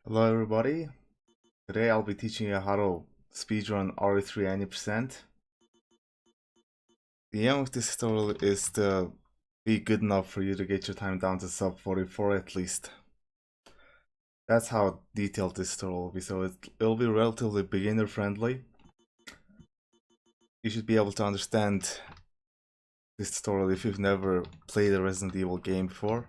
Hello everybody, today I'll be teaching you how to speedrun RE3 any%. The aim of this tutorial is to be good enough for you to get your time down to sub 44 at least. That's how detailed this tutorial will be, so it'll be relatively beginner friendly. You should be able to understand this tutorial if you've never played a Resident Evil game before.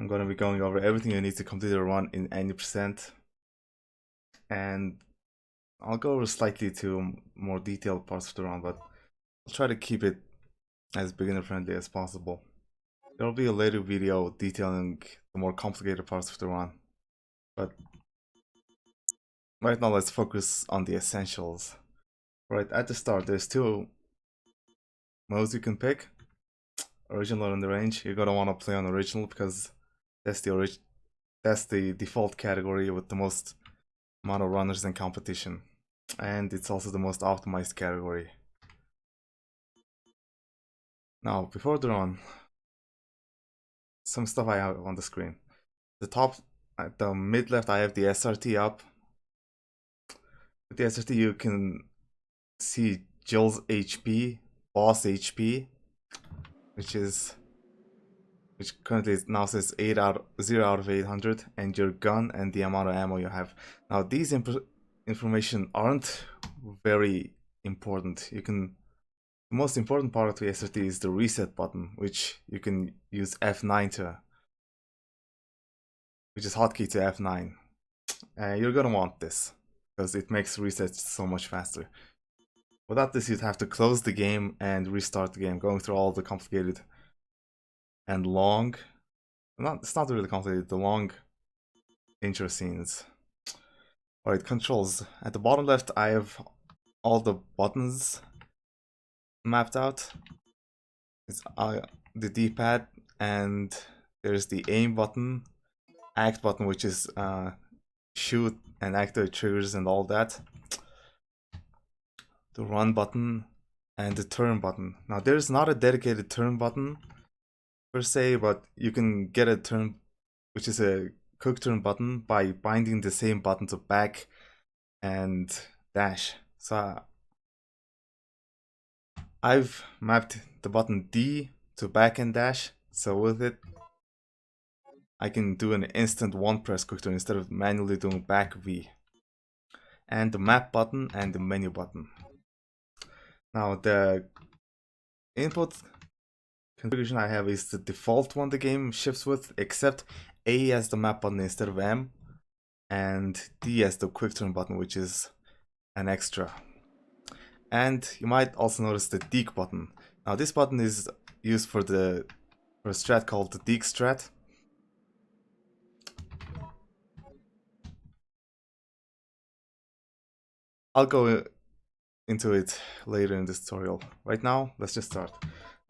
I'm going to be going over everything you need to complete a run in any%. And I'll go over slightly to more detailed parts of the run, but I'll try to keep it as beginner friendly as possible. There will be a later video detailing the more complicated parts of the run, but right now let's focus on the essentials. Right at the start, there's two modes you can pick: original and the range. You're gonna want to play on original because that's the default category with the most amount of runners in competition, and it's also the most optimized category. Now, before the run, some stuff I have on the screen. At the mid left, I have the SRT up. With the SRT, you can see Jill's HP, boss HP, which currently now says 0 out of 800, and your gun and the amount of ammo you have. Now, these information aren't very important. The most important part of the SRT is the reset button, which you can use F9 to, which is hotkey to F9. You're gonna want this because it makes resets so much faster. Without this, you'd have to close the game and restart the game, going through all the complicated and long, it's not really complicated, the long intro scenes. Alright, controls. At the bottom left, I have all the buttons mapped out. It's the D-pad, and there's the aim button, act button, which is shoot and activate triggers and all that, the run button, and the turn button. Now, there's not a dedicated turn button per se, but you can get a turn, which is a quick turn button, by binding the same button to back and dash. So I've mapped the button D to back and dash, so with it I can do an instant one press quick turn instead of manually doing back V. And the map button and the menu button. Now, the input configuration I have is the default one the game ships with, except A as the map button instead of M, and D as the quick turn button, which is an extra. And you might also notice the Deke button. Now, this button is used for a strat called the Deke strat. I'll go into it later in this tutorial. Right now, let's just start.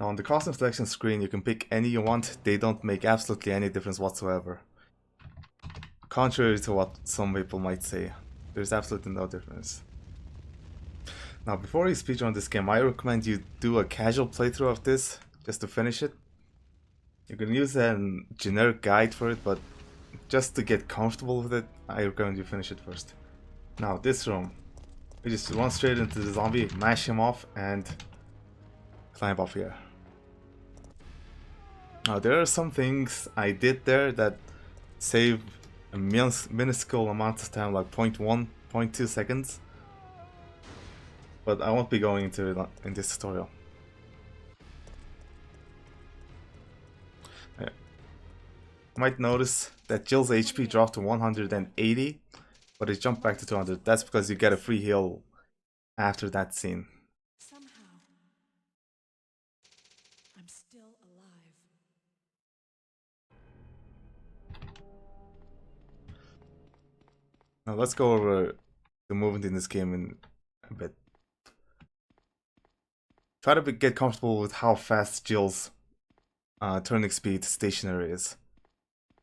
Now, on the costume selection screen, you can pick any you want. They don't make absolutely any difference whatsoever. Contrary to what some people might say, there's absolutely no difference. Now, before you speedrun this game, I recommend you do a casual playthrough of this, just to finish it. You can use a generic guide for it, but just to get comfortable with it, I recommend you finish it first. Now, this room. You just run straight into the zombie, mash him off, and climb up here. Now, there are some things I did there that save a minuscule amount of time, like 0.1, 0.2 seconds. But I won't be going into it in this tutorial. You might notice that Jill's HP dropped to 180, but it jumped back to 200. That's because you get a free heal after that scene. Somehow, I'm still alive. Now let's go over the movement in this game in a bit. Try to get comfortable with how fast Jill's turning speed stationary is.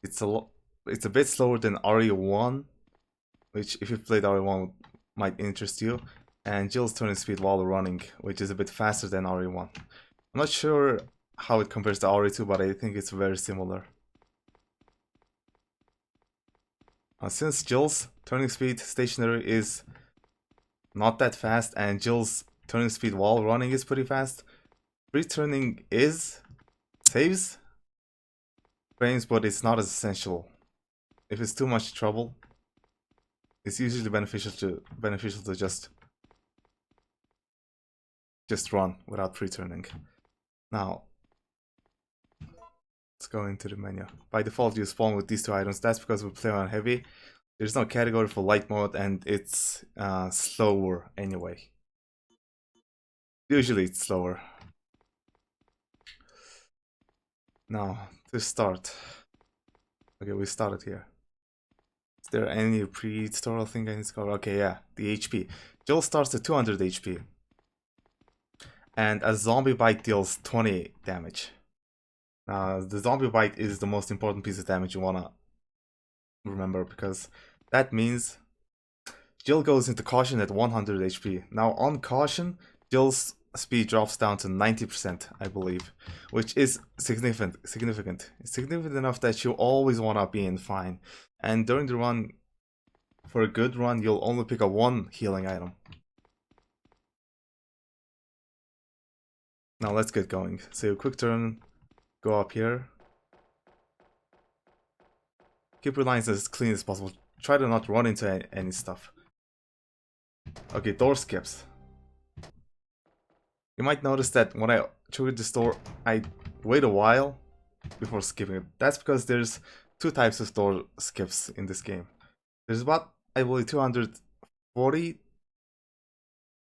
It's a bit slower than RE1, which if you've played RE1 might interest you, and Jill's turning speed while running, which is a bit faster than RE1. I'm not sure how it compares to RE2, but I think it's very similar. Since Jill's turning speed stationary is not that fast, and Jill's turning speed while running is pretty fast, pre-turning saves frames, but it's not as essential. If it's too much trouble, it's usually beneficial to just run without pre-turning. Now, let's go into the menu. By default, you spawn with these two items. That's because we play on heavy. There's no category for light mode, and it's slower anyway. Usually it's slower. Now, to start. Okay, we started here. Is there any pre-tutorial thing I need to cover? Okay, yeah, the HP. Jill starts at 200 HP. And a zombie bite deals 20 damage. Now, the zombie bite is the most important piece of damage you wanna remember, because that means Jill goes into caution at 100 HP. Now, on caution, Jill's speed drops down to 90%, I believe, which is significant. It's significant enough that you always wanna be in fine. And during the run, for a good run, you'll only pick up one healing item. Now let's get going. So quick turn, go up here. Keep your lines as clean as possible. Try to not run into any stuff. Okay, door skips. You might notice that when I triggered this door, I wait a while before skipping it. That's because there's two types of door skips in this game. There's about, I believe, 240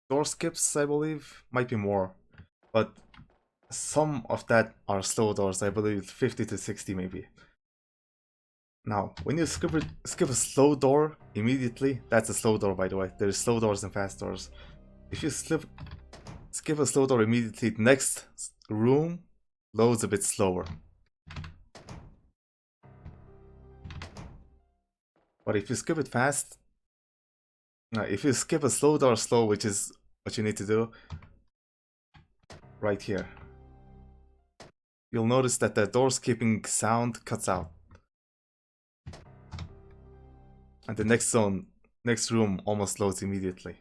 door skips, I believe. Might be more. But some of that are slow doors, I believe 50 to 60 maybe. Now, when you skip a slow door immediately, that's a slow door, by the way. There's slow doors and fast doors. If you skip a slow door immediately, the next room loads a bit slower. But if you skip it fast, if you skip a slow door slow, which is what you need to do, right here, you'll notice that the door skipping sound cuts out. And the next room almost loads immediately.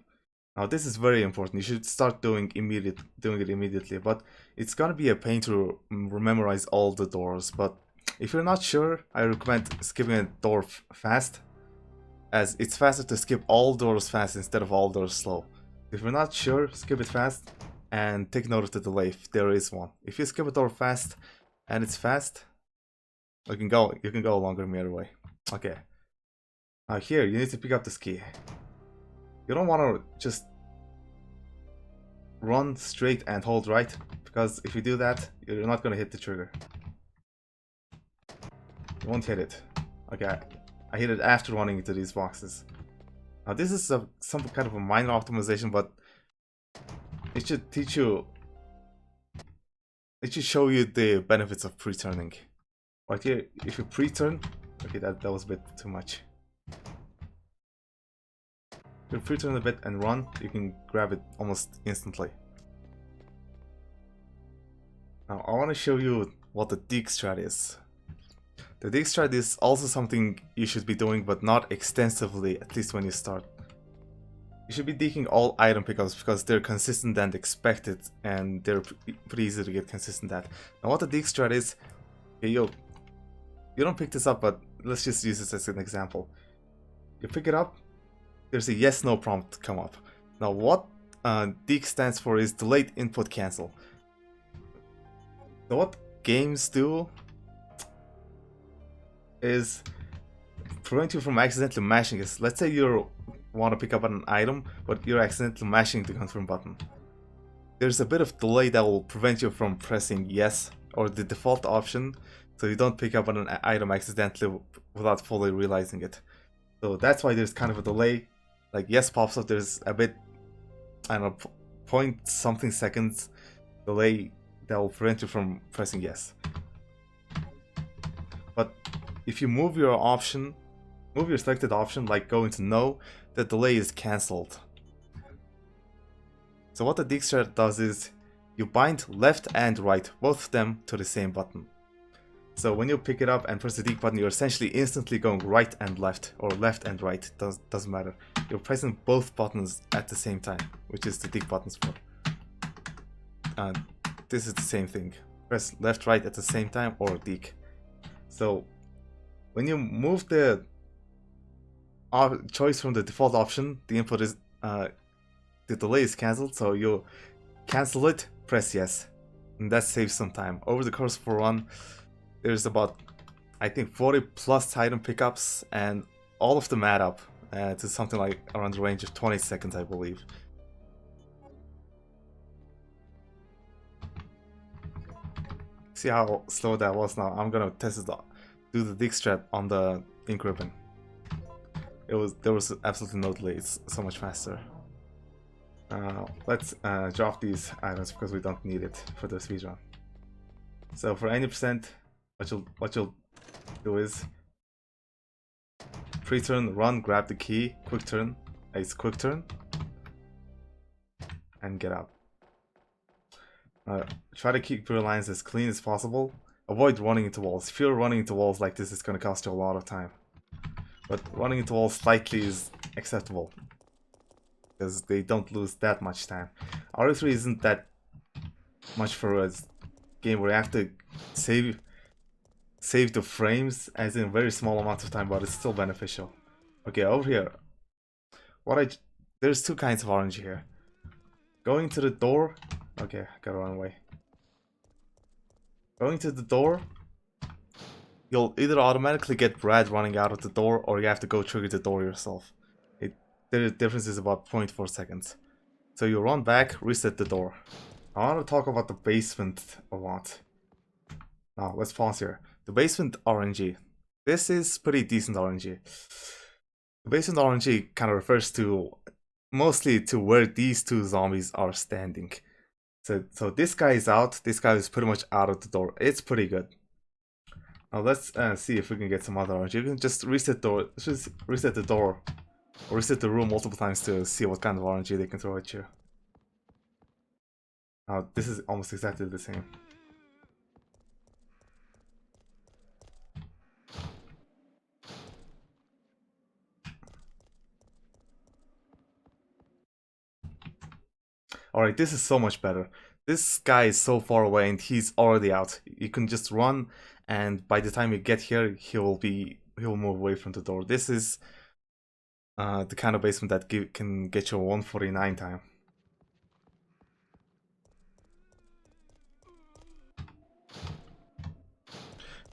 Now this is very important. You should start doing it immediately, but it's gonna be a pain to memorize all the doors. But if you're not sure, I recommend skipping a door fast, as it's faster to skip all doors fast instead of all doors slow. If you're not sure, skip it fast and take note of the delay if there is one. If you skip a door fast and it's fast, you can go longer the other way. Okay. Now here, you need to pick up this key. You don't want to just run straight and hold right, because if you do that, you're not going to hit the trigger. You won't hit it. Okay, I hit it after running into these boxes. Now this is some kind of a minor optimization, but it should teach you... It should show you the benefits of pre-turning. Right here, if you pre-turn... Okay, that was a bit too much. If you pre-turn a bit and run, you can grab it almost instantly. Now I want to show you what the dig strat is. The dig strat is also something you should be doing, but not extensively, at least when you start. You should be digging all item pickups because they're consistent and expected, and they're pretty easy to get consistent at. Now what the dig strat is, okay, you don't pick this up, but let's just use this as an example. You pick it up, there's a yes no prompt come up. Now what dig stands for is delayed input cancel. So what games do is prevent you from accidentally mashing this. Let's say you want to pick up an item, but you're accidentally mashing the confirm button. There's a bit of delay that will prevent you from pressing yes or the default option, so you don't pick up an item accidentally without fully realizing it. So that's why there's kind of a delay. Like yes pops up, there's a bit, I don't know, point something seconds delay that will prevent you from pressing yes. But if you move your selected option, like go into no, the delay is cancelled. So what the dig strat does is you bind left and right, both of them, to the same button. So when you pick it up and press the D button, you're essentially instantly going right and left, or left and right, doesn't matter. You're pressing both buttons at the same time, which is the D buttons for. And this is the same thing. Press left, right at the same time, or D. So when you move the choice from the default option, the input is the delay is cancelled, so you cancel it, press yes, and that saves some time. Over the course of a run, there's about, I think, 40 plus item pickups, and all of them add up to something like around the range of 20 seconds, I believe. See how slow that was now? I'm gonna test it out. Do the dig strap on the ink ribbon. There was absolutely no delay. It's so much faster. Let's drop these items because we don't need it for the speedrun. So for any percent, what you'll do is pre-turn, run, grab the key, quick turn, it's quick turn, and get out. Try to keep your lines as clean as possible. Avoid running into walls. If you're running into walls like this, it's going to cost you a lot of time. But running into walls slightly is acceptable, because they don't lose that much time. RE3 isn't that much for a game where you have to save the frames as in very small amounts of time, but it's still beneficial. Okay, over here. There's two kinds of RNG here. Going to the door. Okay, I gotta run away. Going to the door, you'll either automatically get Brad running out of the door, or you have to go trigger the door yourself. The difference is about 0.4 seconds. So you run back, reset the door. I want to talk about the basement a lot. Now, let's pause here. The basement RNG. This is pretty decent RNG. The basement RNG kind of refers to mostly to where these two zombies are standing. So this guy is out. This guy is pretty much out of the door. It's pretty good. Now let's see if we can get some other RNG. You can just reset the door, or reset the room multiple times to see what kind of RNG they can throw at you. Now this is almost exactly the same. Alright, this is so much better. This guy is so far away and he's already out. You can just run, and by the time you get here, he'll move away from the door. This is the kind of basement that can get you a 149 time.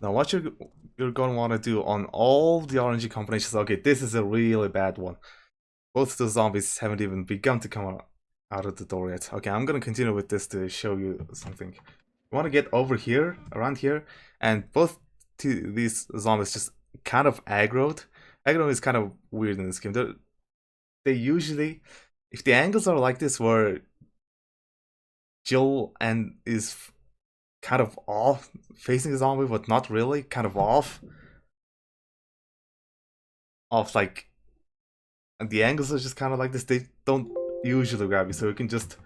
Now what you're going to want to do on all the RNG combinations, okay, this is a really bad one. Both of the zombies haven't even begun to come out of the door yet. Okay, I'm going to continue with this to show you something. You want to get over here, around here, and both these zombies just kind of aggroed. Aggro is kind of weird in this game. They usually, if the angles are like this where Jill is kind of off, facing the zombie, but not really, kind of off like, and the angles are just kind of like this, they don't usually grab you, so you can just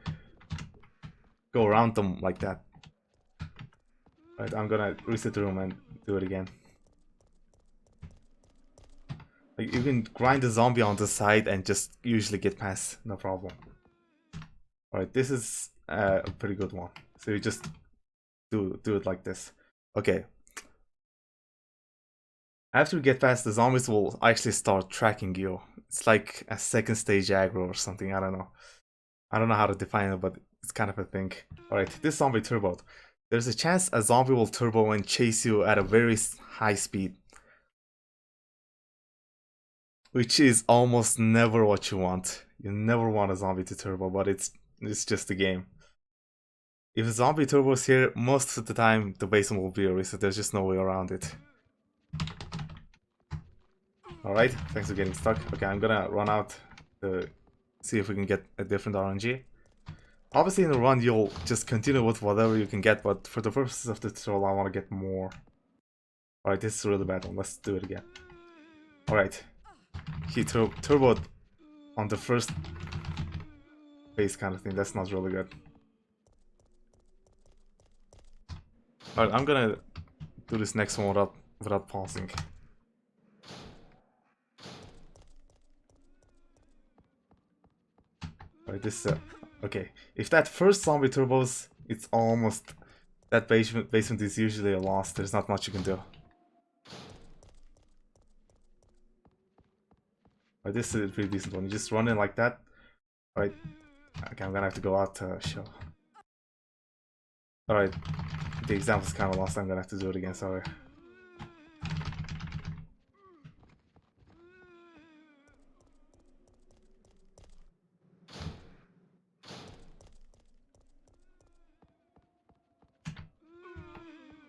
go around them like that. Right, I'm gonna reset the room and do it again. Like, you can grind the zombie on the side and just usually get past, no problem. Alright, this is a pretty good one. So you just do it like this. Okay. After you get past, the zombies will actually start tracking you. It's like a second stage aggro or something, I don't know. I don't know how to define it, but it's kind of a thing. Alright, this zombie turboed. There's a chance a zombie will turbo and chase you at a very high speed, which is almost never what you want. You never want a zombie to turbo, but it's just a game. If a zombie turbos here, most of the time the basement will be a reset. There's just no way around it. Alright, thanks for getting stuck. Okay, I'm gonna run out to see if we can get a different RNG. Obviously in the run you'll just continue with whatever you can get, but for the purposes of the tutorial I want to get more. Alright, this is a really bad one. Let's do it again. Alright. He turboed on the first base kind of thing. That's not really good. Alright, I'm gonna do this next one without pausing. Alright, this okay. If that first zombie turbos, it's almost that basement is usually a loss. There's not much you can do. Alright, this is a pretty decent one. You just run in like that. Alright. Okay, I'm gonna have to go out to show. Alright. The example's kinda lost, I'm gonna have to do it again, sorry.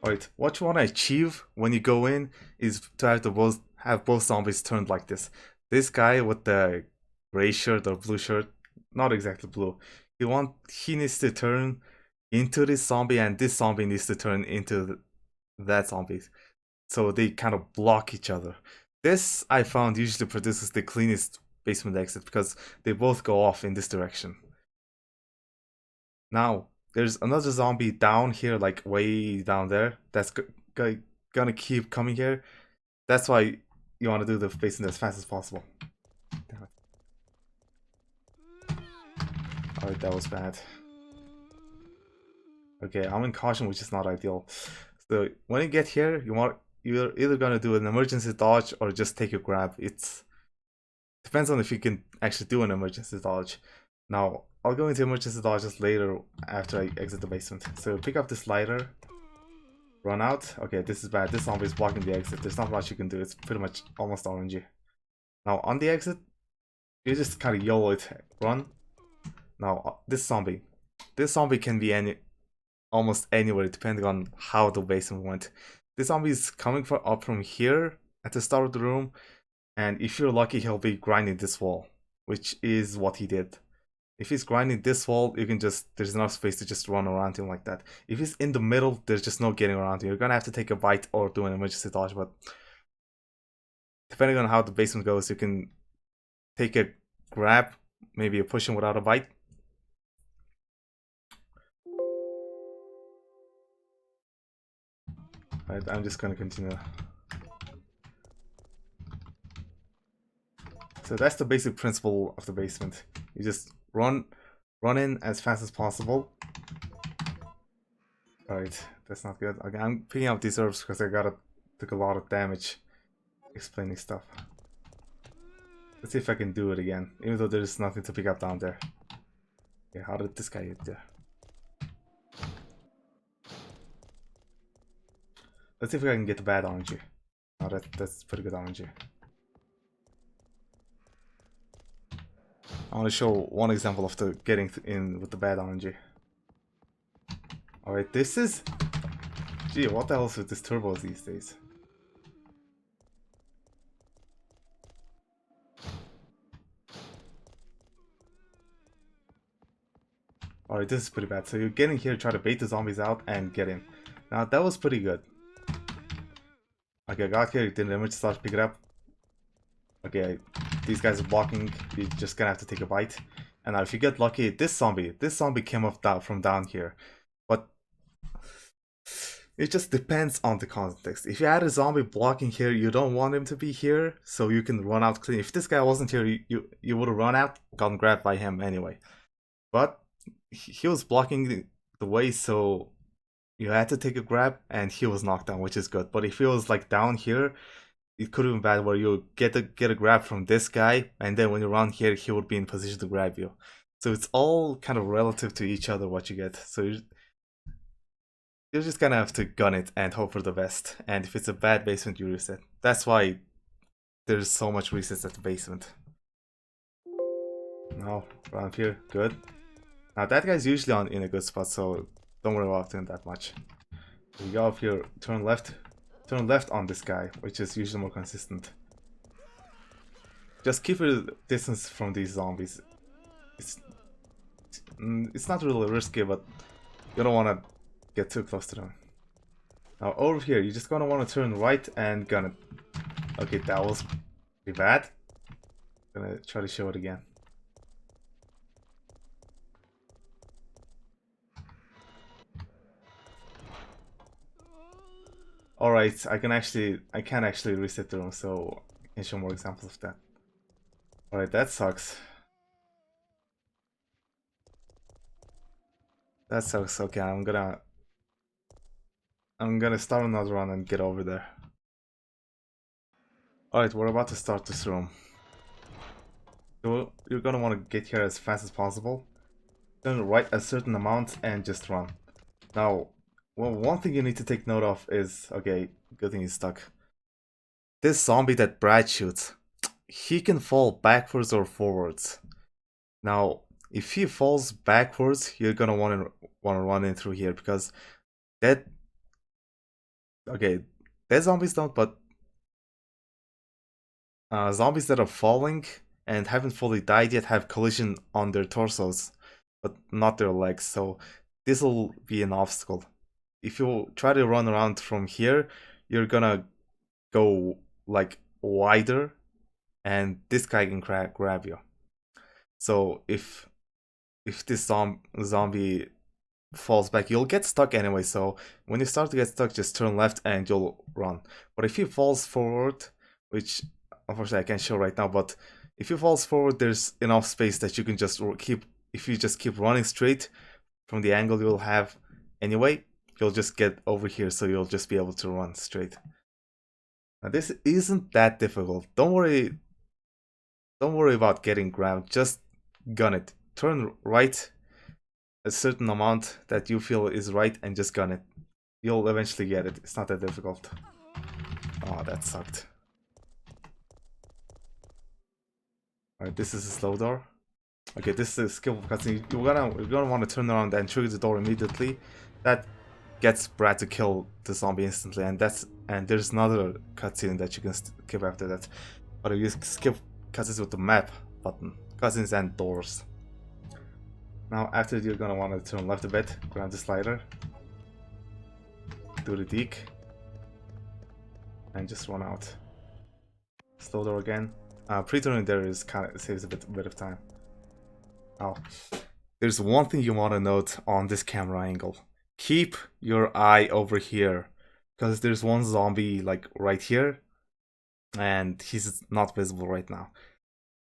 Alright, what you wanna achieve when you go in is to have both zombies turned like this. This guy with the gray shirt or blue shirt, not exactly blue. He needs to turn into this zombie, and this zombie needs to turn into that zombie. So they kind of block each other. This I found usually produces the cleanest basement exit because they both go off in this direction. Now, there's another zombie down here, like way down there, that's gonna keep coming here. That's why you want to do the basement as fast as possible. Damn it. Alright, that was bad. Okay, I'm in caution, which is not ideal. So when you get here, you're either gonna do an emergency dodge or just take a grab. It depends on if you can actually do an emergency dodge. Now, I'll go into emergency dodges later after I exit the basement. So pick up this lighter, run out. Okay, this is bad. This zombie is blocking the exit. There's not much you can do. It's pretty much almost RNG. Now, on the exit, you just kind of YOLO it. Run. Now, this zombie can be almost anywhere depending on how the basement went. This zombie is coming up from here at the start of the room, and if you're lucky, he'll be grinding this wall, which is what he did. If he's grinding this wall, there's enough space to just run around him like that. If he's in the middle, there's just no getting around him. You're gonna have to take a bite or do an emergency dodge, but depending on how the basement goes, you can take a grab, maybe a push him without a bite. Alright, I'm just gonna continue. So that's the basic principle of the basement. You just run in as fast as possible. Alright, that's not good. Okay, I'm picking up these herbs because I took a lot of damage explaining stuff. Let's see if I can do it again, even though there's nothing to pick up down there. Okay, how did this guy get there? Let's see if I can get the bad RNG. Oh, that's pretty good RNG. I want to show one example of the getting in with the bad RNG. Alright, this is... Gee, what the hell is with these turbos these days? Alright, this is pretty bad. So you're getting here, try to bait the zombies out and get in. Now, that was pretty good. Okay, I got here, didn't emergency start, pick it up. Okay, these guys are blocking, you're just gonna have to take a bite. And now if you get lucky, this zombie came up from down here. But it just depends on the context. If you had a zombie blocking here, you don't want him to be here, so you can run out clean. If this guy wasn't here, you would have run out, gotten grabbed by him anyway. But he was blocking the way, so you had to take a grab, and he was knocked down, which is good. But if he was like down here, it could have been bad where you get a grab from this guy, and then when you run here, he would be in position to grab you. So it's all kind of relative to each other what you get. So you're just gonna have to gun it and hope for the best. And if it's a bad basement, you reset. That's why there's so much resets at the basement. No, around here, good. Now that guy's usually in a good spot, so don't worry about him that much. You go up here, turn left on this guy, which is usually more consistent. Just keep your distance from these zombies. It's not really risky, but you don't want to get too close to them. Now over here, you're just gonna want to turn right and gun it. Okay, that was pretty bad. I'm gonna try to show it again. Alright, I can actually reset the room, so I can show more examples of that. Alright, that sucks. That sucks. Okay, I'm gonna start another run and get over there. Alright, we're about to start this room. So you're gonna want to get here as fast as possible. Then write a certain amount and just run. Now, well, one thing you need to take note of is, okay, good thing he's stuck. This zombie that Brad shoots, he can fall backwards or forwards. Now, if he falls backwards, you're gonna want to run in through here because that, okay, dead zombies don't, but zombies that are falling and haven't fully died yet have collision on their torsos, but not their legs. So this will be an obstacle. If you try to run around from here, you're gonna go like wider, and this guy can grab you. So if this zombie falls back, you'll get stuck anyway. So when you start to get stuck, just turn left and you'll run. But if he falls forward, which unfortunately I can't show right now, but if he falls forward, there's enough space that you can just keep. If you just keep running straight from the angle you'll have anyway, you'll just get over here. So you'll just be able to run straight. Now this isn't that difficult. Don't worry about getting grabbed. Just gun it. Turn right a certain amount that you feel is right and just gun it. You'll eventually get it. It's not that difficult. Oh, that sucked. Alright, this is a slow door. Okay, this is a skill cutscene. You're gonna want to turn around and trigger the door immediately. That gets Brad to kill the zombie instantly, and there's another cutscene that you can skip after that. But you skip cutscenes with the map button, cutscenes and doors. Now after you're gonna want to turn left a bit, grab the slider, do the deke, and just run out. Slow door again. Pre-turning there is saves a bit of time. Now, there's one thing you want to note on this camera angle. Keep your eye over here, because there's one zombie like right here, and he's not visible right now.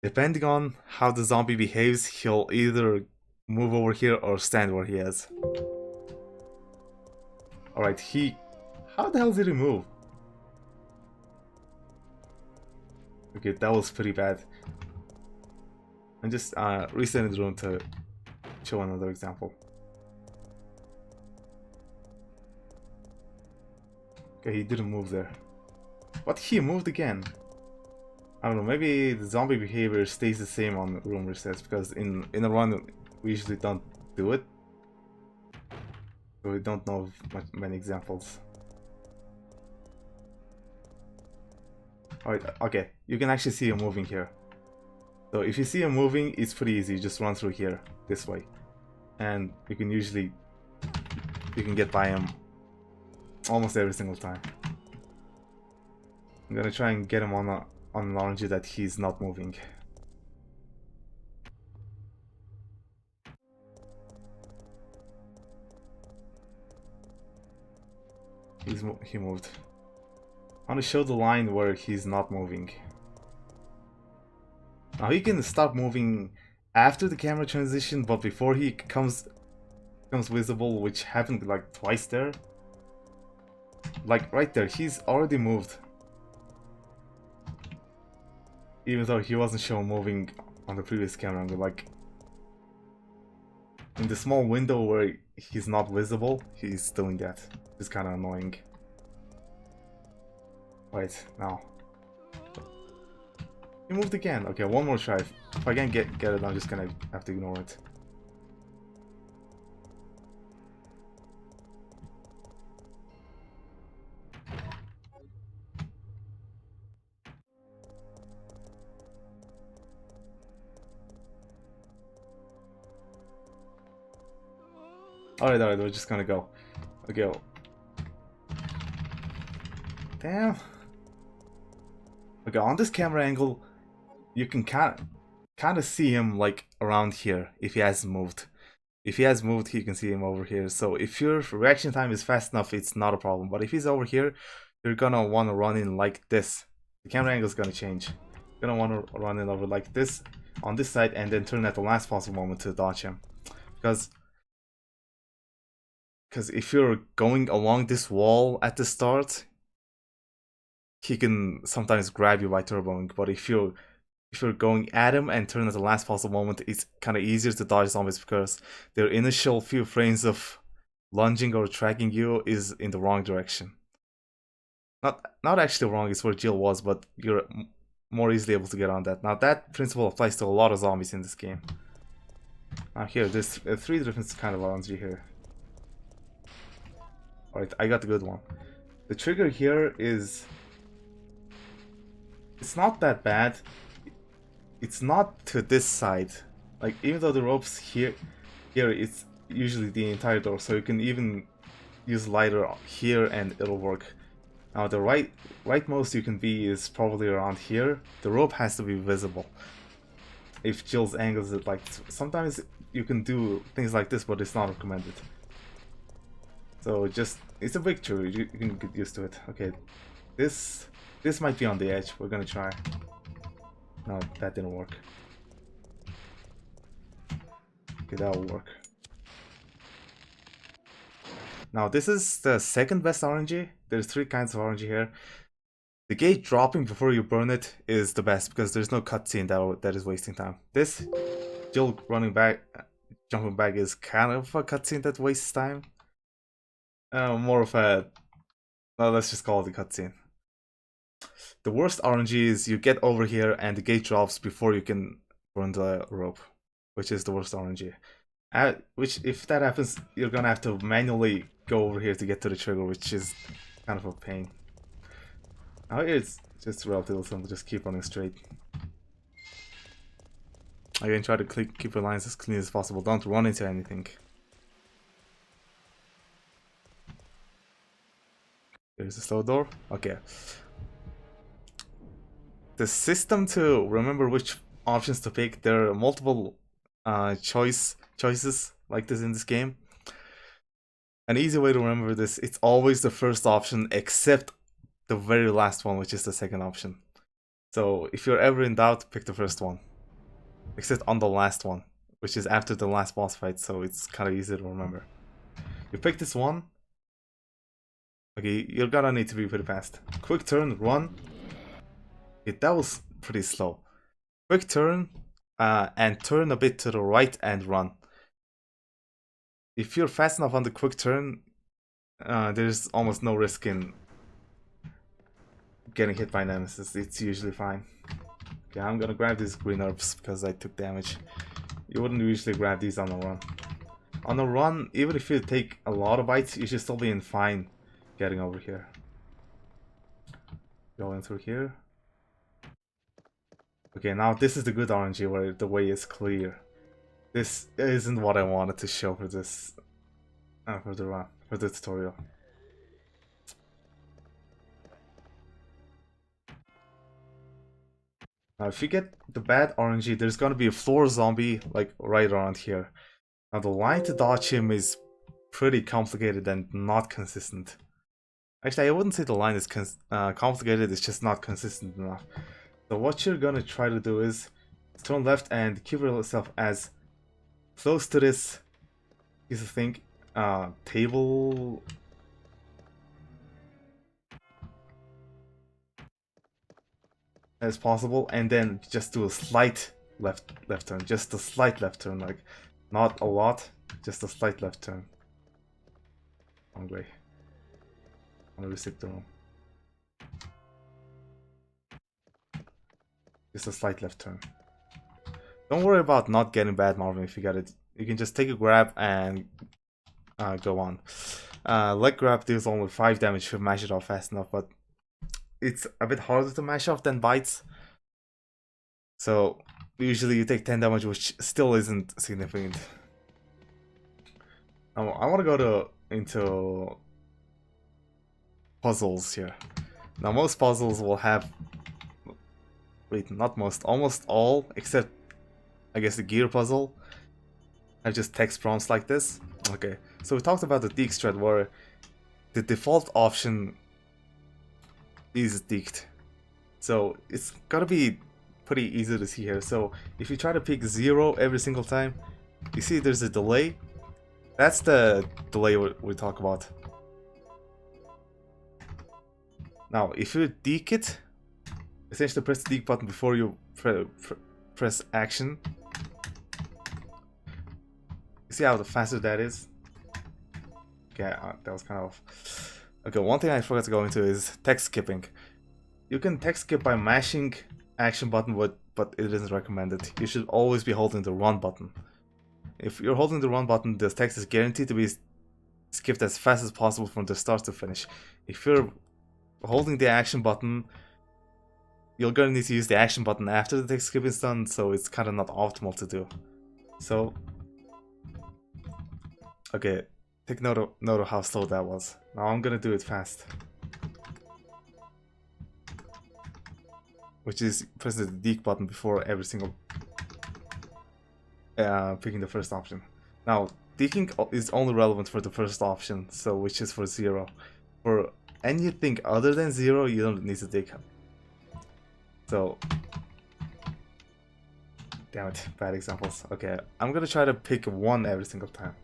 Depending on how the zombie behaves, he'll either move over here or stand where he is. Alright, how the hell did he move? Okay, that was pretty bad. I'm just resetting the room to show another example. Okay, he didn't move there. But he moved again. I don't know, maybe the zombie behavior stays the same on room resets, because in a run we usually don't do it. So we don't know many examples. Alright, okay, you can actually see him moving here. So if you see him moving, it's pretty easy, just run through here, this way. And you can get by him almost every single time. I'm gonna try and get him on RNG that he's not moving. He moved. I want to show the line where he's not moving. Now he can stop moving after the camera transition, but before he becomes visible, which happened like twice there. Like right there, he's already moved. Even though he wasn't shown moving on the previous camera angle, like in the small window where he's not visible, he's doing that. It's kind of annoying. Wait, now. He moved again. Okay, one more try. If I can't get it, I'm just gonna have to ignore it. Alright, we're just gonna go. Okay. Damn. Okay, on this camera angle, you can kind of see him like around here if he hasn't moved. If he has moved, you can see him over here. So if your reaction time is fast enough, it's not a problem. But if he's over here, you're gonna want to run in like this. The camera angle is gonna change. You're gonna want to run in over like this on this side, and then turn at the last possible moment to dodge him. Because if you're going along this wall at the start, he can sometimes grab you by turboing. But if you're going at him and turn at the last possible moment, it's kind of easier to dodge zombies because their initial few frames of lunging or tracking you is in the wrong direction. Not actually wrong, it's where Jill was, but you're more easily able to get on that. Now that principle applies to a lot of zombies in this game. Now here, there's 3 different kind of RNG here. Alright, I got the good one. The trigger here is... it's not that bad. It's not to this side. Like, even though the rope's here it's usually the entire door, so you can even use lighter here and it'll work. Now the rightmost you can be is probably around here. The rope has to be visible. If Jill's angles it, like, sometimes you can do things like this, but it's not recommended. So just, it's a victory, you can get used to it. Okay, this might be on the edge, we're gonna try. No, that didn't work. Okay, that'll work. Now this is the second best RNG. There's 3 kinds of RNG here. The gate dropping before you burn it is the best because there's no cutscene that is wasting time. This Jill running back, jumping back is kind of a cutscene that wastes time. More of a, well, let's just call it a cutscene. The worst RNG is you get over here and the gate drops before you can burn the rope, which is the worst RNG. Which, if that happens, you're gonna have to manually go over here to get to the trigger, which is kind of a pain. Now it's just relatively simple, just keep running straight. Again, try to keep your lines as clean as possible, don't run into anything. There's a slow door. Okay. The system to remember which options to pick, there are multiple choices like this in this game. An easy way to remember this, it's always the first option except the very last one, which is the second option. So if you're ever in doubt, pick the first one. Except on the last one, which is after the last boss fight, so it's kind of easy to remember. You pick this one. Okay, you're gonna need to be pretty fast. Quick turn, run. Okay, that was pretty slow. Quick turn, and turn a bit to the right and run. If you're fast enough on the quick turn, there's almost no risk in getting hit by nemesis. It's usually fine. Okay, I'm gonna grab these green herbs because I took damage. You wouldn't usually grab these on the run. On the run, even if you take a lot of bites, you should still be in fine getting over here. Going through here. Okay, now this is the good RNG where the way is clear. This isn't what I wanted to show for this, for the tutorial. Now, if you get the bad RNG, there's gonna be a floor zombie like right around here. Now, the line to dodge him is pretty complicated and not consistent. Actually, I wouldn't say the line is complicated, it's just not consistent enough. So what you're gonna try to do is turn left and keep yourself as close to this piece of thing, table. As possible, and then just do a slight left turn, just a slight left turn, like not a lot, just a slight left turn. Wrong way. I'm gonna reset the room. Just a slight left turn. Don't worry about not getting bad Marvin if you get it. You can just take a grab and go on. Leg grab deals only 5 damage if you mash it off fast enough, but it's a bit harder to mash off than bites. So usually you take 10 damage, which still isn't significant. Now I want to go into puzzles here. Now most puzzles will have, wait, not most, almost all, except I guess the gear puzzle, have just text prompts like this. Okay, so we talked about the deek strat where the default option is deeked. So it's gotta be pretty easy to see here. So if you try to pick 0 every single time, you see there's a delay. That's the delay we talk about. Now, if you deek it, essentially press the deek button before you press action. You see how faster that is? Okay, that was kind of... Okay, one thing I forgot to go into is text skipping. You can text skip by mashing action button, but it isn't recommended. You should always be holding the run button. If you're holding the run button, the text is guaranteed to be skipped as fast as possible from the start to finish. If you're holding the action button, you're gonna need to use the action button after the text skip is done, so it's kind of not optimal to do. So, okay, take note of how slow that was. Now I'm gonna do it fast, which is pressing the deek button before every single picking the first option. Now, deeking is only relevant for the first option, so which is for 0. For anything other than 0, you don't need to deek. So, damn it, bad examples. Okay, I'm gonna try to pick 1 every single time.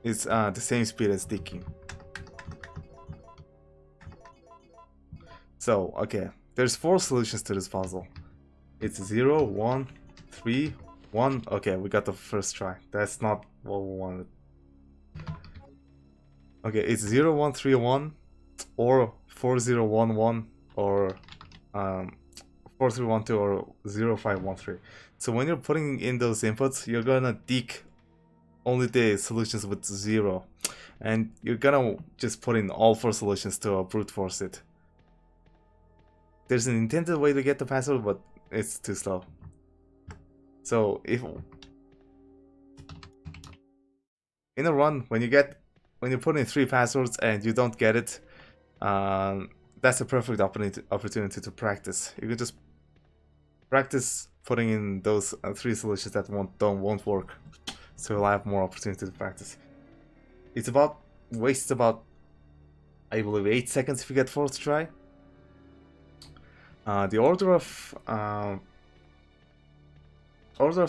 It's the same speed as deeking. So, okay, there's 4 solutions to this puzzle. It's 0, 1, 3, 1. Okay, we got the first try. That's not what we wanted. Okay, it's 0, 1, 3, 1, or 4, 0, 1, 1, or 4, 3, 1, 2, or 0, 5, 1, 3. So when you're putting in those inputs, you're gonna deek only the solutions with 0. And you're gonna just put in all 4 solutions to brute force it. There's an intended way to get the password, but it's too slow. So if in a run, when you put in 3 passwords and you don't get it, that's a perfect opportunity to practice. You can just practice putting in those 3 solutions that won't work, so you'll have more opportunity to practice. It's wastes about, I believe, 8 seconds if you get 4th try. The order of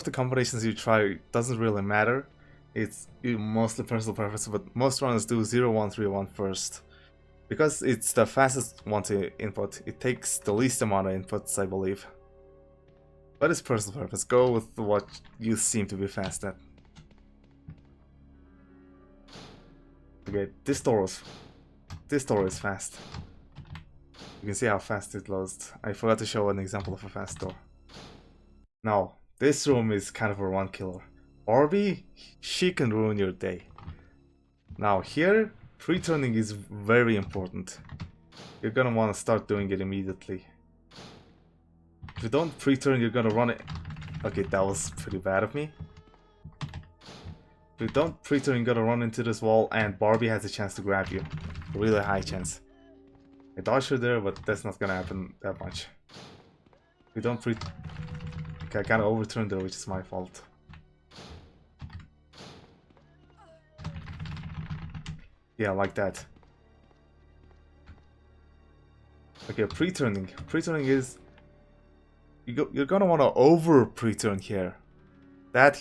the combinations you try doesn't really matter. It's mostly personal preference, but most runners do 0, 1, 3, 1 first. Because it's the fastest one to input, it takes the least amount of inputs, I believe. But it's personal preference. Go with what you seem to be fast at. Okay, this door is fast. You can see how fast it loads. I forgot to show an example of a fast door. Now, this room is kind of a run killer. Barbie, she can ruin your day. Now here, pre-turning is very important. You're gonna want to start doing it immediately. If you don't pre-turn, you're gonna run it. Okay, that was pretty bad of me. If you don't pre-turn, you're gonna run into this wall and Barbie has a chance to grab you. A really high chance. I dodged her there, but that's not gonna happen that much. If you don't okay, I kinda overturned her, which is my fault. Yeah, like that. Okay, pre-turning. Pre-turning is... You're gonna wanna over pre-turn here. That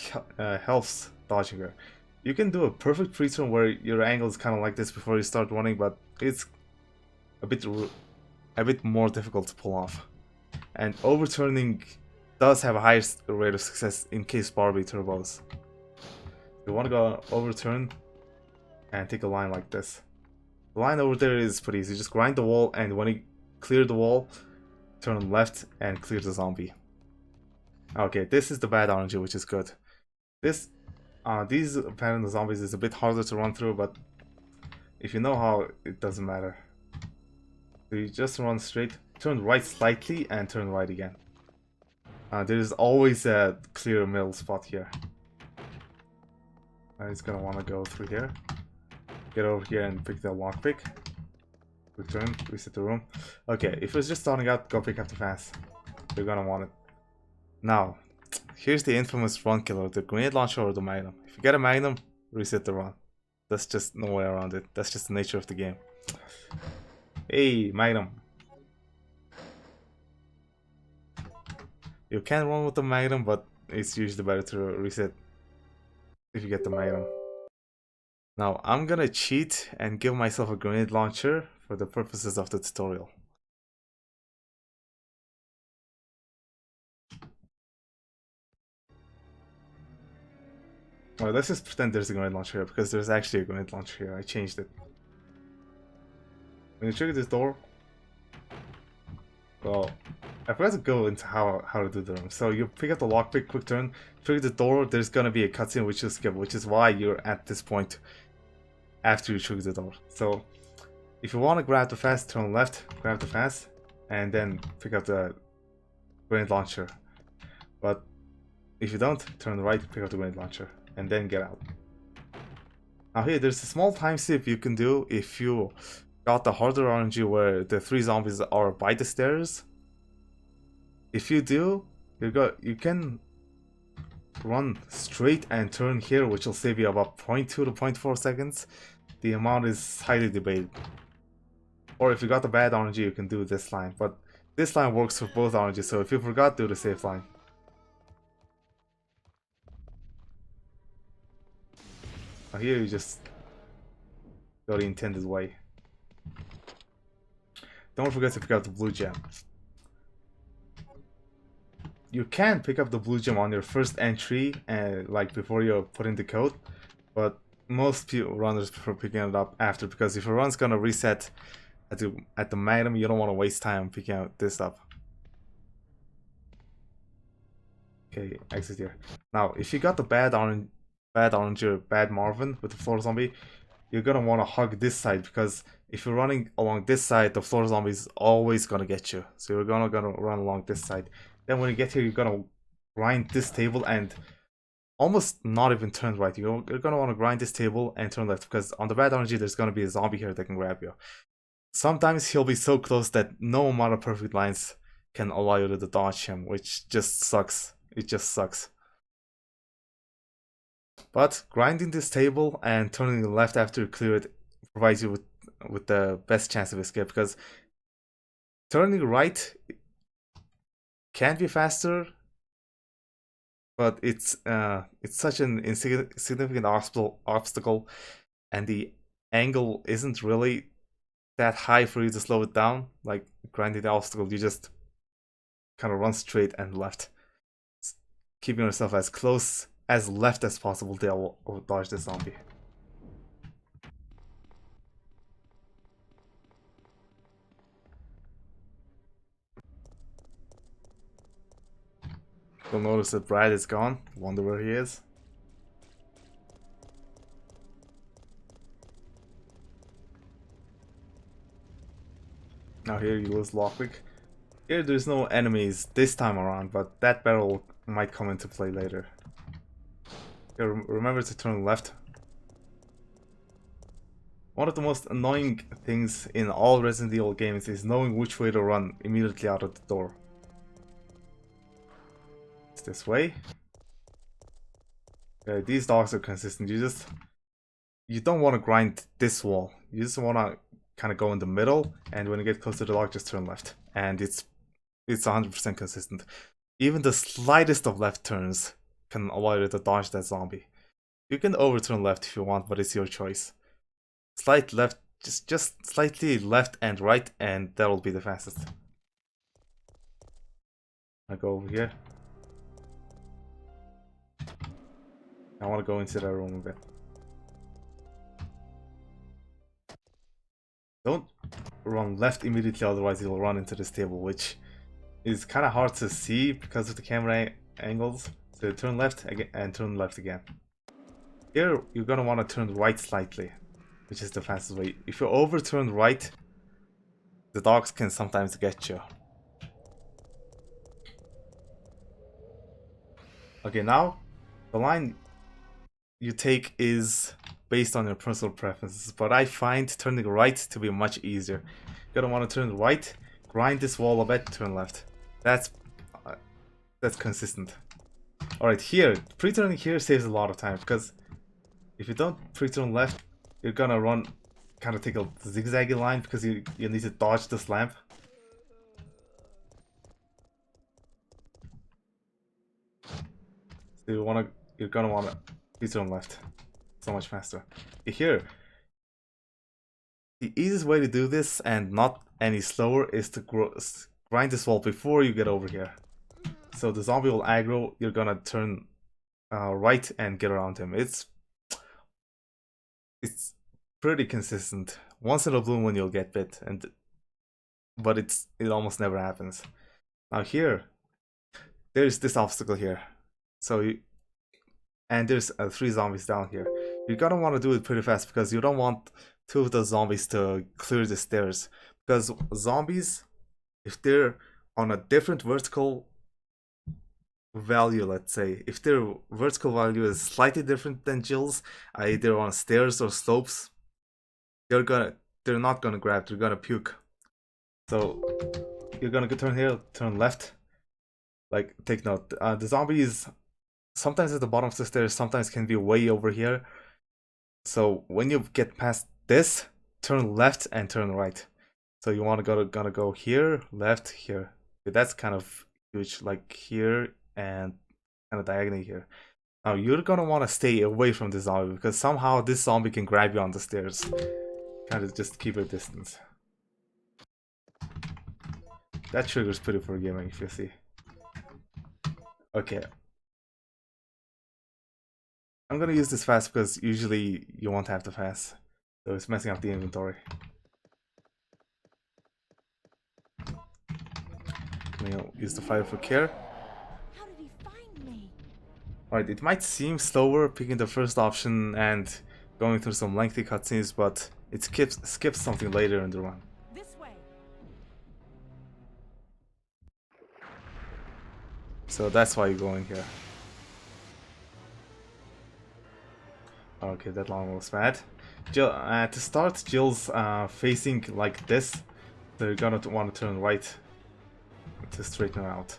helps dodging her. You can do a perfect pre-turn where your angle is kinda like this before you start running, but it's a bit more difficult to pull off. And overturning does have a higher rate of success in case Barbie turbos. You want to go overturn and take a line like this. The line over there is pretty easy. Just grind the wall, and when you clear the wall, turn left and clear the zombie. Okay, this is the bad RNG, which is good. These pattern of zombies is a bit harder to run through, but if you know how, it doesn't matter. So you just run straight, turn right slightly, and turn right again. There's always a clear middle spot here. I'm just gonna want to go through here. Get over here and pick the lockpick. Quick turn, reset the room. Okay, if it's just starting out, go pick up the fast. You're gonna want it. Now, here's the infamous run killer, the grenade launcher or the magnum. If you get a magnum, reset the run. That's just no way around it. That's just the nature of the game. Hey, magnum. You can run with the magnum, but it's usually better to reset if you get the magnum. Now, I'm gonna cheat and give myself a grenade launcher for the purposes of the tutorial. Well, let's just pretend there's a grenade launcher here, because there's actually a grenade launcher here. I changed it. When you trigger this door, well, I forgot to go into how to do the room. So you pick up the lockpick, quick turn, trigger the door, there's gonna be a cutscene which you'll skip, which is why you're at this point after you trigger the door. So if you want to grab the fast, turn left, grab the fast, and then pick up the grenade launcher. But if you don't, turn right, pick up the grenade launcher, and then get out. Now here, there's a small time skip you can do if you got the harder RNG where the 3 zombies are by the stairs. If you do, you can run straight and turn here, which will save you about 0.2 to 0.4 seconds. The amount is highly debated. Or if you got the bad RNG, you can do this line, but this line works for both RNG, so if you forgot, do the safe line. Now here you just go the intended way. Don't forget to pick up the blue gem. You can pick up the blue gem on your first entry, like before you put in the code, but most runners prefer picking it up after, because if your run's gonna reset at the magnum, you don't want to waste time picking out this up. Okay, exit here. Now, if you got the bad orange or bad Marvin with the floor zombie, you're gonna want to hug this side, because if you're running along this side, the floor zombie is always gonna get you. So you're gonna run along this side. Then when you get here, you're gonna grind this table and almost not even turn right. You're gonna want to grind this table and turn left, because on the bad RNG, there's gonna be a zombie here that can grab you. Sometimes he'll be so close that no amount of perfect lines can allow you to dodge him, which just sucks. It just sucks. But grinding this table and turning left after you clear it provides you with the best chance of escape, because turning right can be faster, but it's such an insignificant obstacle, and the angle isn't really that high for you to slow it down. Like grinding the obstacle, you just kind of run straight and left, keeping yourself as close as left as possible to dodge the zombie. You'll notice that Brad is gone. Wonder where he is. Now here you lose lockpick. Here there's no enemies this time around, but that barrel might come into play later. Here, remember to turn left. One of the most annoying things in all Resident Evil games is knowing which way to run immediately out of the door. It's this way. These dogs are consistent. You don't want to grind this wall. You just want to kind of go in the middle, and when you get close to the dog, just turn left, and it's 100% consistent. Even the slightest of left turns can allow you to dodge that zombie. You can overturn left if you want, but it's your choice. Slight left, just slightly left and right, and that'll be the fastest. I go over here. I want to go into that room a bit. Don't run left immediately, otherwise you'll run into this table, which is kind of hard to see because of the camera angles. So turn left again and turn left again. Here you're gonna want to turn right slightly, which is the fastest way. If you overturn right, the dogs can sometimes get you. Okay, now the line you take is based on your personal preferences, but I find turning right to be much easier. You're gonna want to turn right, grind this wall a bit, turn left. That's That's consistent. Alright, here, pre-turning here saves a lot of time, because if you don't pre-turn left, you're gonna run, kind of take a zigzaggy line, because you need to dodge this lamp. So you're gonna wanna pre-turn left. So much faster. Here, the easiest way to do this, and not any slower, is to grind this wall before you get over here. So the zombie will aggro, you're gonna turn right and get around him. It's pretty consistent. Once in a blue moon you'll get bit, but it almost never happens. Now here, there's this obstacle here. So and there's 3 zombies down here. You're gonna want to do it pretty fast because you don't want 2 of the zombies to clear the stairs. Because zombies, if they're on a different vertical value, let's say, if their vertical value is slightly different than Jill's, either on stairs or slopes, they're not gonna grab, they're gonna puke. So you're gonna turn here, turn left. Like, take note, the zombies sometimes at the bottom of the stairs, sometimes can be way over here. So when you get past this, turn left and turn right. So you want to gonna go here, left, here. Okay, that's kind of huge, like here and kind of diagonally here. Now you're gonna want to stay away from the zombie because somehow this zombie can grab you on the stairs. Kind of just keep a distance. That trigger's pretty forgiving if you see. Okay. I'm gonna use this fast because usually you won't have the fast. So it's messing up the inventory. Use the fire for care. How did he find me? Alright, it might seem slower picking the first option and going through some lengthy cutscenes, but it skips something later in the run. This way. So that's why you're going here. Okay, that line was bad. Jill, to start, Jill's facing like this, so you're gonna want to turn right to straighten her out.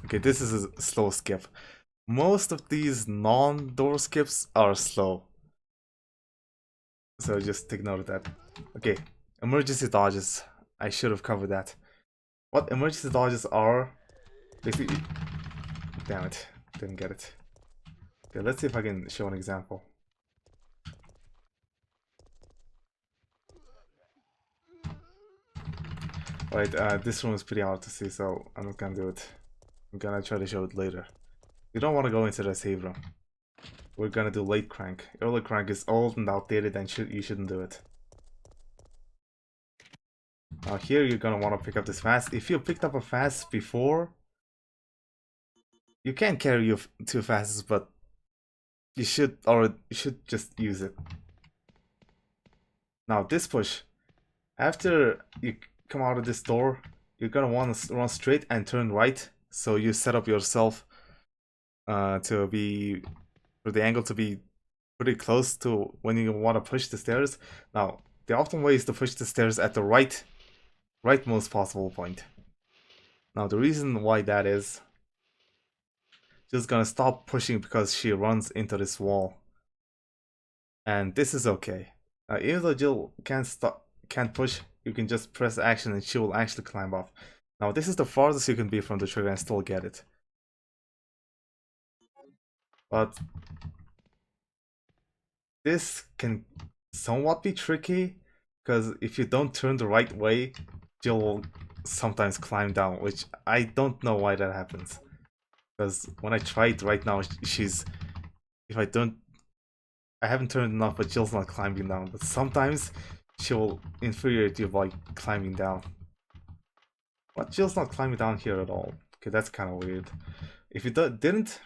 Okay, this is a slow skip. Most of these non-door skips are slow. So just take note of that. Okay, emergency dodges. I should have covered that. What emergency dodges are, basically... Damn it, didn't get it. Okay, let's see if I can show an example. Alright, this room is pretty hard to see, so I'm not gonna do it. I'm gonna try to show it later. You don't want to go into the save room. We're gonna do late crank. Early crank is old and outdated and you shouldn't do it. Now here you're gonna want to pick up this fast. If you picked up a fast before, you can carry your 2 fasts, but you should just use it. Now this push, after you come out of this door, you're gonna want to run straight and turn right. So you set up yourself for the angle to be pretty close to when you want to push the stairs. Now the optimal way is to push the stairs at the rightmost possible point. Now the reason why that is, Jill's gonna stop pushing because she runs into this wall, and this is okay. Even though Jill can't push, you can just press action and she will actually climb off. Now this is the farthest you can be from the trigger and still get it. But this can somewhat be tricky, because if you don't turn the right way, Jill will sometimes climb down, which I don't know why that happens. Because when I try it right now, I haven't turned enough, but Jill's not climbing down. But sometimes she will infuriate you by climbing down. But Jill's not climbing down here at all. Okay, that's kind of weird. If you didn't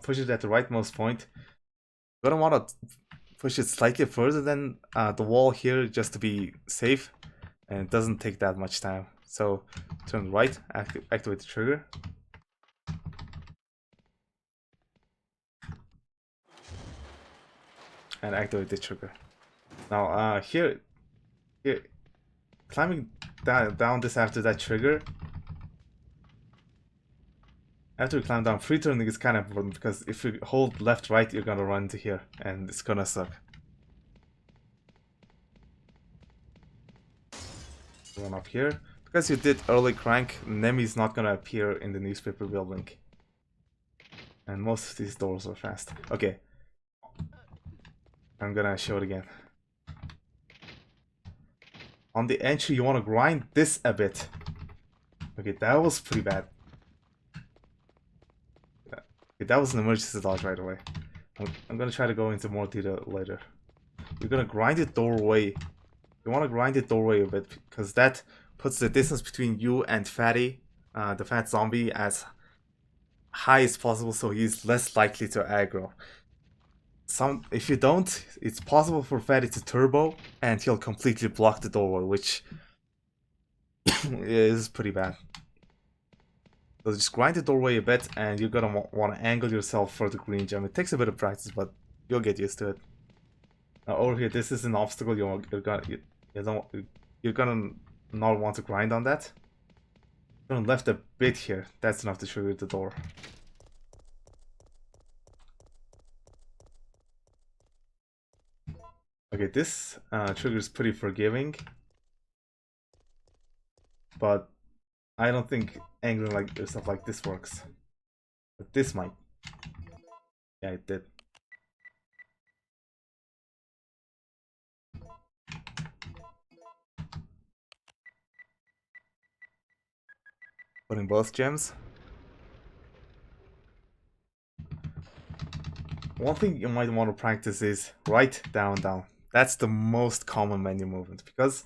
push it at the rightmost point, you're gonna want to push it slightly further than the wall here just to be safe, and it doesn't take that much time. So turn right, activate the trigger. and activate the trigger. Now, here, climbing down this after that trigger. After you climb down, free turning is kind of important because if you hold left, right, you're gonna run into here, and it's gonna suck. Run up here. Because you did early crank, Nemi's not gonna appear in the newspaper building. And most of these doors are fast. Okay. I'm gonna show it again. On the entry, you wanna grind this a bit. Okay, that was pretty bad. Okay, that was an emergency dodge right away. I'm gonna try to go into more detail later. You're gonna grind the doorway. You wanna grind the doorway a bit because that puts the distance between you and Fatty, the fat zombie, as high as possible, so he's less likely to aggro. If you don't, it's possible for Fatty to turbo and he'll completely block the doorway, which is pretty bad. So just grind the doorway a bit, and you're gonna want to angle yourself for the green gem. It takes a bit of practice, but you'll get used to it. Now over here, this is an obstacle. You're gonna not want to grind on that. Turn left a bit here. That's enough to trigger the door. Okay, this trigger is pretty forgiving, but I don't think angling like stuff like this works. But this might. Yeah, it did. Putting both gems. One thing you might want to practice is right, down, down. That's the most common menu movement because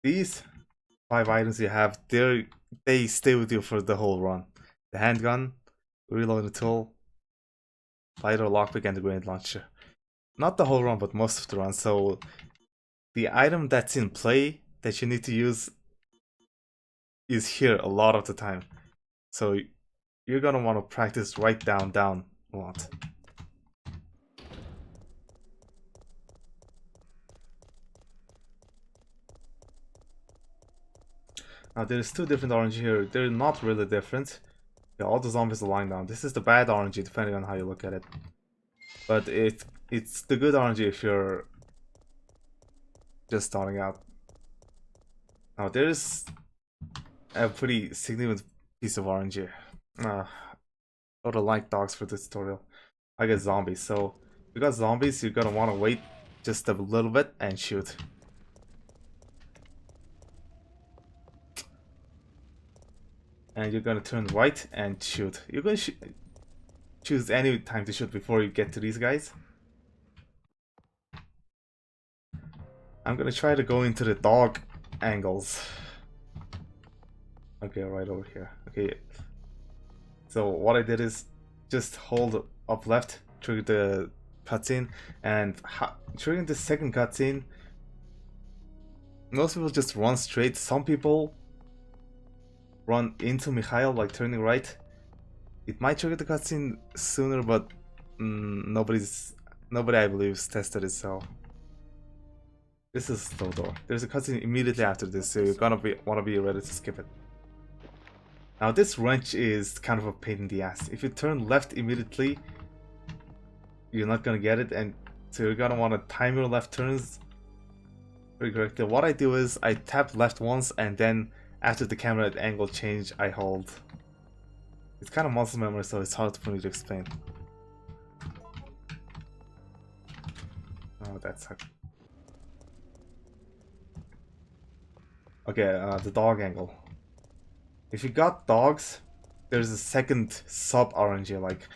these 5 items you have, they stay with you for the whole run. The handgun, reloading tool, lighter, lockpick, and the grenade launcher. Not the whole run, but most of the run. So the item that's in play that you need to use is here a lot of the time. So you're gonna want to practice right, down, down a lot. Now there's 2 different RNG here. They're not really different. Yeah, all the zombies are lying down. This is the bad RNG, depending on how you look at it. But it's the good RNG if you're just starting out. Now there's a pretty significant piece of RNG. Go to like dogs for this tutorial. I get zombies. So if you got zombies, you're gonna want to wait just a little bit and shoot. And you're gonna turn right and shoot. You're gonna choose any time to shoot before you get to these guys. I'm gonna try to go into the dog angles. Okay, right over here. Okay. So what I did is just hold up left, trigger the cutscene, and triggering the second cutscene. Most people just run straight. Some people run into Mikhail, like turning right. It might trigger the cutscene sooner, but nobody I believe has tested it. So this is slow door. There's a cutscene immediately after this, so you're gonna wanna be ready to skip it. Now this wrench is kind of a pain in the ass. If you turn left immediately, you're not gonna get it, and so you're gonna want to time your left turns very correctly. What I do is I tap left once, and then after the camera angle change, I hold. It's kind of muscle memory, so it's hard for me to explain. Oh, that sucked. Okay, the dog angle. If you got dogs, there's a second sub RNG, like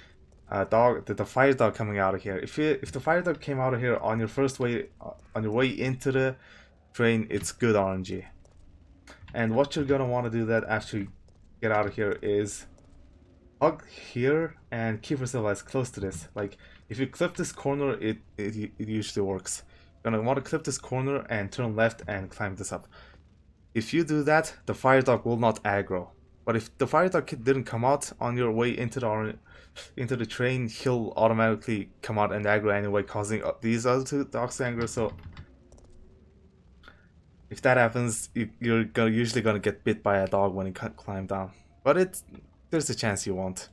the fire dog coming out of here. If the fire dog came out of here on your way into the train, it's good RNG. And what you're gonna want to do that after you get out of here is hug here and keep yourself as close to this. Like if you clip this corner, it usually works. You're gonna want to clip this corner and turn left and climb this up. If you do that, the fire dog will not aggro. But if the fire dog didn't come out on your way into the train, he'll automatically come out and aggro anyway, causing these other two dogs to aggro. So if that happens, you're usually gonna get bit by a dog when you climb down. But there's a chance you won't.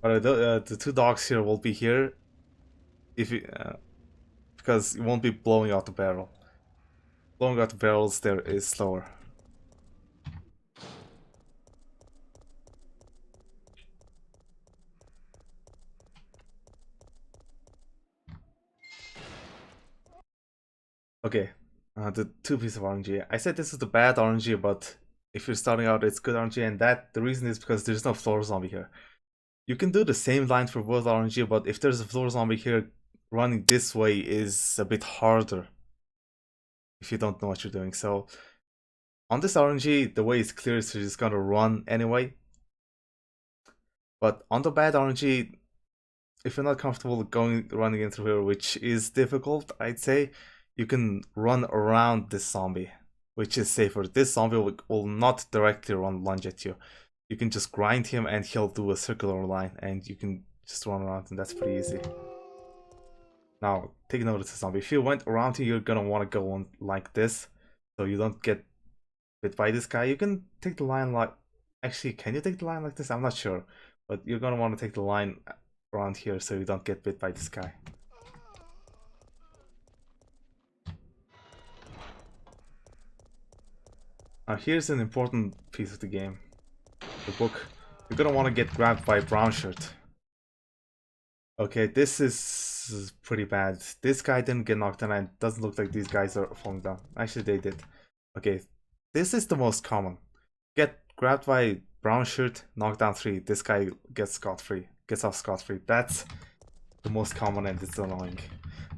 But the two dogs here will be here if you, because you won't be blowing out the barrel. Blowing out the barrels there is slower. Okay, the two pieces of RNG. I said this is the bad RNG, but if you're starting out, it's good RNG, and the reason is because there's no floor zombie here. You can do the same line for both RNG, but if there's a floor zombie here, running this way is a bit harder if you don't know what you're doing. So on this RNG, the way is clear, so you're just gonna run anyway. But on the bad RNG, if you're not comfortable running into here, which is difficult, I'd say, you can run around this zombie, which is safer. This zombie will not directly lunge at you. You can just grind him and he'll do a circular line, and you can just run around, and that's pretty easy. Now, take note of the zombie. If you went around here, you're gonna want to go on like this, so you don't get bit by this guy. You can take the line like... Actually, can you take the line like this? I'm not sure. But you're gonna want to take the line around here so you don't get bit by this guy. Now here's an important piece of the game. The book. You're gonna want to get grabbed by brown shirt. Okay, this is pretty bad. This guy didn't get knocked down, and it doesn't look like these guys are falling down. Actually, they did. Okay, this is the most common. Get grabbed by brown shirt, knockdown 3. This guy gets scot-free. Gets off scot-free. That's the most common, and it's annoying.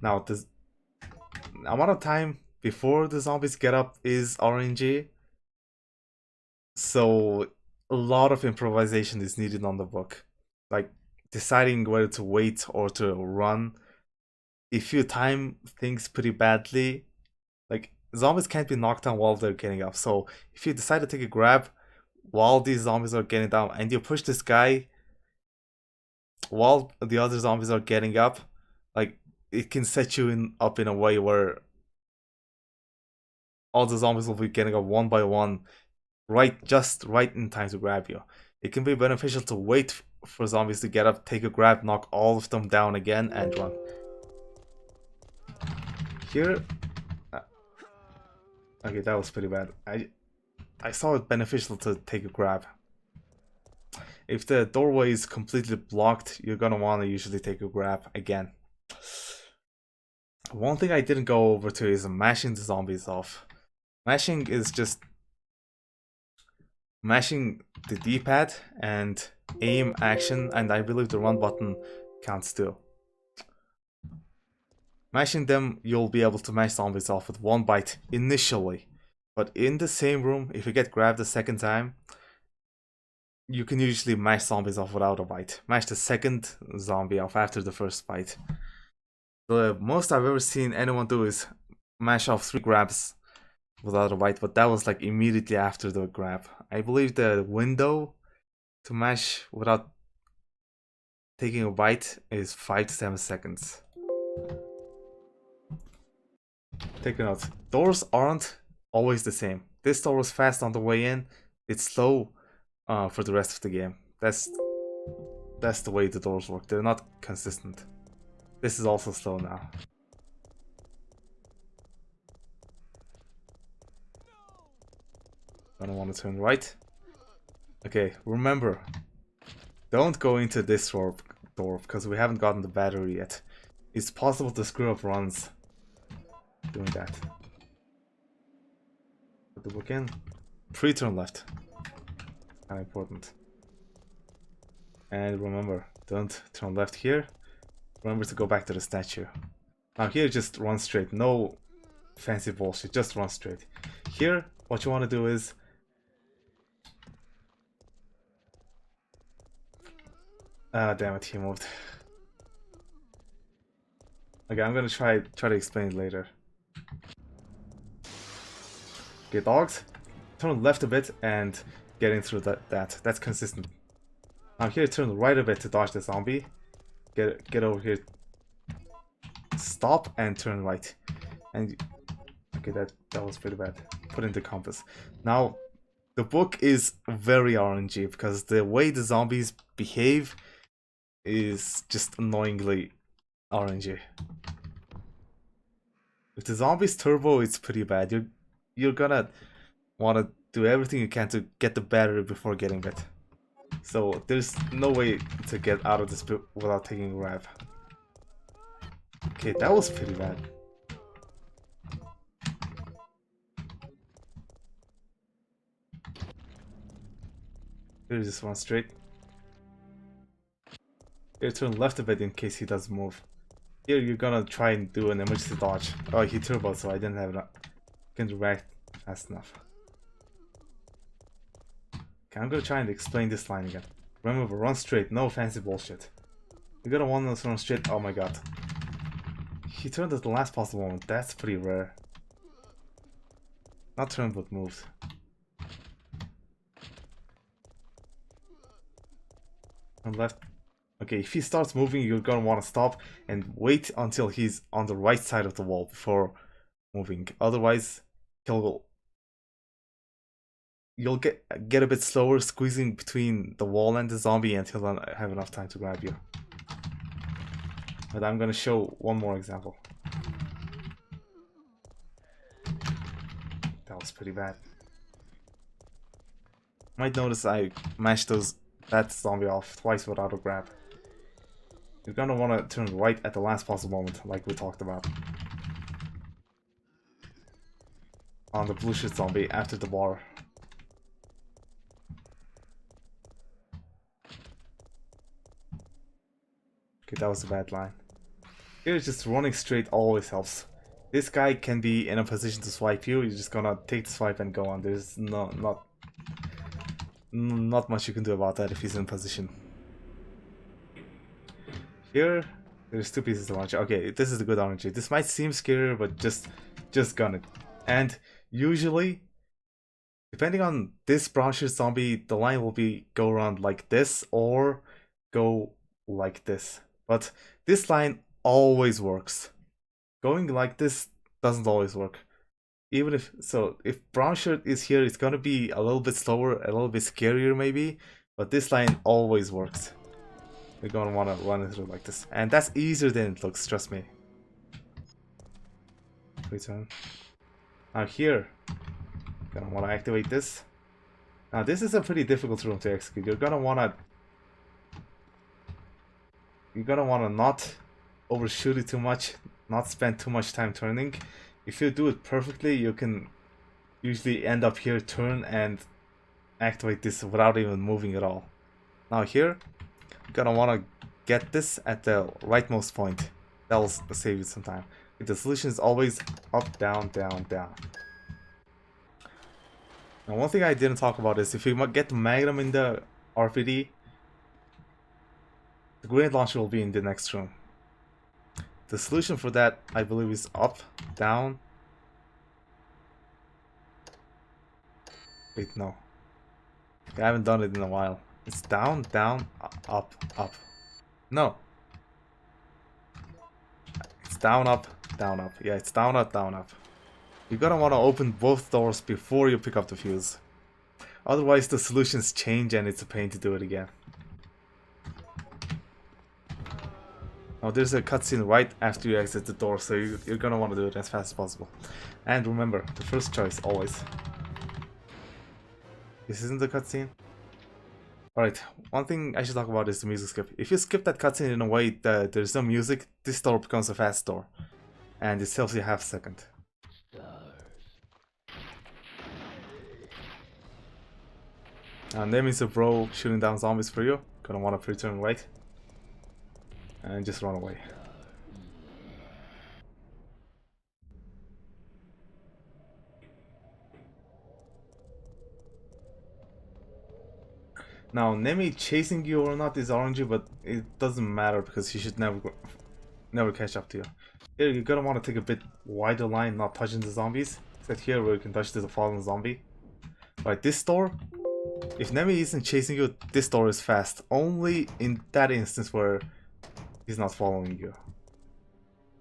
Now, the amount of time before the zombies get up is RNG. So a lot of improvisation is needed on the book. Like deciding whether to wait or to run. If you time things pretty badly, like zombies can't be knocked down while they're getting up. So if you decide to take a grab while these zombies are getting down and you push this guy while the other zombies are getting up, like it can set you up in a way where all the zombies will be getting up one by one, just right in time to grab you. It can be beneficial to wait for zombies to get up, take a grab, knock all of them down again, and run. Here, okay, that was pretty bad. I saw it beneficial to take a grab. If the doorway is completely blocked, you're gonna want to usually take a grab again. One thing I didn't go over to is mashing the zombies off. Mashing is just mashing the D-pad and aim action, and I believe the run button counts too. Mashing them, you'll be able to mash zombies off with one bite initially. But in the same room, if you get grabbed a second time, you can usually mash zombies off without a bite. Mash the second zombie off after the first bite. The most I've ever seen anyone do is mash off 3 grabs without a bite, but that was like immediately after the grab. I believe the window to mash without taking a bite is 5 to 7 seconds. Take a note. Doors aren't always the same. This door was fast on the way in. It's slow for the rest of the game. That's the way the doors work. They're not consistent. This is also slow now. Gonna want to turn right. Okay, remember, don't go into this door because we haven't gotten the battery yet. It's possible to screw up runs doing that. Put the book in. Pre-turn left. Kind of important. And remember, don't turn left here. Remember to go back to the statue. Now here, just run straight. No fancy bullshit. Just run straight. Here, what you want to do is... Ah, damn it, he moved. Okay, I'm gonna try to explain it later. Okay, dogs, turn left a bit and getting through that's consistent. Now here, turn right a bit to dodge the zombie. Get over here. Stop and turn right. And okay, that was pretty bad. Put in the compass. Now, the book is very RNG because the way the zombies behave is just annoyingly RNG. If the zombies turbo, it's pretty bad. You're gonna want to do everything you can to get the battery before getting it. So there's no way to get out of this without taking a grab. Okay, that was pretty bad. Here, just one straight. Here, turn left a bit in case he doesn't move. Here, you're gonna try and do an emergency dodge. Oh, he turbo, so I didn't have enough. Can't react fast enough. Okay, I'm gonna try and explain this line again. Remember, run straight, no fancy bullshit. You're gonna want to run straight. Oh my god. He turned at the last possible moment. That's pretty rare. Not turned, but moved. And left. Okay, if he starts moving, you're gonna want to stop and wait until he's on the right side of the wall before moving. Otherwise, you'll get a bit slower squeezing between the wall and the zombie until he'll not have enough time to grab you. But I'm gonna show one more example. That was pretty bad. Might notice I mashed that zombie off twice without a grab. You're gonna want to turn right at the last possible moment, like we talked about. On the blue shit zombie after the bar. Okay, that was a bad line. Here, just running straight always helps. This guy can be in a position to swipe you. You're just gonna take the swipe and go on. There's not much you can do about that if he's in position. Here, there's two pieces of RNG. Okay, this is a good RNG. This might seem scarier, but just gun it. And usually, depending on this brown shirt zombie, the line will be go around like this or go like this. But this line always works. Going like this doesn't always work. Even if brown shirt is here, it's gonna be a little bit slower, a little bit scarier maybe, but this line always works. You're gonna wanna run it through like this. And that's easier than it looks, trust me. Return. Now here, gonna wanna activate this. Now this is a pretty difficult room to execute. You're gonna wanna not overshoot it too much, not spend too much time turning. If you do it perfectly, you can usually end up here, turn and activate this without even moving at all. Now here, you're gonna want to get this at the rightmost point. That will save you some time. The solution is always up, down, down, down. Now one thing I didn't talk about is if you get the Magnum in the RPD, the grenade launcher will be in the next room. The solution for that, I believe, is up, down. Wait, no. I haven't done it in a while. It's down, down, up, up. No. It's down, up, down, up. Yeah, it's down, up, down, up. You're gonna want to open both doors before you pick up the fuse. Otherwise, the solutions change and it's a pain to do it again. Now there's a cutscene right after you exit the door, so you're gonna want to do it as fast as possible. And remember, the first choice, always. This isn't the cutscene? Alright, one thing I should talk about is the music skip. If you skip that cutscene in a way that there's no music, this door becomes a fast door. And it saves you half a second. And that means a bro shooting down zombies for you. Gonna want to return right. And just run away. Now, Nemi chasing you or not is RNG, but it doesn't matter because he should never catch up to you. Here, you're gonna want to take a bit wider line, not touching the zombies. Except here where you can touch the fallen zombie. Right, this door If Nemi isn't chasing you, this door is fast. Only in that instance where he's not following you.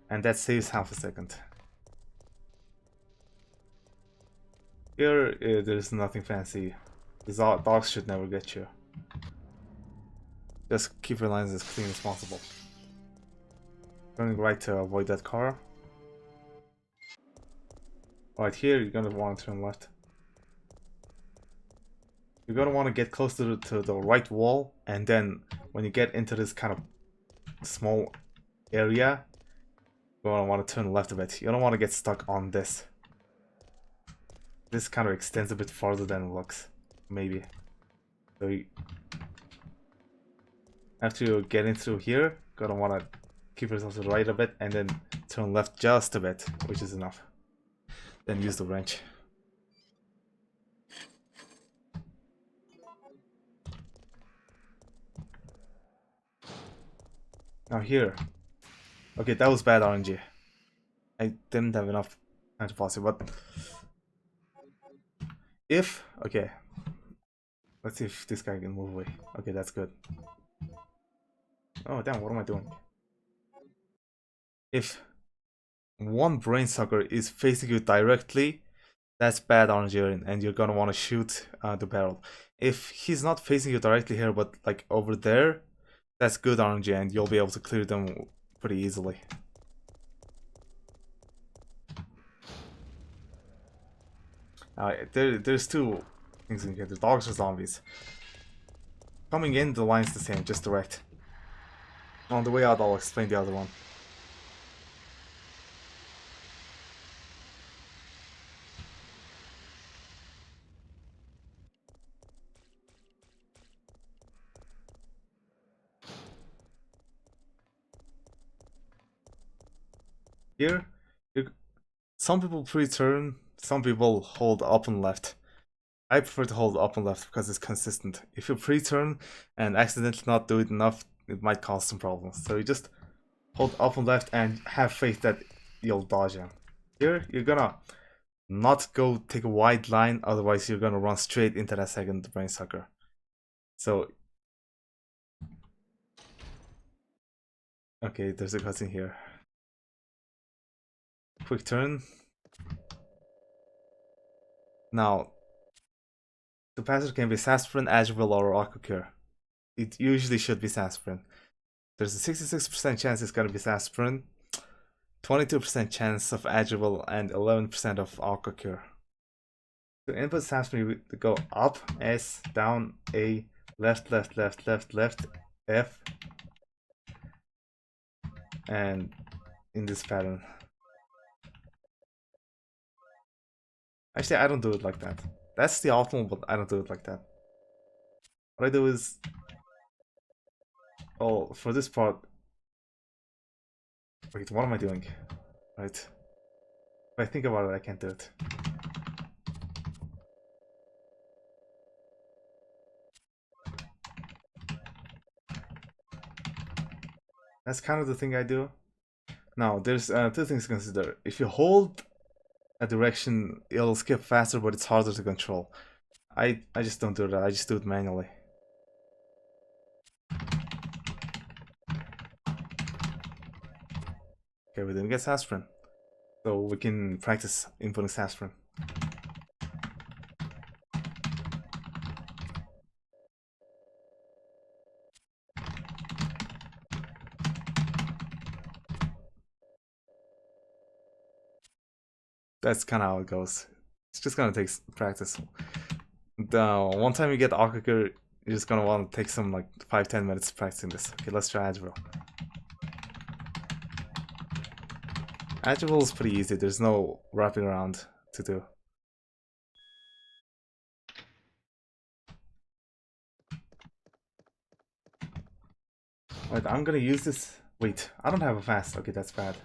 And that saves half a second. Here, there's nothing fancy. These dogs should never get you. Just keep your lines as clean as possible. Turning right to avoid that car. Right here, you're gonna want to turn left. You're gonna want to get close to the right wall, and then when you get into this kind of small area, you're gonna want to turn left a bit. You don't want to get stuck on this. This kind of extends a bit farther than it looks, maybe. So after you get in through here, gonna want to keep yourself to the right a bit, and then turn left just a bit, which is enough. Then use the wrench. Now here. Okay, that was bad RNG. I didn't have enough time to pause it, but if... Okay. Let's see if this guy can move away. Okay, that's good. Oh, damn, what am I doing? If one brain sucker is facing you directly, that's bad RNG, and you're gonna want to shoot the barrel. If he's not facing you directly here, but like over there, that's good RNG, and you'll be able to clear them pretty easily. There's two things in here. The dogs or zombies. Coming in, the line's the same, just direct. On the way out, I'll explain the other one. Here, some people pre-turn, some people hold up and left. I prefer to hold up and left because it's consistent. If you pre-turn and accidentally not do it enough, it might cause some problems. So you just hold up and left and have faith that you'll dodge him. Here, you're gonna not go take a wide line, otherwise you're gonna run straight into that second brain sucker. So... Okay, there's a cutscene here. Quick turn. Now, the passage can be Sasprin, Agivil, or Aquacure. It usually should be Sasprin. There's a 66% chance it's gonna be Sasprin, 22% chance of Agivil, and 11% of Aquacure. To input Sasprin, we go up, S, down, A, left, left, left, left, left, F, and in this pattern. Actually, I don't do it like that. That's the optimal, but I don't do it like that. What I do is... Oh, for this part... Wait, what am I doing? Right. If I think about it, I can't do it. That's kind of the thing I do. Now, there's two things to consider. If you hold a direction, it'll skip faster, but it's harder to control. I just don't do that. I just do it manually. Okay, we didn't get Sasprin, so we can practice inputting Sasprin. That's kind of how it goes. It's just gonna take practice. One time you get Aquacure, you're just gonna want to take some like 5-10 minutes practicing this. Okay, let's try Agivil. Agivil is pretty easy. There's no wrapping around to do. Wait, I'm gonna use this. Wait, I don't have a fast. Okay, that's bad.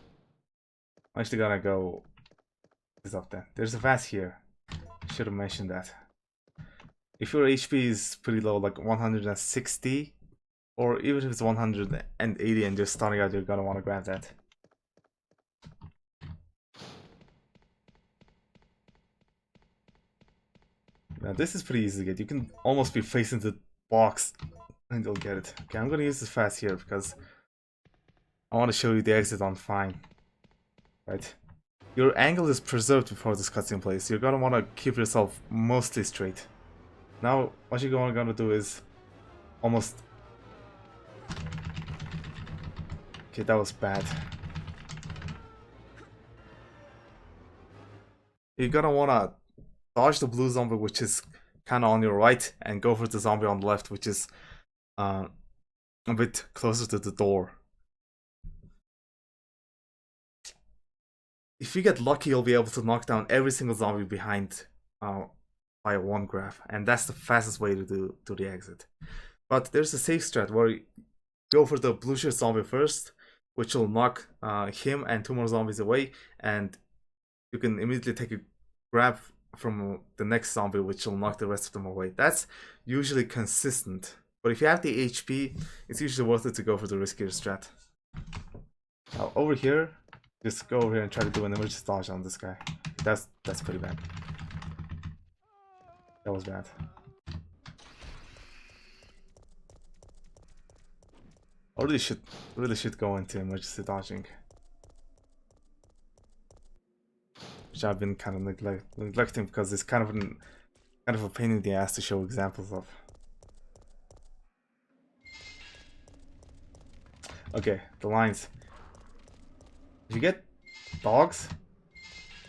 I'm actually gonna go this up then. There's a fast here. Should have mentioned that. If your HP is pretty low, like 160, or even if it's 180 and just starting out, you're gonna want to grab that. Now this is pretty easy to get. You can almost be facing the box and you'll get it. Okay, I'm gonna use this fast here because I want to show you the exit on fine. Right? Your angle is preserved before this cutscene plays. You're gonna want to keep yourself mostly straight. Now, what you're gonna do is almost... Okay, that was bad. You're gonna wanna dodge the blue zombie, which is kind of on your right, and go for the zombie on the left, which is a bit closer to the door. If you get lucky, you'll be able to knock down every single zombie behind by one grab, and that's the fastest way to do the exit. But there's a safe strat where you go for the blue shirt zombie first, which will knock him and 2 more zombies away, and you can immediately take a grab from the next zombie, which will knock the rest of them away. That's usually consistent, but if you have the HP, it's usually worth it to go for the riskier strat. Now over here, just go over here and try to do an emergency dodge on this guy. That's pretty bad. That was bad. I really should go into emergency dodging, which I've been kind of neglecting because it's kind of a pain in the ass to show examples of. Okay, the lines. If you get dogs,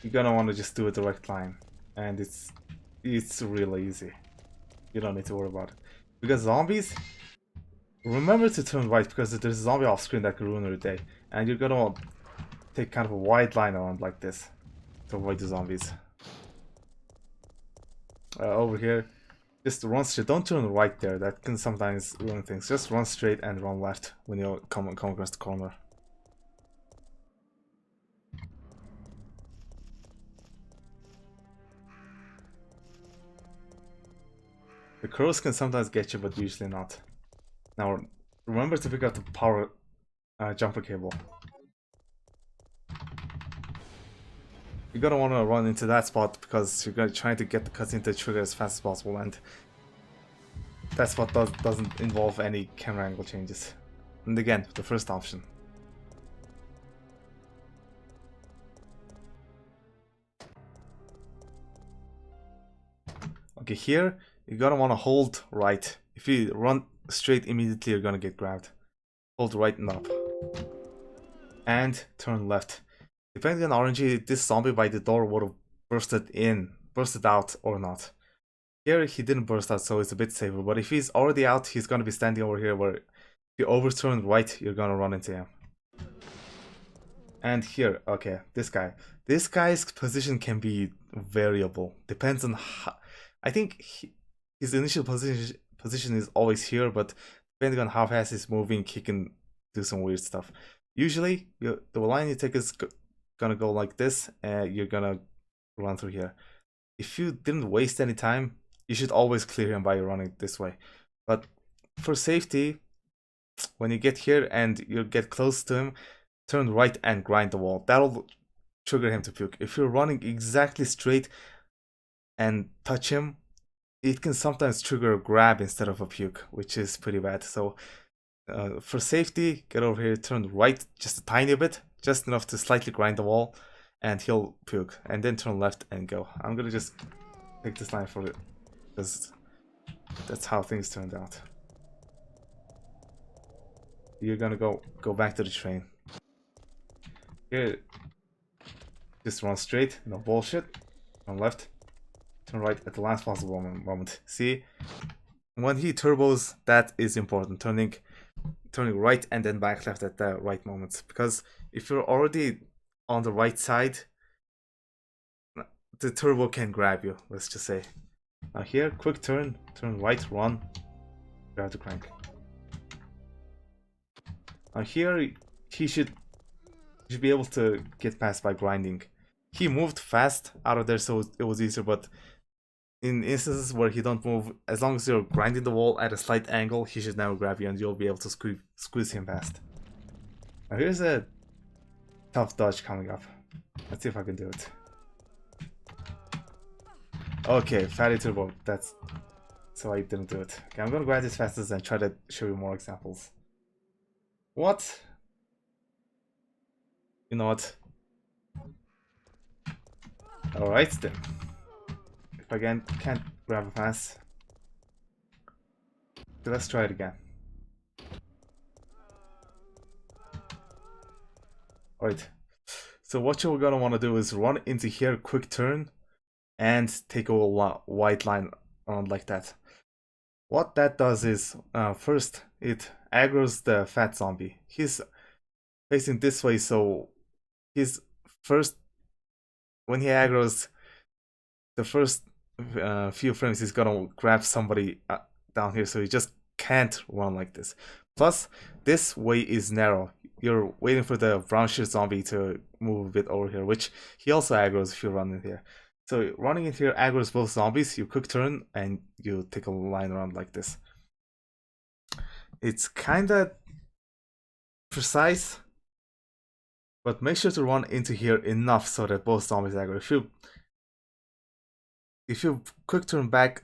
you're gonna want to just do a direct line, and it's really easy. You don't need to worry about it. Because zombies, remember to turn right because there's a zombie off screen that could ruin your day, and you're gonna want to take kind of a wide line around like this to avoid the zombies. Over here, just run straight. Don't turn right there. That can sometimes ruin things. Just run straight and run left when you come across the corner. The crows can sometimes get you, but usually not. Now, remember to pick up the power jumper cable. You're gonna want to run into that spot because you're gonna try to get the cutscene to trigger as fast as possible, and that spot doesn't involve any camera angle changes. And again, the first option. Okay, here you're gonna want to hold right. If you run straight immediately, you're gonna get grabbed. Hold right and up. And turn left. Depending on RNG, this zombie by the door would have bursted out or not. Here he didn't burst out, so it's a bit safer. But if he's already out, he's gonna be standing over here where if you overturn right, you're gonna run into him. And here, okay, this guy. This guy's position can be variable. Depends on how... I think his initial position is always here, but depending on how fast he's moving, he can do some weird stuff. Usually, the line you take is gonna go like this, and you're gonna run through here. If you didn't waste any time, you should always clear him by running this way. But for safety, when you get here and you get close to him, turn right and grind the wall. That'll trigger him to puke. If you're running exactly straight and touch him, it can sometimes trigger a grab instead of a puke, which is pretty bad. So for safety, get over here, turn right just a tiny bit, just enough to slightly grind the wall, and he'll puke. And then turn left and go. I'm gonna just take this line for it, because that's how things turned out. You're gonna go back to the train. Here, just run straight, no bullshit. Turn left, turn right at the last possible moment. See, when he turbos, that is important. Turning right and then back left at the right moment. Because if you're already on the right side, the turbo can grab you. Let's just say. Now here, quick turn right, run, grab the crank. Now here, he should be able to get past by grinding. He moved fast out of there, so it was easier, but in instances where he don't move, as long as you're grinding the wall at a slight angle, he should never grab you and you'll be able to squeeze him past. Now here's a tough dodge coming up. Let's see if I can do it. Okay, fatty turbo. That's so I didn't do it. Okay, I'm gonna grab this fastest and try to show you more examples. What? You know what? Alright then. If I can't grab a pass. So let's try it again. Alright. So what you're gonna wanna do is run into here, quick turn, and take a white line around like that. What that does is, first, it aggroes the fat zombie. He's facing this way, so he's first, when he aggroes, the first few frames, he's gonna grab somebody down here, so he just can't run like this. Plus, this way is narrow. You're waiting for the brown shirt zombie to move a bit over here, which he also aggroes if you run in here. So running in here aggroes both zombies, you quick turn, and you take a line around like this. It's kinda precise, but make sure to run into here enough so that both zombies aggro. If you quick turn back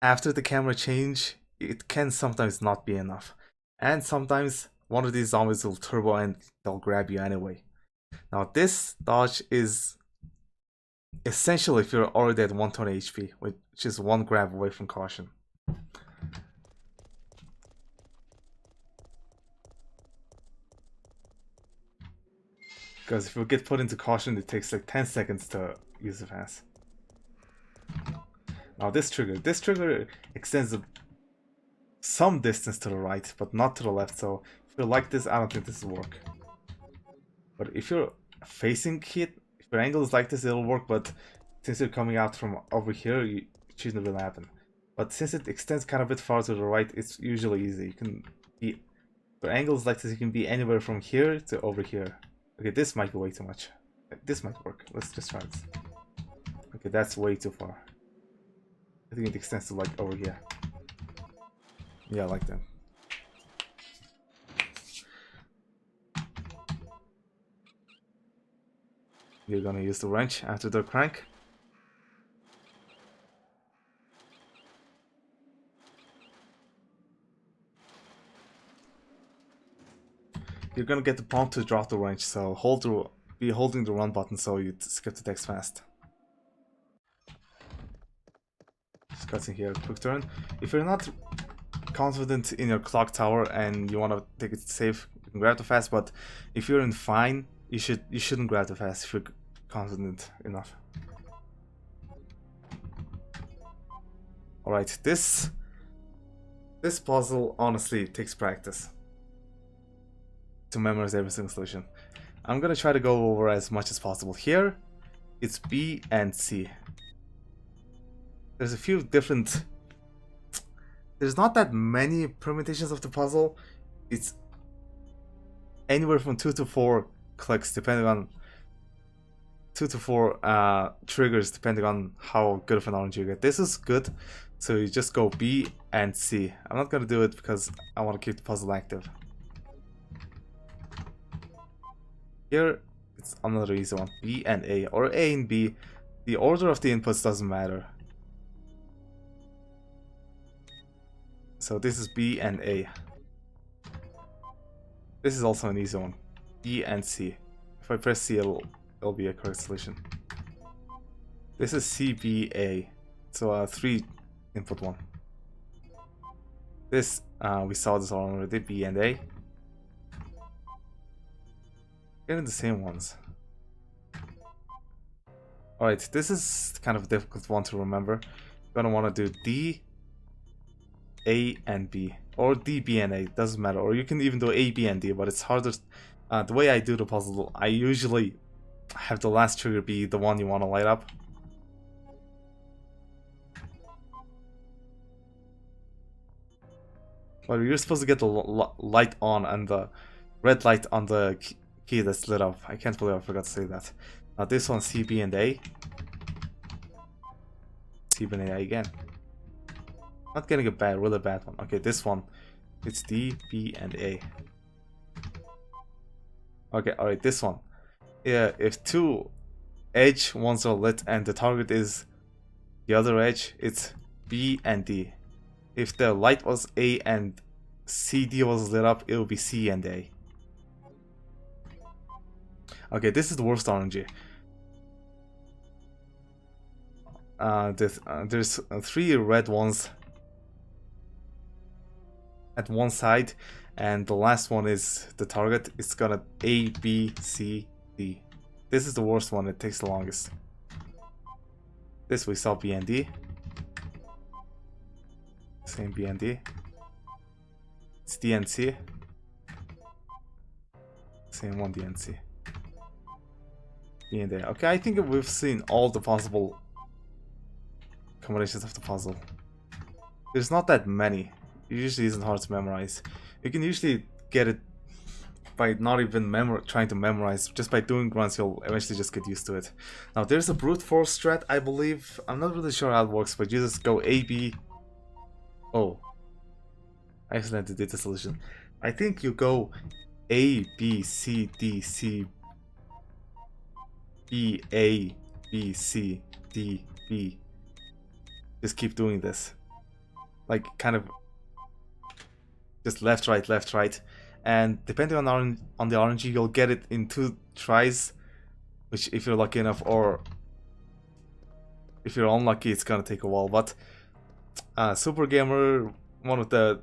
after the camera change, it can sometimes not be enough. And sometimes one of these zombies will turbo and they'll grab you anyway. Now this dodge is essential if you're already at 120 HP, which is one grab away from caution. Because if you get put into caution, it takes like 10 seconds to use the pass. Now this trigger extends some distance to the right, but not to the left, so if you're like this, I don't think this will work. But if you're facing it, if your angle is like this, it'll work, but since you're coming out from over here, it shouldn't really happen. But since it extends kind of a bit far to the right, it's usually easy. You can be, for angles like this, you can be anywhere from here to over here. Okay, this might be way too much. This might work. Let's just try this. Okay, that's way too far. I think it extends to like over here. Yeah, like that. You're gonna use the wrench after the crank. You're gonna get the prompt to drop the wrench, so be holding the run button so you skip the text fast. Just cutting here, quick turn. If you're not confident in your clock tower and you want to take it safe, you can grab the fast, but if you're in fine, you shouldn't grab the fast if you're confident enough. Alright, this puzzle honestly takes practice to memorize every single solution. I'm gonna try to go over as much as possible. Here, it's B and C. There's a few different... There's not that many permutations of the puzzle. It's anywhere from 2 to 4 clicks, depending on 2 to 4 triggers, depending on how good of an orange you get. This is good, so you just go B and C. I'm not gonna do it because I want to keep the puzzle active. Here, it's another easy one. B and A, or A and B. The order of the inputs doesn't matter. So this is B and A. This is also an easy one. B and C. If I press C, it'll be a correct solution. This is C, B, A. So a 3 input one. This, we saw this already, B and A. Getting the same ones. Alright, this is kind of a difficult one to remember. You're gonna want to do D, A, and B. Or D, B, and A, doesn't matter. Or you can even do A, B, and D, but it's harder. The way I do the puzzle, I usually have the last trigger be the one you want to light up. But you're supposed to get the light on and the red light on the key that's lit up. I can't believe I forgot to say that. Now this one's C, B, and A. C, B, and A again. Not getting a really bad one. Okay, this one, it's D, B, and A. Okay, alright, this one. Yeah, if 2 edge ones are lit and the target is The other edge, it's B and D. If the light was A and CD was lit up, it would be C and A. Okay, this is the worst RNG. There's 3 red ones at one side, and the last one is the target. It's gonna A, B, C, D. This is the worst one, it takes the longest. This we saw B and D. Same B and D. It's D and C. Same one D and C. B and A. Okay, I think we've seen all the possible combinations of the puzzle. There's not that many. It usually isn't hard to memorize. You can usually get it by not even trying to memorize. Just by doing runs, you'll eventually just get used to it. Now, there's a brute force strat, I believe. I'm not really sure how it works, but you just go A, B. Oh. I accidentally did the solution. I think you go A, B, C, D, C, B, A, B, C, D, B. Just keep doing this. Like, kind of just left, right. And depending on the RNG, you'll get it in 2 tries. Which, if you're lucky enough, or if you're unlucky, it's gonna take a while. But Super Gamer, one of the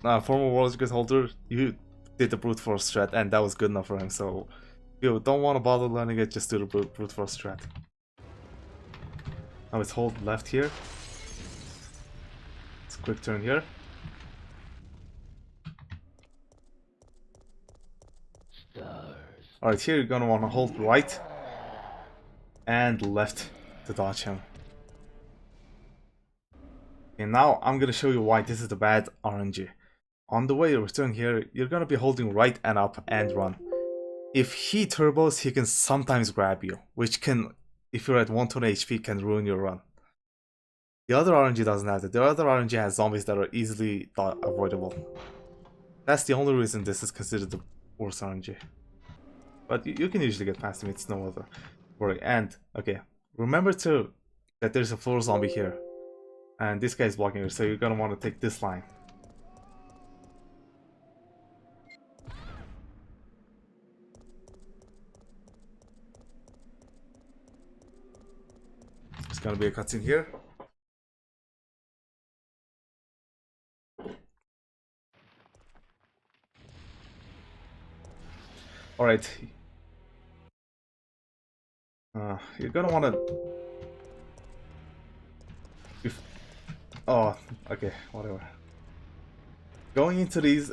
former world record holder, you did the brute force strat, and that was good enough for him. So if you don't want to bother learning it, just do the brute force strat. Now it's hold left here. It's a quick turn here. Alright, here you're gonna want to hold right and left to dodge him. And now I'm gonna show you why this is the bad RNG. On the way to return here, you're gonna be holding right and up and run. If he turbos, he can sometimes grab you, which can, if you're at 120 HP, can ruin your run. The other RNG doesn't have that. The other RNG has zombies that are easily avoidable. That's the only reason this is considered the worst RNG. But you can usually get past him, it's no other worry. And, okay, remember too that there's a floor zombie here. And this guy's blocking you, so you're gonna want to take this line. There's gonna be a cutscene here. Alright. You're gonna wanna... Oh, okay, whatever. Going into these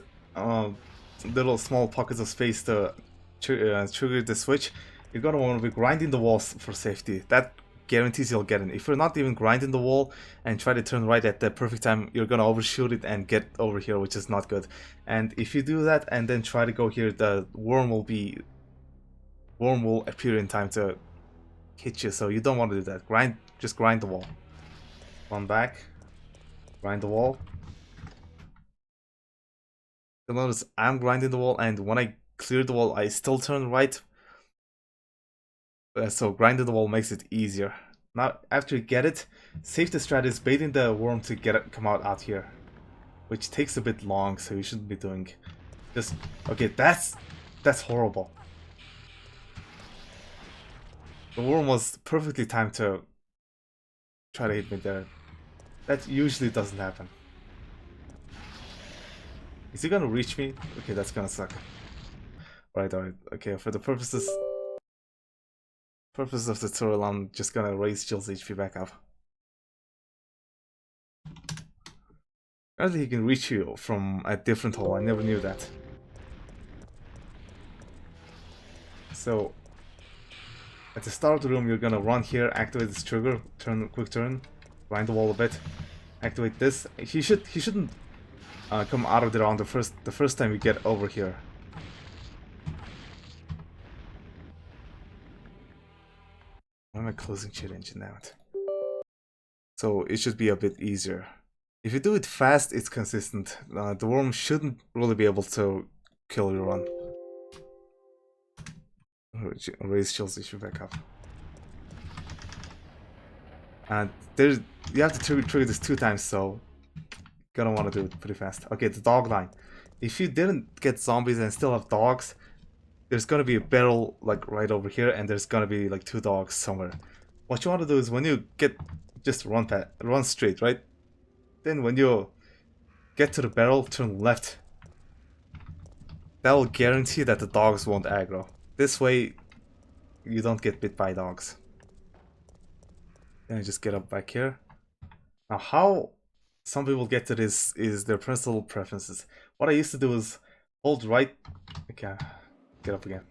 little small pockets of space to trigger the switch, you're gonna want to be grinding the walls for safety. That guarantees you'll get in. If you're not even grinding the wall and try to turn right at the perfect time, you're gonna overshoot it and get over here, which is not good. And if you do that and then try to go here, the worm will appear in time to hit you, so you don't want to do that. Just grind the wall. Run back, grind the wall. You'll notice I'm grinding the wall, and when I clear the wall, I still turn right. So grinding the wall makes it easier. Now, after you get it, safety strat is baiting the worm to come out here, which takes a bit long, so you shouldn't be doing. Just okay. That's horrible. The worm was perfectly timed to try to hit me there. That usually doesn't happen. Is he gonna reach me? Okay, that's gonna suck. Alright. Okay, for the purposes of the tutorial, I'm just gonna raise Jill's HP back up. Apparently he can reach you from a different hole. I never knew that. So at the start of the room, you're gonna run here, activate this trigger, quick turn, grind the wall a bit, activate this. He shouldn't come out of there on the first time you get over here. Why am I closing shit engine now? So it should be a bit easier. If you do it fast, it's consistent. The worm shouldn't really be able to kill your run. Raise Chill's issue back up. And there's you have to trigger this 2 times, so gonna want to do it pretty fast. Okay, the dog line. If you didn't get zombies and still have dogs, there's gonna be a barrel like right over here, and there's gonna be like 2 dogs somewhere. What you want to do is when you get just run straight, right? Then when you get to the barrel, turn left. That will guarantee that the dogs won't aggro. This way, you don't get bit by dogs. Then you just get up back here. Now, how some people get to this is their personal preferences. What I used to do is hold right. Okay, get up again.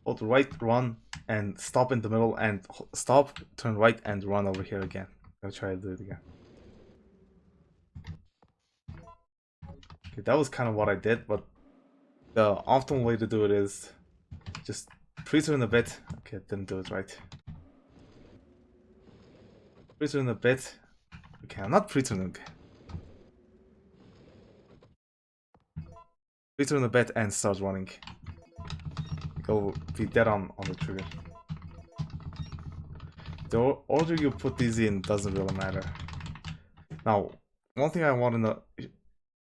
Hold right, run, and stop in the middle, and stop, turn right, and run over here again. I'll try to do it again. Okay, that was kind of what I did, but the optimal way to do it is just pre-turn a bit. Okay, didn't do it right. Pre-turn a bit. Okay, I'm not pre-turning. Pre-turn a bit and start running. Go be dead on the trigger. The order you put these in doesn't really matter. Now, one thing I want to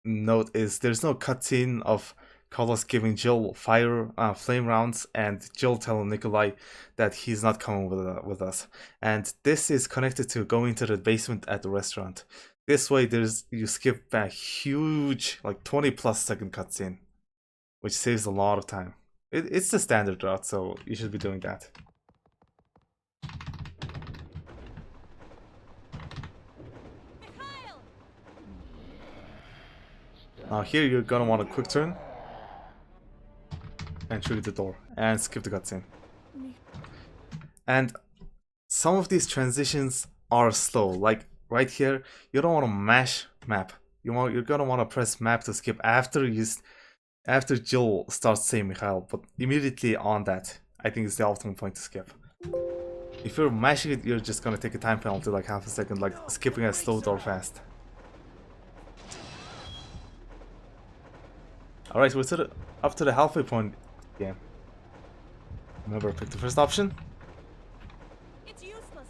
note is there's no cutscene of Carlos giving Jill flame rounds and Jill telling Nikolai that he's not coming with us. And this is connected to going to the basement at the restaurant. This way, you skip a huge, like 20+ second cutscene, which saves a lot of time. It's the standard route, so you should be doing that. Now here you're gonna want a quick turn and trigger the door and skip the cutscene. And some of these transitions are slow, like right here, you don't want to mash map. You're gonna want to press map to skip after Jill starts saying Mikhail, but immediately on that, I think it's the optimal point to skip. If you're mashing it, you're just gonna take a time penalty like half a second, like skipping a slow door fast. Alright, we're up to the halfway point game. Remember, pick the first option. It's useless.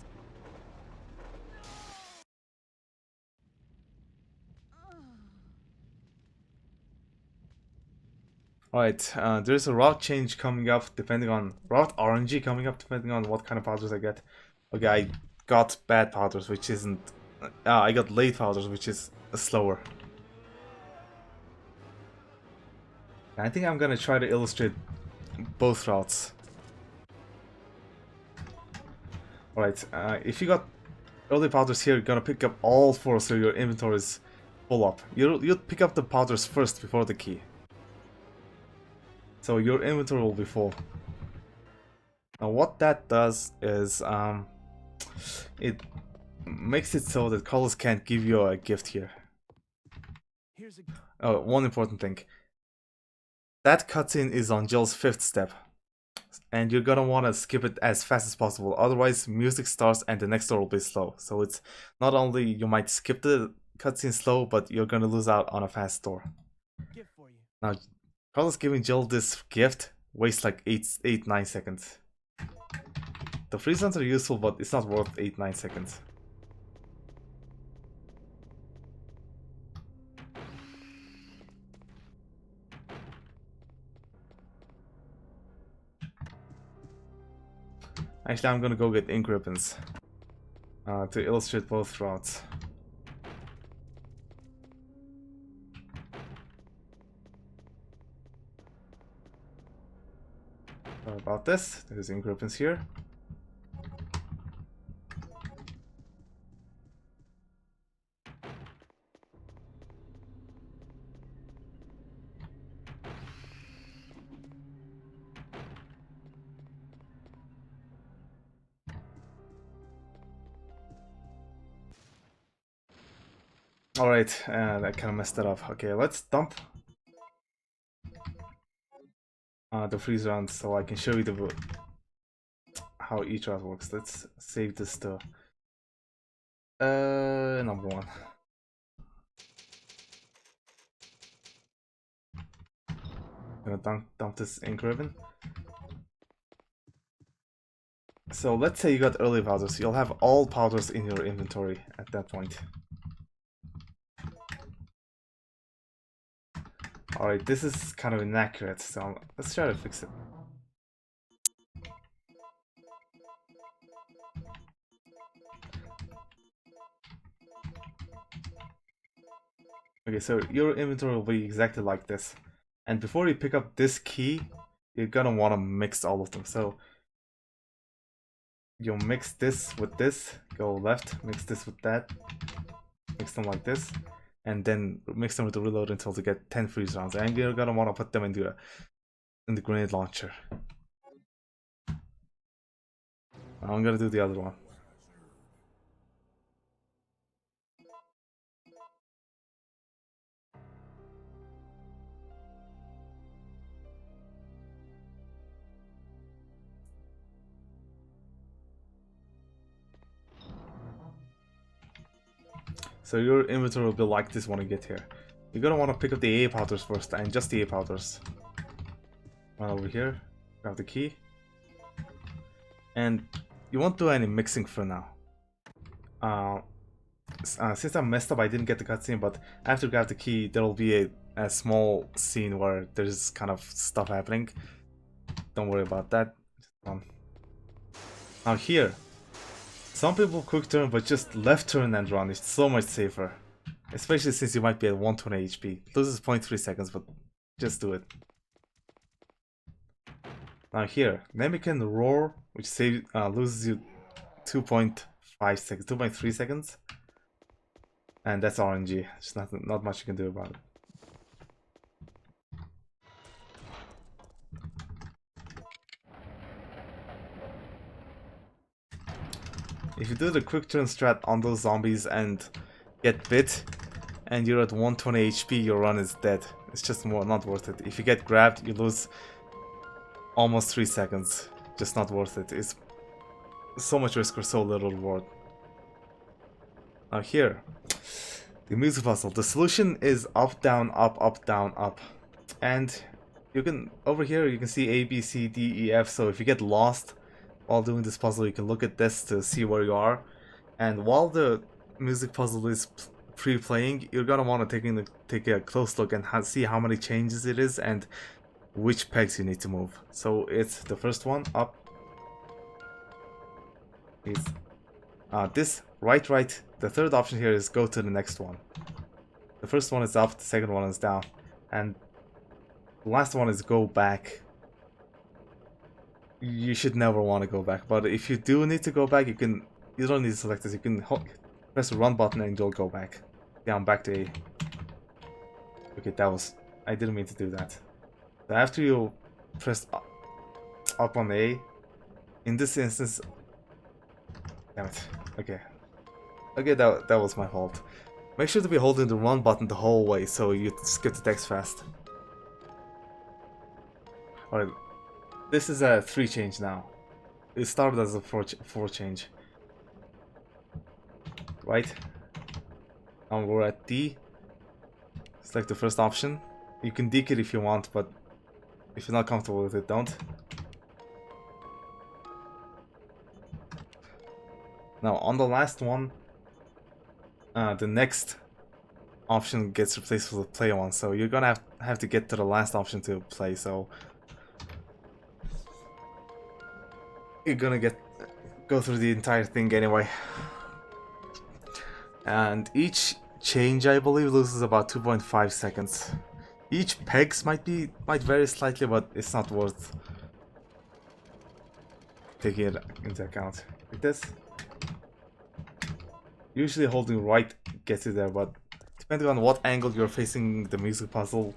Alright, there's a route change coming up depending on route RNG coming up depending on what kind of powders I get. Okay, I got bad powders, which isn't. I got late powders, which is slower. I think I'm gonna try to illustrate both routes. Alright, if you got early powders here, you're gonna pick up all 4 so your inventory is full up. You'll pick up the powders first before the key. So your inventory will be full. Now what that does is it makes it so that Carlos can't give you a gift here. Oh, one important thing. That cutscene is on Jill's 5th step. And you're gonna wanna skip it as fast as possible, otherwise music starts and the next door will be slow. So it's not only you might skip the cutscene slow, but you're gonna lose out on a fast door. Now, Carlos giving Jill this gift wastes like 8-9 seconds. The freeze runs are useful, but it's not worth 8-9 seconds. Actually, I'm gonna go get ink ribbons to illustrate both routes. Sorry about this. There's ink ribbons here. Alright, and I kind of messed that up. Okay, let's dump the freeze rounds so I can show you how each route works. Let's save this to number 1. Gonna dump this ink ribbon. So let's say you got early powders. You'll have all powders in your inventory at that point. Alright, this is kind of inaccurate, so let's try to fix it. Okay, so your inventory will be exactly like this. And before you pick up this key, you're gonna want to mix all of them. So you'll mix this with this, go left, mix this with that, mix them like this, and then mix them with the reload until you get 10 freeze rounds. And you're gonna want to put them in the grenade launcher. I'm gonna do the other one. So your inventory will be like this when you get here. You're gonna want to pick up the A powders first, and just the A powders. One over here, grab the key. And you won't do any mixing for now. Since I messed up, I didn't get the cutscene, but after you grab the key, there will be a small scene where there's kind of stuff happening. Don't worry about that. Now here, some people quick turn, but just left turn and run is so much safer. Especially since you might be at 120 HP. Loses 0.3 seconds, but just do it. Now here, Nemi can roar, which loses you 2.5 seconds, 2.3 seconds. And that's RNG. There's not much you can do about it. If you do the quick turn strat on those zombies and get bit, and you're at 120 HP, your run is dead. It's just not worth it. If you get grabbed, you lose almost 3 seconds. Just not worth it. It's so much risk for so little reward. Now here, the music puzzle. The solution is up, down, up, down, up. And you can, over here, you can see A, B, C, D, E, F. So if you get lost while doing this puzzle, you can look at this to see where you are. And while the music puzzle is pre-playing, you're gonna want to take a close look and see how many changes it is and which pegs you need to move. So it's the first one, up. Is this right. The third option here is go to the next one. The first one is up, the second one is down, and the last one is go back. You should never want to go back, but if you do need to go back, you don't need to select this. You can press the run button and you'll go back. Down, back to A. Okay, I didn't mean to do that. So after you press up on A, in this instance, damn it. Okay, that was my fault. Make sure to be holding the run button the whole way so you skip the text fast. Alright, this is a 3 change now. It started as a 4 change. Right? Now we're at D. Select the first option. You can deke it if you want, but if you're not comfortable with it, don't. Now on the last one, the next option gets replaced with the play one, so you're gonna have to get to the last option to play. So you're gonna go through the entire thing anyway. And each change, I believe, loses about 2.5 seconds. Each pegs might vary slightly, but it's not worth taking it into account. Like this. Usually holding right gets you there, but depending on what angle you're facing the music puzzle,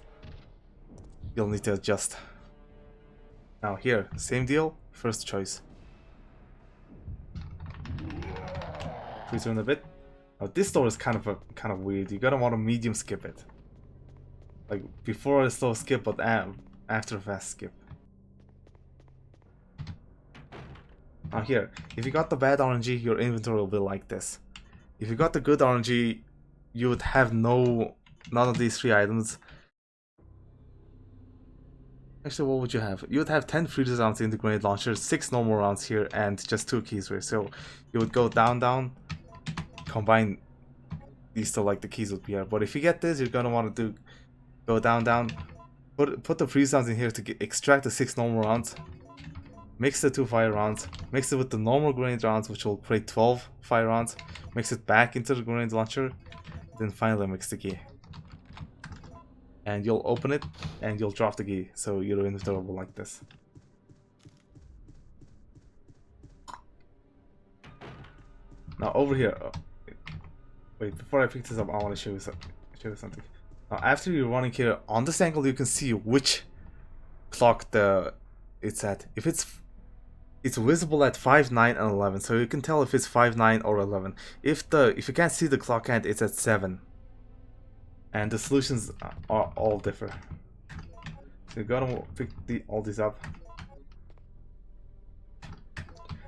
you'll need to adjust. Now here, same deal, first choice. Return a bit. Now this door is kind of weird. You're gonna want to medium skip it. Like before a slow skip, but after a fast skip. Now here, if you got the bad RNG, your inventory will be like this. If you got the good RNG, you would have none of these 3 items. Actually, what would you have? You would have 10 freeze rounds in the grenade launcher, 6 normal rounds here, and just 2 keys here. So you would go down, down, combine these to like the keys would be here. But if you get this, you're gonna want to go down, down, put the freeze rounds in here to extract the 6 normal rounds, mix the 2 fire rounds, mix it with the normal grenade rounds, which will create 12 fire rounds, mix it back into the grenade launcher, then finally mix the key. And you'll open it and you'll drop the key, so your inventory will like this. Now over here, wait, before I pick this up, I want to show you something. Now after you're running here on this angle, you can see which clock it's at. If it's visible at 5, 9, and 11, so you can tell if it's 5, 9, or 11. If you can't see the clock hand, it's at 7. And the solutions are all different. So you gotta pick all these up.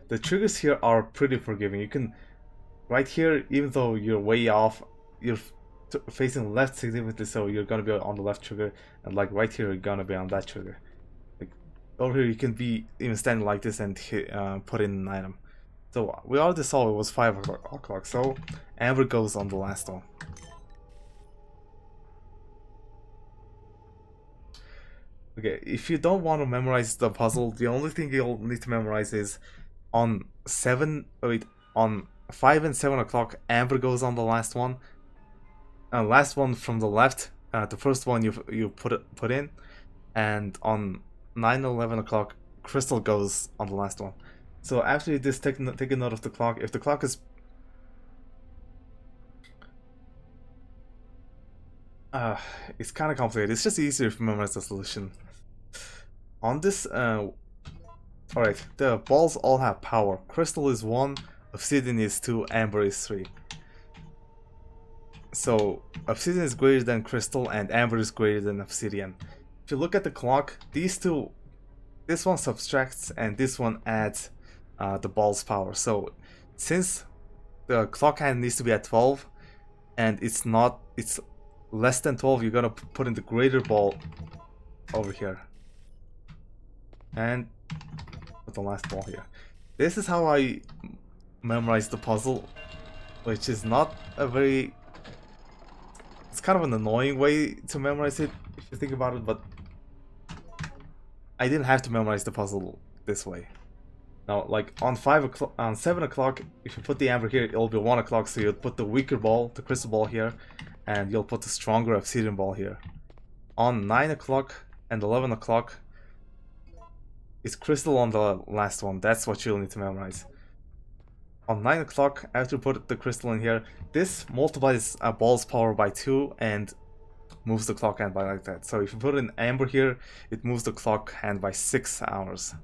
The triggers here are pretty forgiving. You can, right here, even though you're way off, you're facing left significantly, so you're gonna be on the left trigger, and like right here, you're gonna be on that trigger. Like over here, you can be even standing like this and put in an item. So we already saw it was 5 o'clock. So Amber goes on the last one. Okay, if you don't want to memorize the puzzle, the only thing you'll need to memorize is on 5 and 7 o'clock, Amber goes on the last one. Last one from the left, the first one you put in, and on 9 and 11 o'clock, Crystal goes on the last one. So after you just take a note of the clock. If the clock is it's kind of complicated. It's just easier if you memorize the solution. On this, alright, the balls all have power. Crystal is 1, Obsidian is 2, Amber is 3. So Obsidian is greater than Crystal and Amber is greater than Obsidian. If you look at the clock, these two, this one subtracts and this one adds the ball's power. So since the clock hand needs to be at 12 and it's less than 12, you're gonna put in the greater ball over here and put the last ball here. This is how I memorize the puzzle, which is not a very, it's kind of an annoying way to memorize it if you think about it, but I didn't have to memorize the puzzle this way. Now, like on 7 o'clock, if you put the Amber here, it'll be 1 o'clock, so you'll put the weaker ball, the Crystal ball here, and you'll put the stronger Obsidian ball here. On 9 o'clock and 11 o'clock, it's Crystal on the last one. That's what you'll need to memorize. On 9 o'clock, after you put the Crystal in here, this multiplies a ball's power by 2 and moves the clock hand by like that. So if you put in Amber here, it moves the clock hand by 6 hours.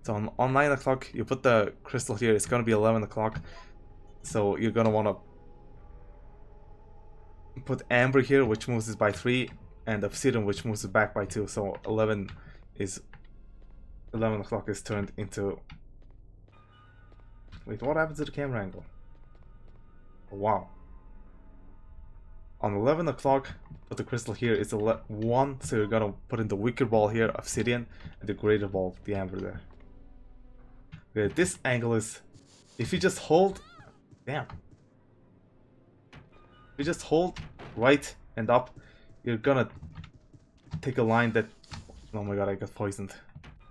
So on 9 o'clock, you put the Crystal here, it's gonna be 11 o'clock. So you're gonna wanna put Amber here, which moves it by 3, and Obsidian, which moves it back by 2. So 11 o'clock is turned into... Wait, what happened to the camera angle? Oh, wow. On 11 o'clock, put the Crystal here, it's 1, so you're gonna put in the weaker ball here, Obsidian, and the greater ball, the Amber there. Okay, this angle is... If you just hold... Damn. If you just hold right and up, you're gonna take a line that... Oh my god, I got poisoned.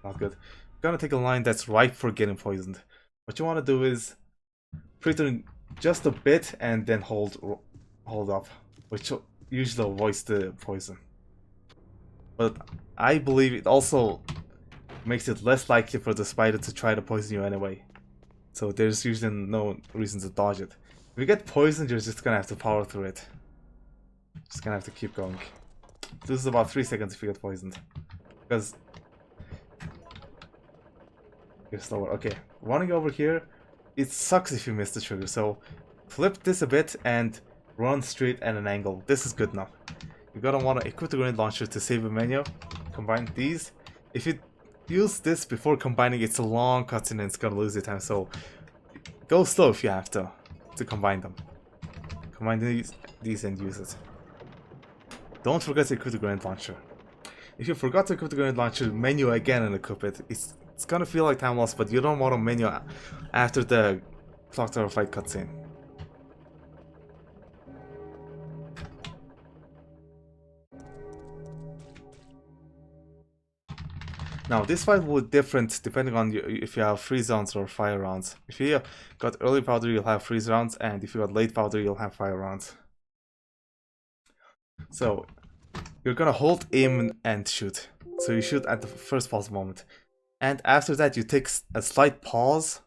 Not good. You're gonna take a line that's ripe for getting poisoned. What you want to do is pre-turn just a bit and then hold up, which usually avoids the poison. But I believe it also makes it less likely for the spider to try to poison you anyway. So there's usually no reason to dodge it. If you get poisoned, you're just gonna have to power through it. Just gonna have to keep going. This is about 3 seconds if you get poisoned. Because you're slower. Okay, running over here, it sucks if you miss the trigger. So flip this a bit and run straight at an angle. This is good enough. You're gonna want to equip the grenade launcher to save a menu. Combine these. If you use this before combining, it's a long cutscene and it's gonna lose your time. So go slow if you have to combine them. Combine these and use it. Don't forget to equip the grenade launcher. If you forgot to equip the grenade launcher, menu again and equip it. It's gonna feel like time lost, but you don't want to menu after the clock tower fight cutscene. Now this fight will be different depending on if you have freeze rounds or fire rounds. If you got early powder, you'll have freeze rounds, and if you got late powder, you'll have fire rounds. So you're gonna hold aim and shoot. So you shoot at the first possible moment. And after that you take a slight pause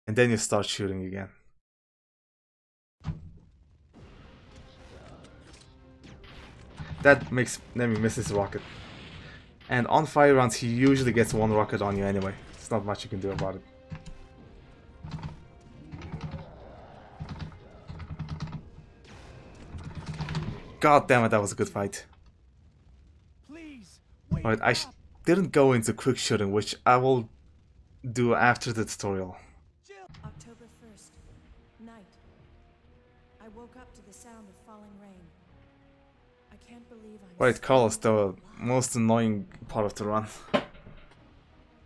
and then you start shooting again. That makes Nemi miss his rocket. And on fire rounds he usually gets one rocket on you anyway. There's not much you can do about it. God damn it, that was a good fight. Alright, I didn't go into quick shooting, which I will do after the tutorial. October 1st, night. I woke up to the sound of falling rain. I can't believe I'm Right, still Carlos, the alive. most annoying part of the run.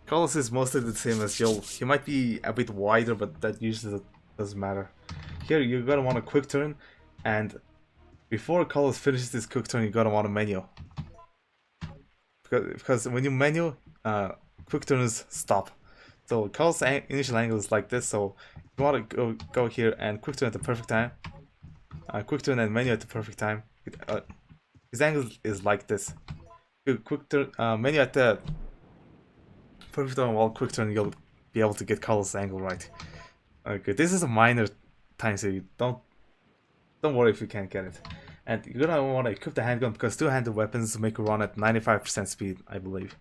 Carlos is mostly the same as Joel. He might be a bit wider, but that usually doesn't matter. Here, you're gonna want a quick turn, and before Carlos finishes this quick turn, you're gonna want a menu. Because when you menu, quick turns stop. So Carlos' initial angle is like this, so you want to go here and quick turn at the perfect time. Quick turn and menu at the perfect time. His angle is like this. Quick turn, menu at the perfect time while quick turn, you'll be able to get Carlos' angle right. Okay, this is a minor time, so you don't worry if you can't get it. And you're gonna want to equip the handgun because two-handed weapons make a run at 95% speed, I believe.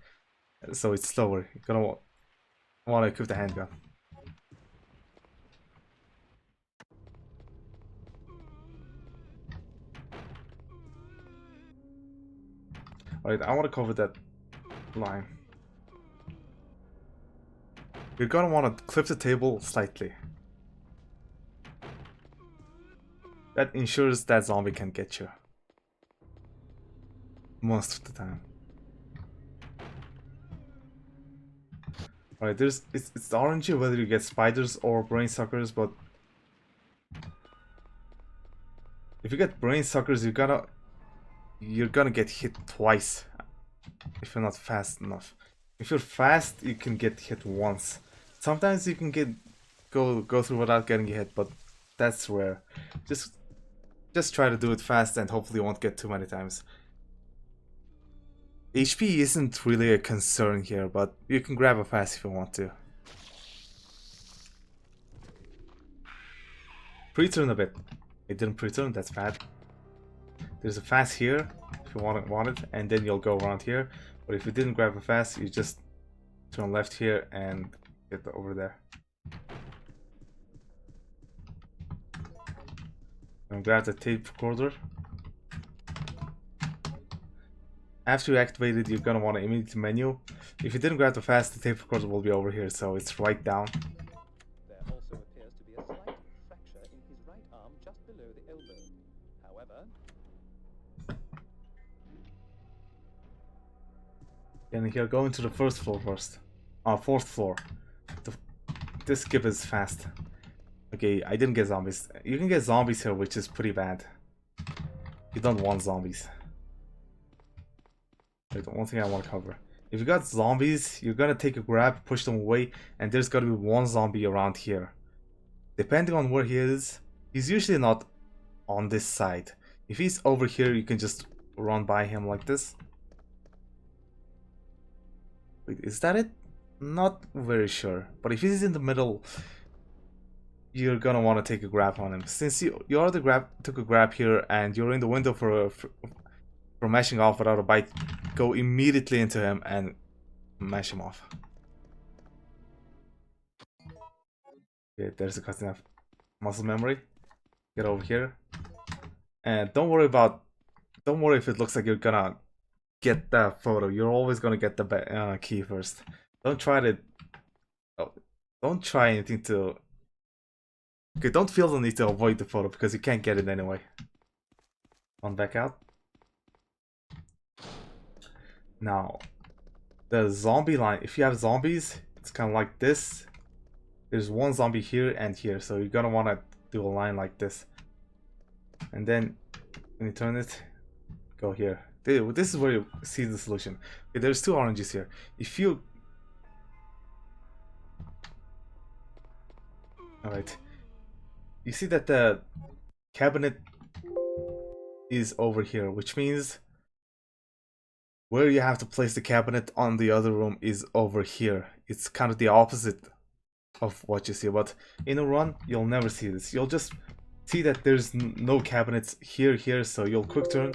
So it's slower. You're gonna want to equip the handgun. Alright, I want to cover that line. You're gonna want to clip the table slightly. That ensures that zombie can get you. Most of the time. Alright, it's orangey whether you get spiders or brain suckers, but if you get brain suckers, you're gonna get hit twice if you're not fast enough. If you're fast, you can get hit once. Sometimes you can go through without getting hit, but that's rare. Just try to do it fast and hopefully you won't get too many times. HP isn't really a concern here, but you can grab a fast if you want to. Pre-turn a bit. It didn't pre-turn, that's bad. There's a fast here if you want it, and then you'll go around here. But if you didn't grab a fast, you just turn left here and get over there. And grab the tape recorder. After you activate it, you're gonna want to immediately menu. If you didn't grab the fast, the tape recorder will be over here, so it's right down. There also appears to be a slight fracture in his right arm just below the elbow. However, And here, go into the first floor first. Fourth floor. This skip is fast. Okay, I didn't get zombies. You can get zombies here, which is pretty bad. You don't want zombies. Wait, one thing I want to cover. If you got zombies, you're gonna take a grab, push them away, and there's gotta be one zombie around here. Depending on where he is, he's usually not on this side. If he's over here, you can just run by him like this. Wait, is that it? Not very sure. But if he's in the middle, you're gonna want to take a grab on him. Since you already took a grab here and you're in the window for mashing off without a bite, go immediately into him and mash him off. Okay, there's a cutscene of muscle memory. Get over here. And don't worry if it looks like you're gonna get that photo. You're always gonna get the key first. Don't try anything to... Okay, don't feel the need to avoid the photo because you can't get it anyway. On back out. Now, the zombie line, if you have zombies, it's kind of like this. There's one zombie here and here, so you're gonna want to do a line like this. And then when you turn it, go here. This is where you see the solution. Okay, there's two oranges here. If you... Alright. You see that the cabinet is over here, which means where you have to place the cabinet on the other room is over here. It's kind of the opposite of what you see, but in a run, you'll never see this. You'll just see that there's no cabinets here, so you'll quick turn,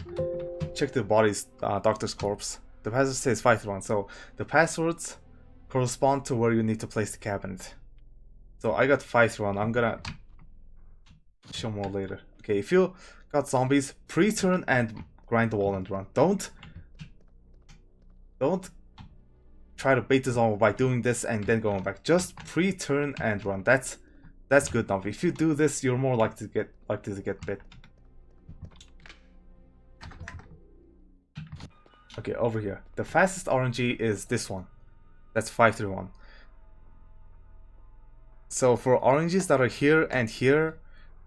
check the body's doctor's corpse. The password says 531, so the passwords correspond to where you need to place the cabinet. So I got 531. I'm gonna show more later. Okay, if you got zombies, pre-turn and grind the wall and run. Don't try to bait the zombie by doing this and then going back. Just pre-turn and run. That's good enough. If you do this, you're more likely to get bit. Okay, over here. The fastest RNG is this one. That's 531. So for oranges that are here and here,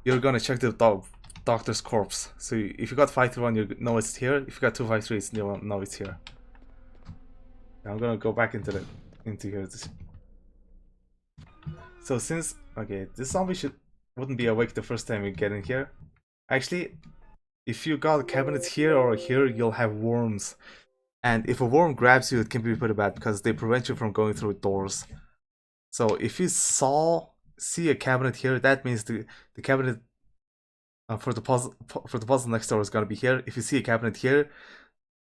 you're gonna check the doctor's corpse. So if you got 531, you know it's here. If you got 253, you know it's here. I'm gonna go back into here. So since this zombie wouldn't be awake the first time you get in here. Actually, if you got cabinets here or here, you'll have worms. And if a worm grabs you, it can be pretty bad because they prevent you from going through doors. So if you see a cabinet here, that means the cabinet for the puzzle next door is gonna be here. If you see a cabinet here,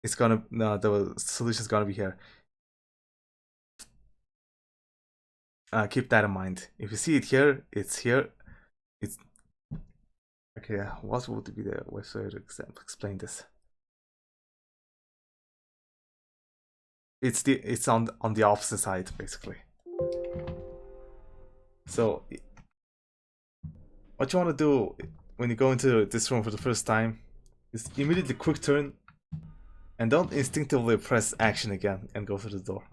it's gonna the solution is gonna be here. Keep that in mind. If you see it here, it's here. It's okay. What would be the best way to explain this? It's on the opposite side basically. So what you want to do when you go into this room for the first time is immediately quick turn and don't instinctively press action again and go through the door.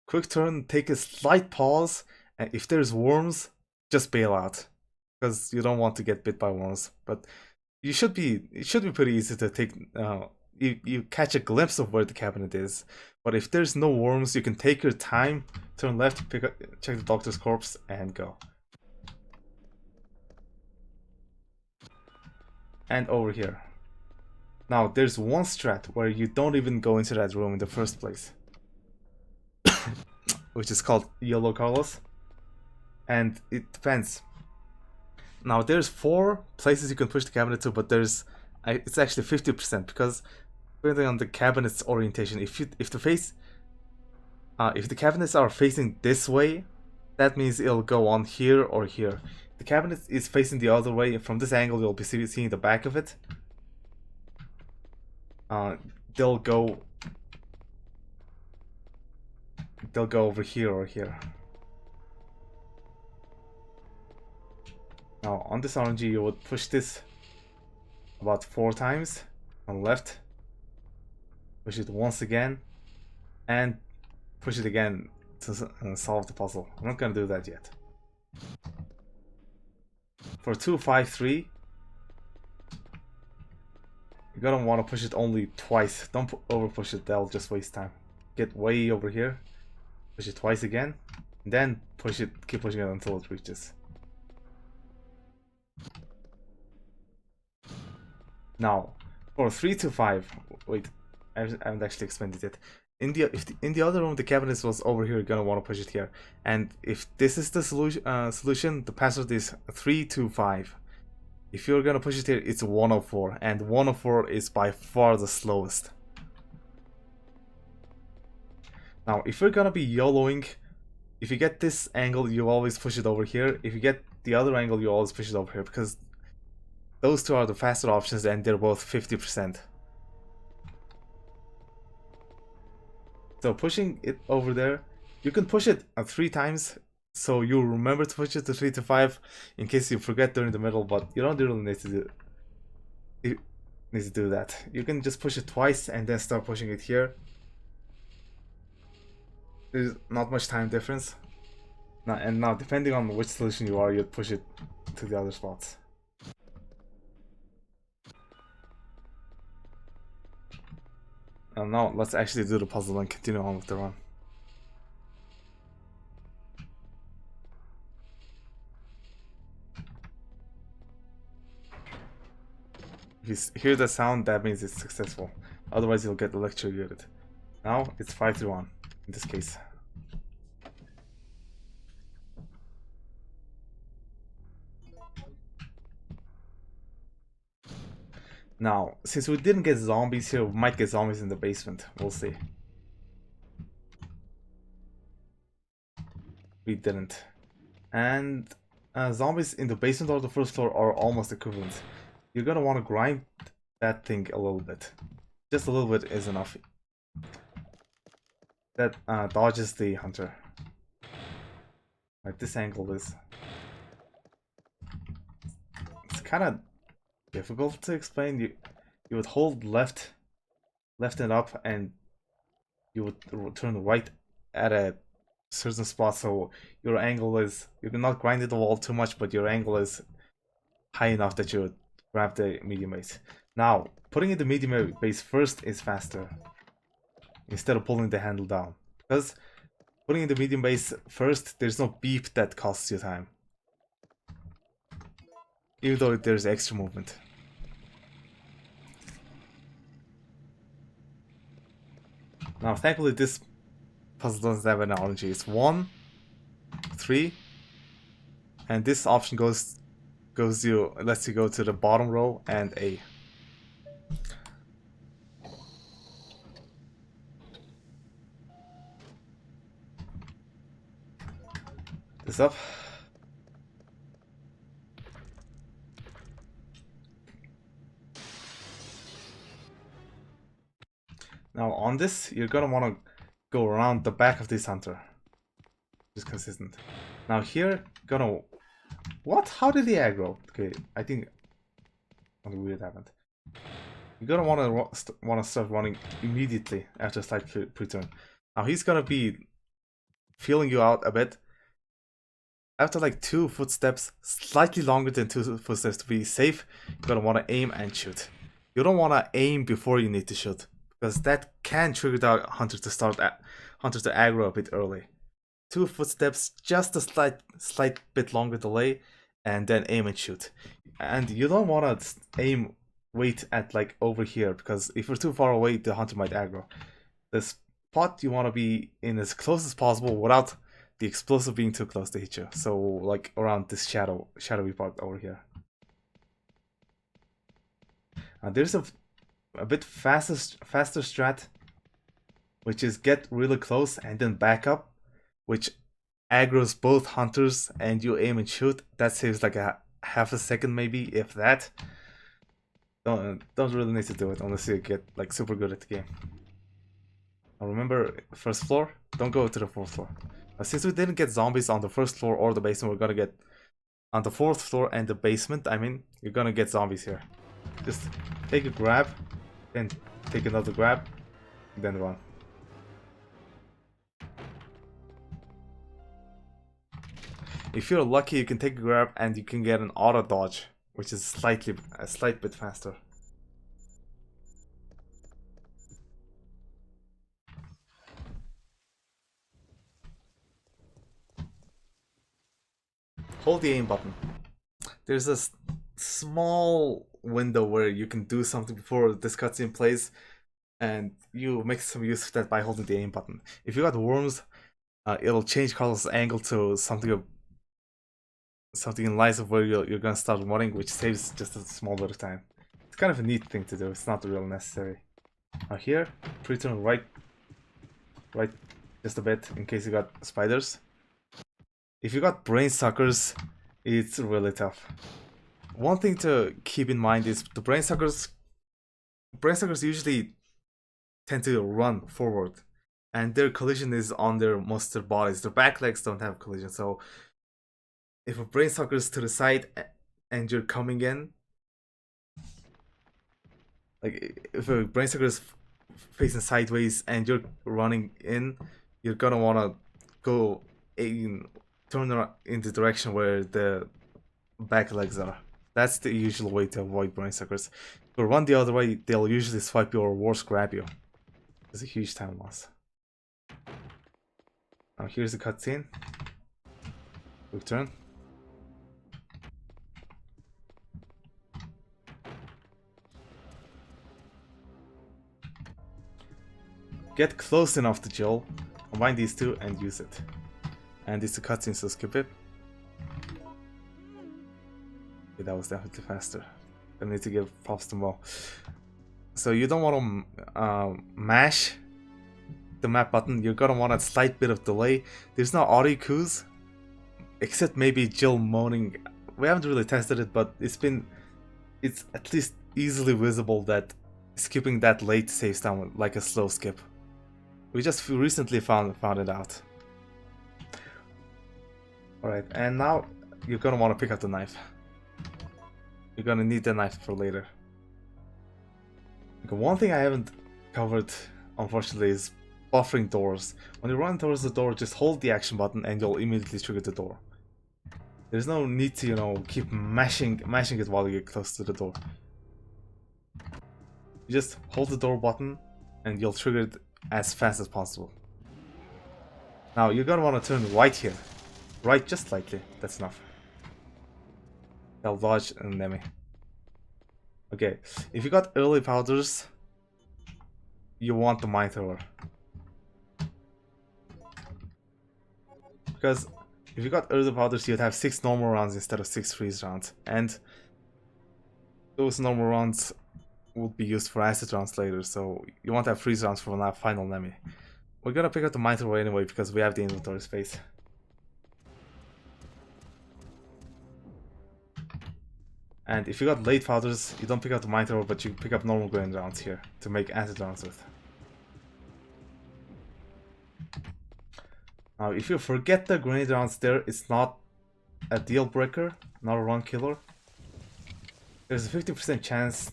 Quick turn, take a slight pause, and if there's worms, just bail out because you don't want to get bit by worms. But it should be pretty easy to take. You catch a glimpse of where the cabinet is. But if there's no worms, you can take your time, turn left, check the doctor's corpse, and go. And over here. Now there's one strat where you don't even go into that room in the first place. Which is called Yellow Carlos. And it depends. Now there's 4 places you can push the cabinet to, but it's actually 50% because depending on the cabinet's orientation, if the cabinets are facing this way, that means it'll go on here or here. If the cabinet is facing the other way, from this angle you'll be seeing the back of it. They'll go over here or here. Now on this RNG you would push this about 4 times on left, push it once again, and push it again to solve the puzzle. I'm not gonna do that yet. For 2, 5, 3, you're gonna want to push it only twice. Don't over push it, that'll just waste time. Get way over here, push it twice again, and then keep pushing it until it reaches. Now, for 3 to 5, wait, I haven't actually explained it yet. In the other room, the cabinet was over here. You're gonna want to push it here. And if this is the solution, the password is 325. If you're gonna push it here, it's 104, and 104 is by far the slowest. Now, if you're gonna be YOLOing, if you get this angle, you always push it over here. If you get the other angle, you always push it over here because those two are the faster options, and they're both 50%. So pushing it over there, you can push it 3 times, so you remember to push it to 3 to 5 in case you forget during the middle, but you don't really need to do that. You can just push it twice and then start pushing it here. There's not much time difference. Now depending on which solution you are, you'd push it to the other spots. And now let's actually do the puzzle and continue on with the run. If you hear the sound, that means it's successful. Otherwise, you'll get electrocuted. Now it's 5-1 in this case. Now, since we didn't get zombies here, we might get zombies in the basement. We'll see. We didn't. And zombies in the basement or the first floor are almost equivalent. You're gonna want to grind that thing a little bit. Just a little bit is enough. That dodges the hunter. Like this angle is... It's kind of difficult to explain. You would hold left and up, and you would turn right at a certain spot, so your angle is... You can not grind the wall too much, but your angle is high enough that you would grab the medium base. Now, putting in the medium base first is faster, instead of pulling the handle down. Because putting in the medium base first, there's no beep that costs you time. Even though there's extra movement. Now, thankfully this puzzle doesn't have an RNG. It's 1, 3, and this option lets you go to the bottom row and A. This up. Now on this, you're gonna want to go around the back of this hunter. Just consistent. Now here, gonna... What? How did he aggro? Okay, I think something weird happened. You're gonna want to start running immediately after slight pre-turn. Now he's gonna be feeling you out a bit. After like 2 footsteps, slightly longer than 2 footsteps to be safe, you're gonna want to aim and shoot. You don't want to aim before you need to shoot, because that can trigger the hunter to aggro a bit early. 2 footsteps, just a slight bit longer delay, and then aim and shoot. And you don't want to wait at like over here, because if you're too far away, the hunter might aggro. The spot you want to be in as close as possible without the explosive being too close to hit you. So like around this shadowy part over here. There's a bit faster strat, which is get really close and then back up, which aggroes both hunters, and you aim and shoot. That saves like a half a second maybe, if that. Don't really need to do it unless you get like super good at the game. Now remember, first floor, don't go to the 4th floor. Since we didn't get zombies on the 1st floor or the basement, we're gonna get on the 4th floor and the basement. I mean, you're gonna get zombies here. Just take a grab, then take another grab, then run. If you're lucky, you can take a grab and you can get an auto dodge, which is a slight bit faster. Hold the aim button. There's a small window where you can do something before this cutscene plays, and you make some use of that by holding the aim button. If you got worms, it'll change Carlos' angle to something in lines of where you're gonna start running, which saves just a small bit of time. It's kind of a neat thing to do. It's not really necessary. Now here, pre-turn right just a bit in case you got spiders. If you got brain suckers, it's really tough. One thing to keep in mind is the brain suckers usually tend to run forward, and their collision is on most of their bodies. Their back legs don't have collision, so if a brain sucker is to the side and you're coming in, like if a brain sucker is facing sideways and you're running in, you're gonna wanna go in, turn around in the direction where the back legs are. That's the usual way to avoid brain suckers. If you run the other way, they'll usually swipe you or worse grab you. It's a huge time loss. Now here's the cutscene. Quick turn. Get close enough to Jill, combine these two and use it. And it's a cutscene, so skip it. Okay, that was definitely faster. I need to give props to Mo. So you don't want to mash the map button, you're gonna want a slight bit of delay. There's no audio cues, except maybe Jill moaning. We haven't really tested it, but it's at least easily visible that skipping that late saves time like a slow skip. We just recently found it out. Alright, and now you're gonna want to pick up the knife. You're gonna need the knife for later. Okay, one thing I haven't covered, unfortunately, is buffering doors. When you run towards the door, just hold the action button and you'll immediately trigger the door. There's no need to, you know, keep mashing it while you get close to the door. You just hold the door button and you'll trigger it as fast as possible. Now you're gonna want to turn right here. Right, just slightly. That's enough. They'll dodge an enemy. Okay, if you got early powders, you want the mine thrower. Because if you got early powders, you'd have 6 normal rounds instead of 6 freeze rounds. And those normal rounds would be used for acid rounds later, so you want to have freeze rounds for that final enemy. We're gonna pick up the mine thrower anyway because we have the inventory space. And if you got late powders, you don't pick up the mine thrower, but you pick up normal grenade rounds here to make acid rounds with. Now, if you forget the grenade rounds there, it's not a deal breaker, not a run killer. There's a 50% chance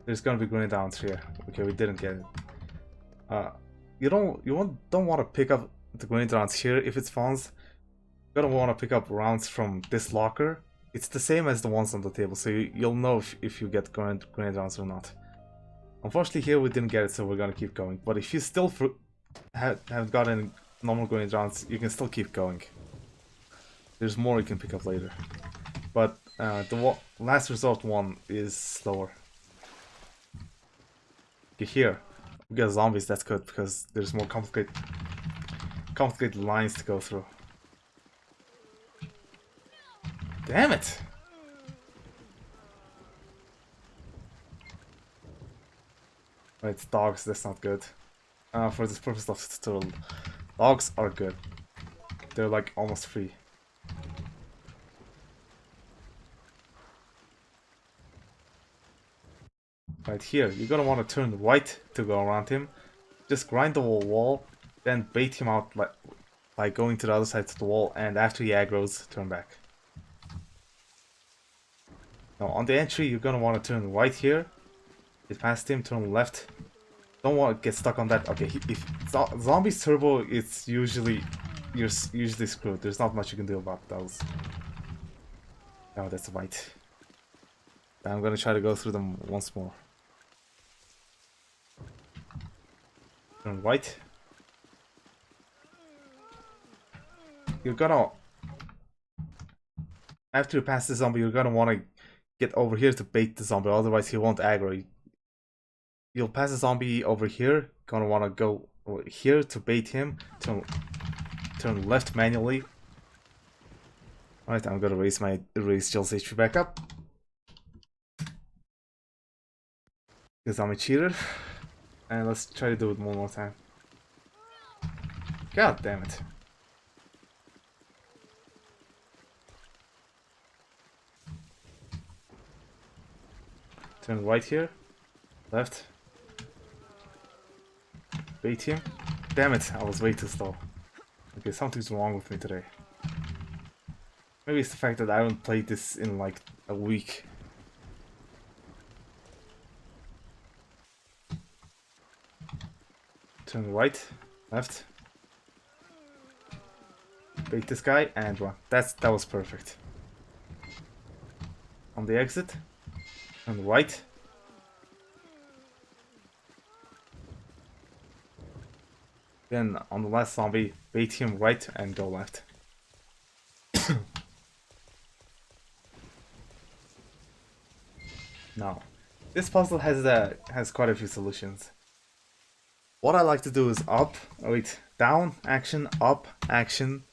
there's gonna be grenade rounds here. Okay, we didn't get it. You don't want to pick up the grenade rounds here if it spawns. You're gonna want to pick up rounds from this locker. It's the same as the ones on the table, so you'll know if you get grenade rounds or not. Unfortunately, here we didn't get it, so we're gonna keep going. But if you still haven't gotten normal grenade rounds, you can still keep going. There's more you can pick up later. But the last resort one is slower. Okay, here we got zombies. That's good because there's more complicated lines to go through. Damn it! Right, dogs. That's not good. For this purpose of the tutorial, dogs are good. They're like almost free. Right here, you're gonna want to turn right to go around him. Just grind the wall, then bait him out by going to the other side of the wall, and after he aggroes, turn back. Now on the entry, you're gonna want to turn right here, get past him, turn left. Don't want to get stuck on that. Okay, if zombies turbo, it's you're usually screwed. There's not much you can do about those. Oh, that's right. I'm gonna try to go through them once more. Turn right. You're gonna, after you pass the zombie, you're gonna want to get over here to bait the zombie, otherwise he won't aggro. You'll pass the zombie over here, gonna want to go here to bait him, turn left manually. Alright, I'm gonna raise Jill's HP back up. Because I'm a cheater. And let's try to do it one more time. God damn it. Turn right here. Left. Bait him. Damn it, I was way too slow. Okay, something's wrong with me today. Maybe it's the fact that I haven't played this in like a week. Turn right, left. bait this guy and run. That was perfect. On the exit, on the right. Then on the last zombie, bait him right and go left. Now, this puzzle has quite a few solutions. What I like to do is down action, up action,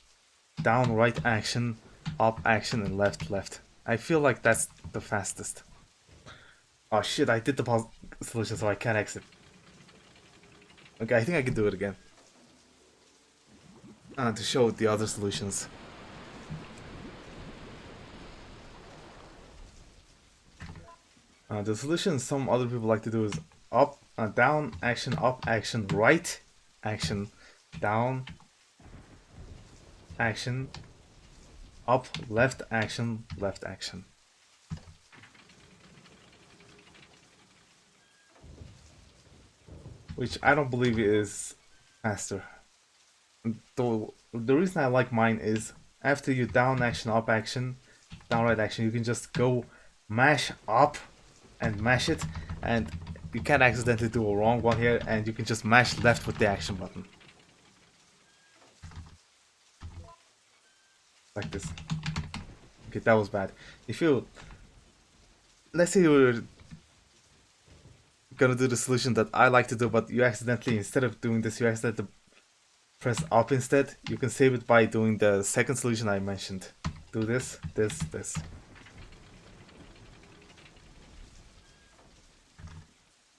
down right action, up action, and left left. I feel like that's the fastest. Oh shit, I did the puzzle solution so I can't exit. Okay, I think I can do it again. To show the other solutions. The solution some other people like to do is down action, up action, right action, down action, up, left action, left action. Which I don't believe is faster. The reason I like mine is after you down action, up action, down right action, you can just go mash up and mash it, and you can't accidentally do a wrong one here, and you can just mash left with the action button. Like this. Okay, that was bad. If you... Let's say you were gonna do the solution that I like to do, but you accidentally, instead of doing this, you accidentally press up instead. You can save it by doing the second solution I mentioned. Do this, this, this.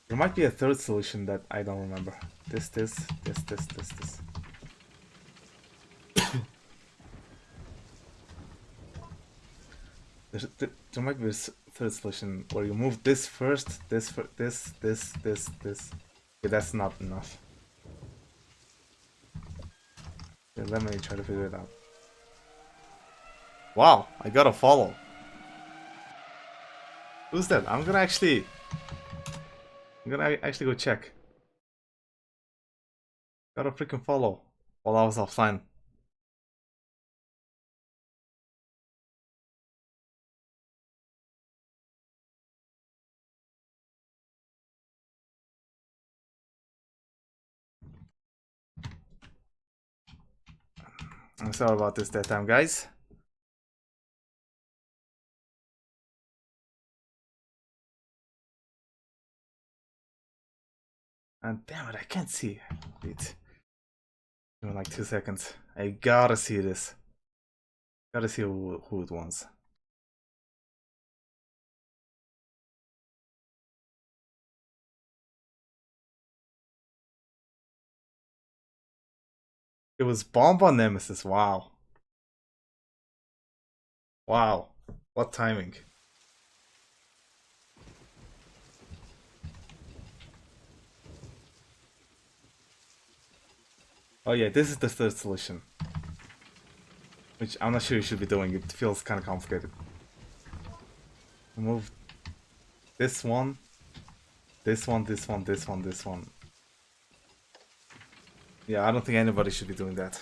There might be a third solution that I don't remember. This. There might be a third solution where you move this first, this. Okay, that's not enough. Okay, let me try to figure it out. Wow, I got a follow. Who's that? I'm gonna actually go check. Got a freaking follow while I was offline. I'm sorry about this that time, guys. And damn it, I can't see. Wait. In like 2 seconds. I gotta see this. Gotta see who it was. It was Bomba Nemesis. Wow. Wow. What timing. Oh yeah, this is the third solution. Which I'm not sure you should be doing. It feels kind of complicated. Move this one. This one. Yeah, I don't think anybody should be doing that.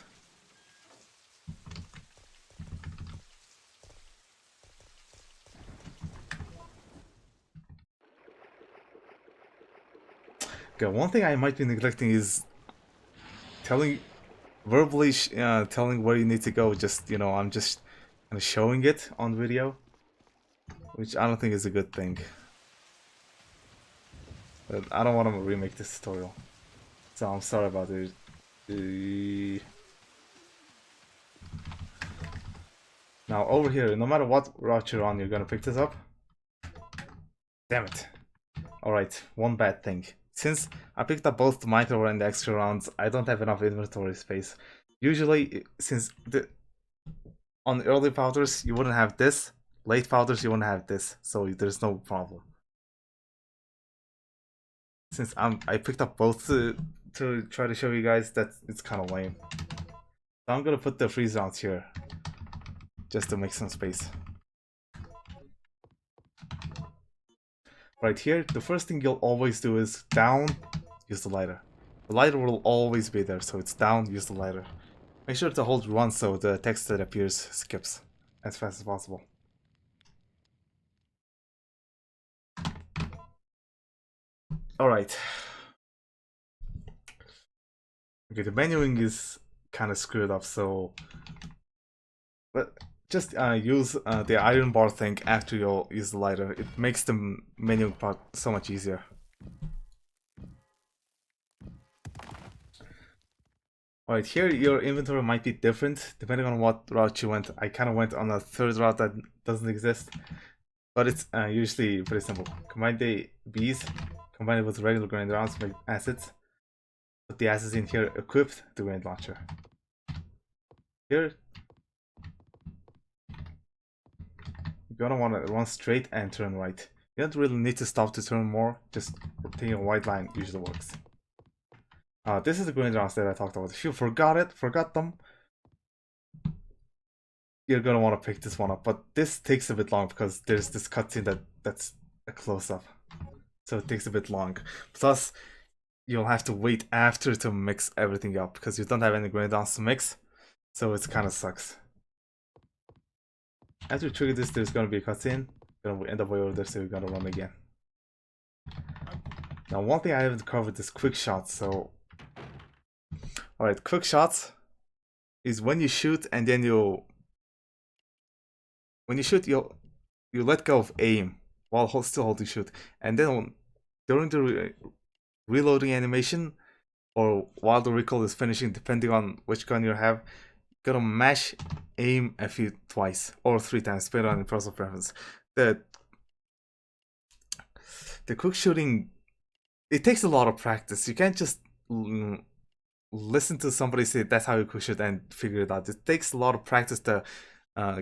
Okay, one thing I might be neglecting is verbally telling where you need to go. Just, you know, I'm just kind of showing it on video, which I don't think is a good thing. But I don't want to remake this tutorial, so I'm sorry about it. Now over here, no matter what route you're on, you're gonna pick this up. Damn it. Alright, one bad thing. Since I picked up both the micro and the extra rounds, I don't have enough inventory space. Usually, on early powders, you wouldn't have this. Late powders, you wouldn't have this. So there's no problem. Since I picked up both to try to show you guys that it's kind of lame. So I'm gonna put the freeze rounds here. Just to make some space. Right here, the first thing you'll always do is down, use the lighter. The lighter will always be there, so it's down, use the lighter. Make sure to hold run so the text that appears skips as fast as possible. Alright. Okay, the menuing is kind of screwed up, so... But just use the iron bar thing after you use the lighter. It makes the menuing part so much easier. Alright, here your inventory might be different depending on what route you went. I kind of went on a third route that doesn't exist, but it's usually pretty simple. Combine the bees, combine it with regular grenade rounds to make acids. Put the acids in here, equipped the grenade launcher. Here, you're gonna want to run straight and turn right. You don't really need to stop to turn more, just taking a white line usually works. This is the grenade rounds that I talked about. If you forgot them, you're gonna want to pick this one up. But this takes a bit long because there's this cutscene that's a close-up, so it takes a bit long. Plus, you'll have to wait after to mix everything up because you don't have any grenade rounds to mix, so it kind of sucks. After you trigger this, there's gonna be a cutscene. Gonna end up way over there, so you're gonna run again. Now, one thing I haven't covered is quick shots, so... Alright, quick shots is when you shoot and then when you shoot, you let go of aim while still holding shoot. And then during the reloading animation, or while the recoil is finishing, depending on which gun you have, you're gonna mash aim twice or 3 times, depending on your personal preference. The quick shooting, it takes a lot of practice. You can't just listen to somebody say that's how you quick shoot and figure it out. It takes a lot of practice to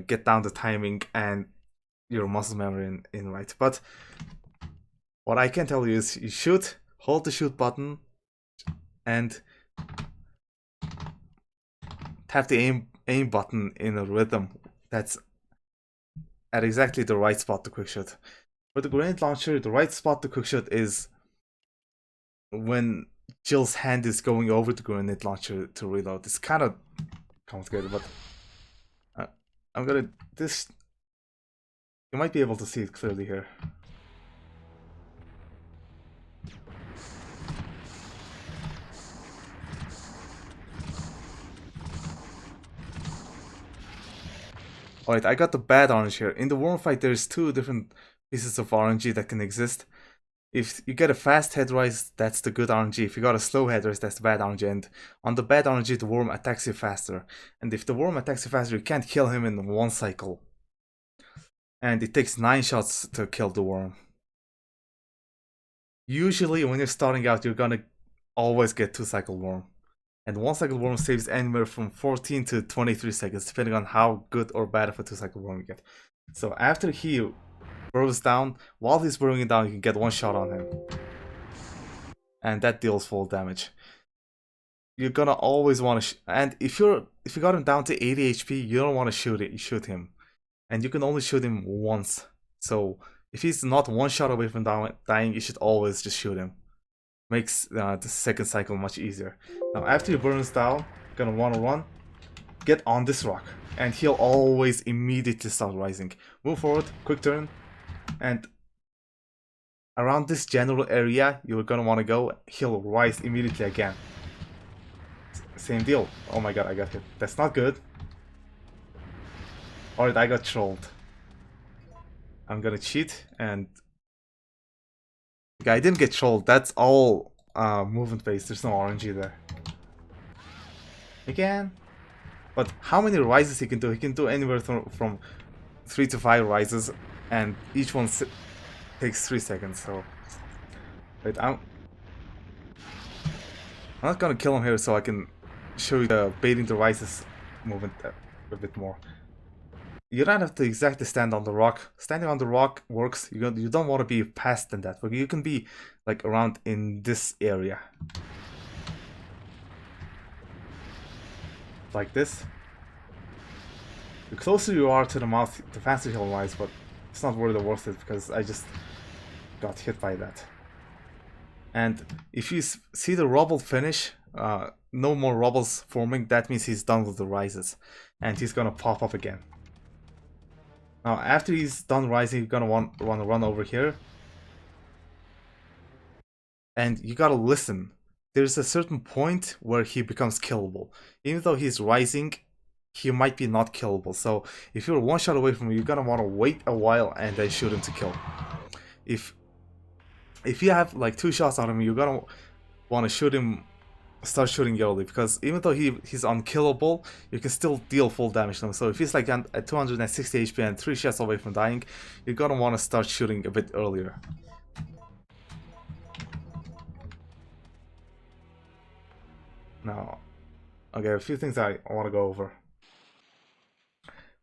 get down the timing and your muscle memory in right. But what I can tell you is you shoot, hold the shoot button, and tap the aim button in a rhythm that's at exactly the right spot to quick shoot. For the grenade launcher, the right spot to quick shoot is when Jill's hand is going over the grenade launcher to reload. It's kind of complicated, but I'm gonna this. You might be able to see it clearly here. Alright, I got the bad orange here. In the worm fight, there's 2 different pieces of RNG that can exist. If you get a fast head rise, that's the good RNG. If you got a slow head rise, that's the bad RNG. And on the bad RNG, the worm attacks you faster. And if the worm attacks you faster, you can't kill him in 1 cycle. And it takes 9 shots to kill the worm. Usually, when you're starting out, you're gonna always get 2-cycle worm. And 1-cycle worm saves anywhere from 14 to 23 seconds, depending on how good or bad of a 2-cycle worm you get. So after he burrows down, while he's burrowing down, you can get 1 shot on him. And that deals full damage. You're gonna always want to and if you got him down to 80 HP, you don't want to shoot him. And you can only shoot him once. So if he's not 1 shot away from dying, you should always just shoot him. Makes the second cycle much easier. Now after he burns down, you're gonna want to run, get on this rock, and he'll always immediately start rising. Move forward, quick turn, and around this general area you're gonna want to go, he'll rise immediately again. Same deal. Oh my god, I got hit. That's not good. Alright, I got trolled. I'm gonna cheat and... I didn't get trolled. That's all movement based. There's no RNG there. Again. But how many rises he can do? He can do anywhere from 3 to 5 rises, and each one takes 3 seconds. So, wait, I'm not gonna kill him here, so I can show you the baiting the rises movement a bit more. You don't have to exactly stand on the rock. Standing on the rock works. You don't want to be past than that, but you can be like around in this area. Like this. The closer you are to the mouth, the faster he'll rise, but it's not really worth it because I just got hit by that. And if you see the rubble finish, no more rubbles forming, that means he's done with the rises. And he's gonna pop up again. Now, after he's done rising, you're gonna want to run over here. And you gotta listen. There's a certain point where he becomes killable. Even though he's rising, he might be not killable. So if you're one shot away from him, you're gonna want to wait a while and then shoot him to kill. If you have like 2 shots on him, you're gonna want to shoot him, start shooting early, because even though he's unkillable, you can still deal full damage to him. So if he's like at 260 HP and 3 shots away from dying, you're gonna want to start shooting a bit earlier. Now, okay, a few things I want to go over.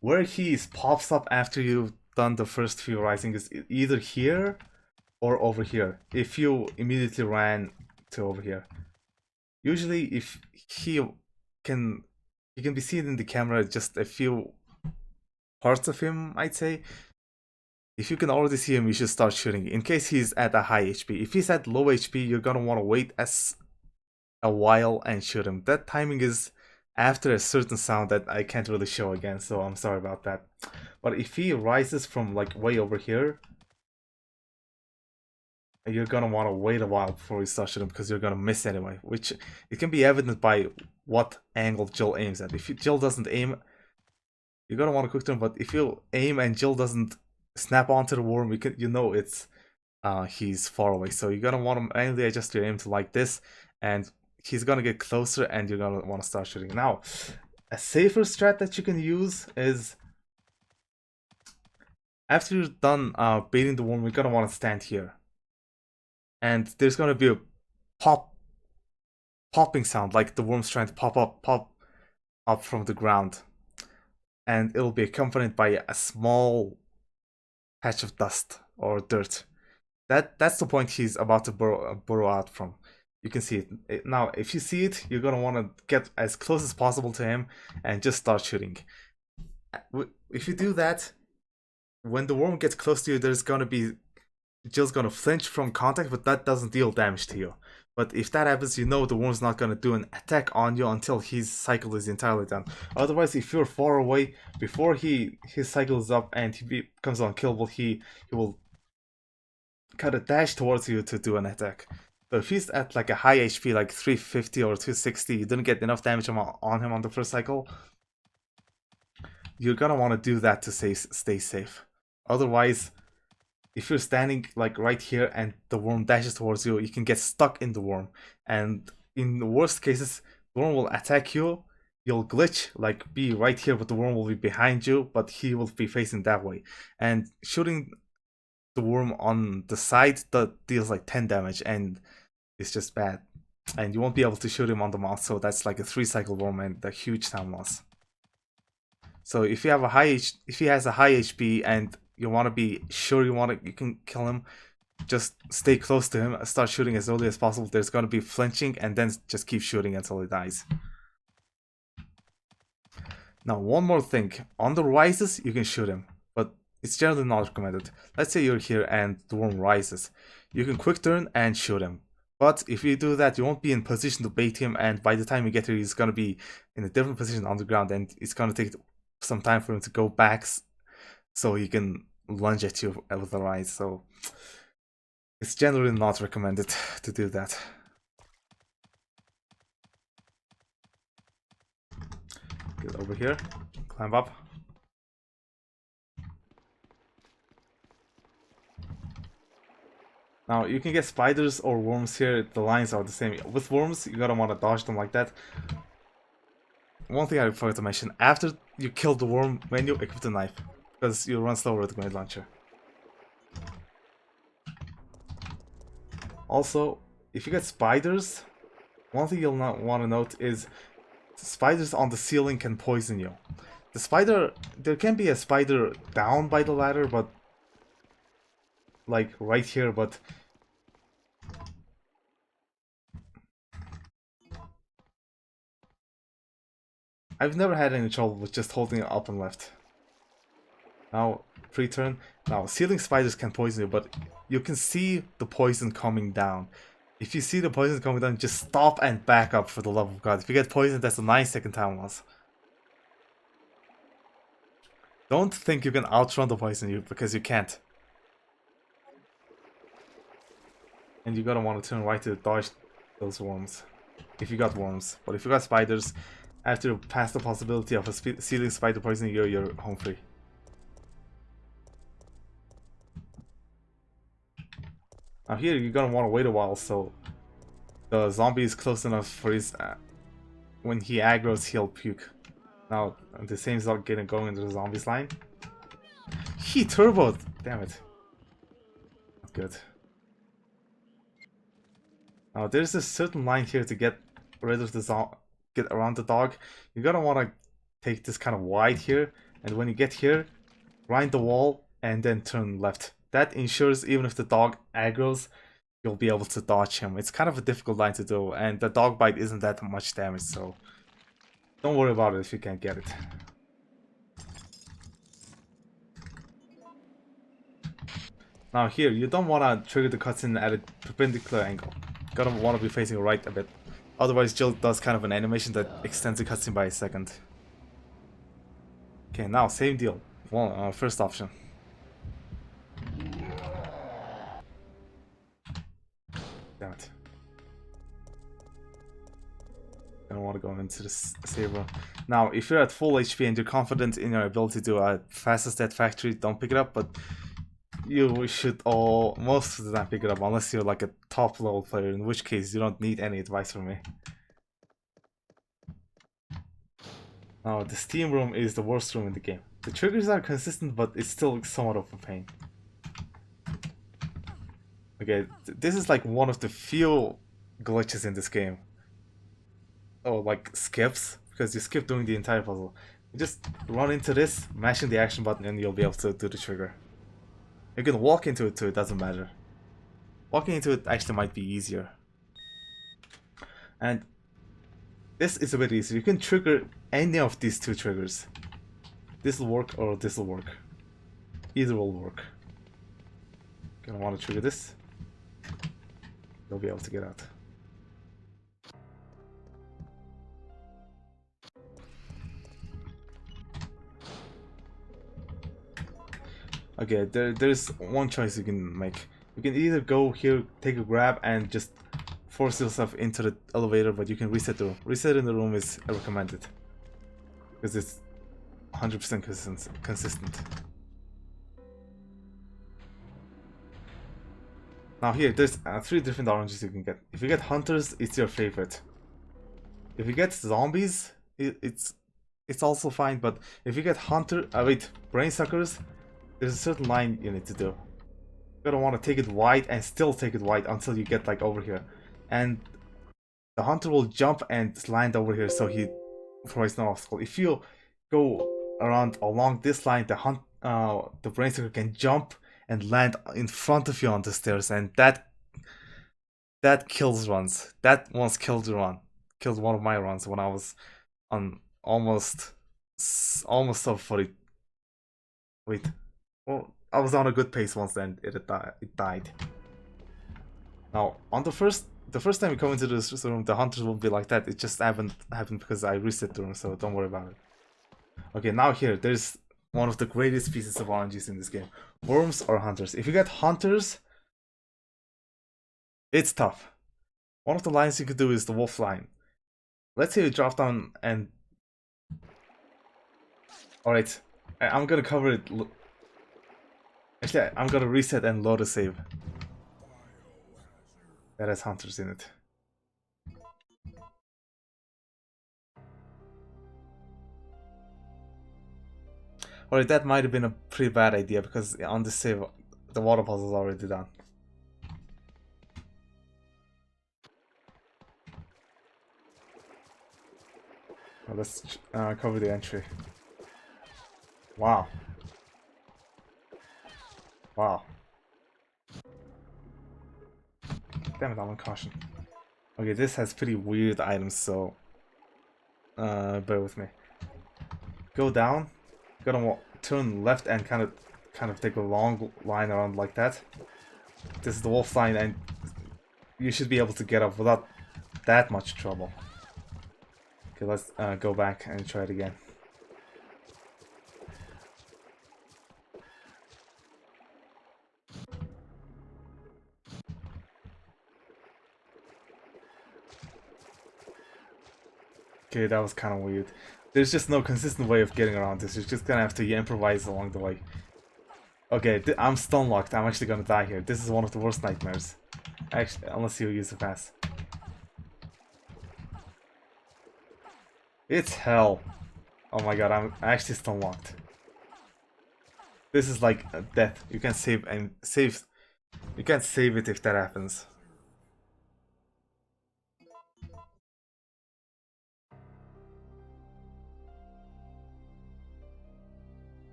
Where he pops up after you've done the first few rising is either here or over here, if you immediately ran to over here. Usually if he can be seen in the camera, just a few parts of him, I'd say. If you can already see him, you should start shooting, in case he's at a high HP. If he's at low HP, you're gonna want to wait a while and shoot him. That timing is after a certain sound that I can't really show again, so I'm sorry about that. But if he rises from like way over here, you're gonna want to wait a while before you start shooting, because you're gonna miss anyway, which it can be evident by what angle Jill aims at. If Jill doesn't aim, you're gonna want to quick turn, but if you aim and Jill doesn't snap onto the worm, you know it's he's far away. So you're gonna want to manually adjust your aim to like this, and he's gonna get closer and you're gonna want to start shooting. Now, a safer strat that you can use is, after you're done baiting the worm, you're gonna want to stand here. And there's gonna be a popping sound, like the worm's trying to pop up from the ground. And it'll be accompanied by a small patch of dust or dirt. That's the point he's about to burrow out from. You can see it. Now, if you see it, you're gonna want to get as close as possible to him and just start shooting. If you do that, when the worm gets close to you, Jill's gonna flinch from contact, but that doesn't deal damage to you. But if that happens, you know the worm's not gonna do an attack on you until his cycle is entirely done. Otherwise, if you're far away, before his cycle is up and he becomes unkillable, he will kind of dash towards you to do an attack. So if he's at like a high HP, like 350 or 260, you didn't get enough damage on him on the first cycle, you're gonna want to do that to stay safe. Otherwise, if you're standing like right here and the worm dashes towards you, you can get stuck in the worm. And in the worst cases, the worm will attack you, you'll glitch, like be right here, but the worm will be behind you, but he will be facing that way. And shooting the worm on the side that deals like 10 damage, and it's just bad. And you won't be able to shoot him on the mouth, so that's like a 3 cycle worm and a huge time loss. So if you have if he has a high HP and you want to be sure you can kill him, just stay close to him, start shooting as early as possible. There's going to be flinching, and then just keep shooting until he dies. Now, one more thing. On the rises, you can shoot him, but it's generally not recommended. Let's say you're here and the worm rises. You can quick turn and shoot him. But if you do that, you won't be in position to bait him, and by the time you get here, he's going to be in a different position on the ground, and it's going to take some time for him to go back so he can lunge at you with the rise. So it's generally not recommended to do that. Get over here, climb up. Now, you can get spiders or worms here, the lines are the same. With worms, you gotta want to dodge them like that. One thing I forgot to mention, after you kill the worm, when you equip the knife, because you run slower with the grenade launcher. Also, if you get spiders, one thing you'll not want to note is spiders on the ceiling can poison you. There can be a spider down by the ladder, but like right here, but I've never had any trouble with just holding it up and left. Now, pre-turn. Now, ceiling spiders can poison you, but you can see the poison coming down. If you see the poison coming down, just stop and back up for the love of God. If you get poisoned, that's a 9-second time loss. Don't think you can outrun the poison because you can't. And you're gonna want to turn right to dodge those worms. If you got worms. But if you got spiders, after you pass the possibility of a ceiling spider poisoning you, you're home free. Now here, you're gonna want to wait a while so the zombie is close enough for his... when he aggroes, he'll puke. Now, the same is not getting going into the zombie's line. He turboed! Damn it. Not good. Now, there's a certain line here to get rid of the get around the dog. You're gonna want to take this kind of wide here, and when you get here, grind the wall and then turn left. That ensures even if the dog aggroes, you'll be able to dodge him. It's kind of a difficult line to do, and the dog bite isn't that much damage, so don't worry about it if you can't get it. Now here, you don't want to trigger the cutscene at a perpendicular angle. You're gonna want to be facing right a bit. Otherwise, Jill does kind of an animation that extends the cutscene by a second. Okay, now same deal. Well, first option. Damn it. I don't want to go into this save room. Now, if you're at full HP and you're confident in your ability to do a fastest death factory, don't pick it up, but you should most of the time pick it up unless you're like a top level player, in which case you don't need any advice from me. Now, the steam room is the worst room in the game. The triggers are consistent, but it's still somewhat of a pain. Okay, this is like one of the few glitches in this game. Oh, like skips, because you skip doing the entire puzzle. You just run into this, mashing the action button, and you'll be able to do the trigger. You can walk into it too, it doesn't matter. Walking into it actually might be easier. And this is a bit easier. You can trigger any of these two triggers. This will work or this will work. Either will work. Gonna want to trigger this. You'll be able to get out. Okay, there's one choice you can make. You can either go here, take a grab, and just force yourself into the elevator, but you can reset the room. Reset in the room is recommended. Because it's 100% consistent. Now here, there's 3 different oranges you can get. If you get hunters, it's your favorite. If you get zombies, it's also fine, but if you get brain suckers, there's a certain line you need to do. You're gonna want to take it wide and still take it wide until you get like over here. And the hunter will jump and land over here so he provides no obstacle. If you go along this line, the brain sucker can jump and land in front of you on the stairs, and that kills runs. That once killed a run. Killed one of my runs when I was on almost sub 40. Wait. Well, I was on a good pace once then it died. Now, on the first time you come into this room, the hunters will be like that. It just happened because I reset the room, so don't worry about it. Okay, now here, there's one of the greatest pieces of RNGs in this game. Worms or hunters. If you get hunters, it's tough. One of the lines you could do is the wolf line. Let's say you drop down and... Alright, I'm gonna cover it... Actually, I'm gonna reset and load a save. That has hunters in it. Alright, that might have been a pretty bad idea because on this save, the water puzzle is already done. Well, let's cover the entry. Wow. Wow. Damn it, I'm on caution. Okay, this has pretty weird items, so bear with me. Go down. Gonna turn left and kind of take a long line around like that. This is the wolf line, and you should be able to get up without that much trouble. Okay, let's go back and try it again. Okay, that was kind of weird. There's just no consistent way of getting around this. You're just gonna have to improvise along the way. Okay, I'm stun locked. I'm actually gonna die here. This is one of the worst nightmares. Actually, unless you use the pass. It's hell. Oh my god, I'm actually stun locked. This is like death. You can save and save. You can't save it if that happens.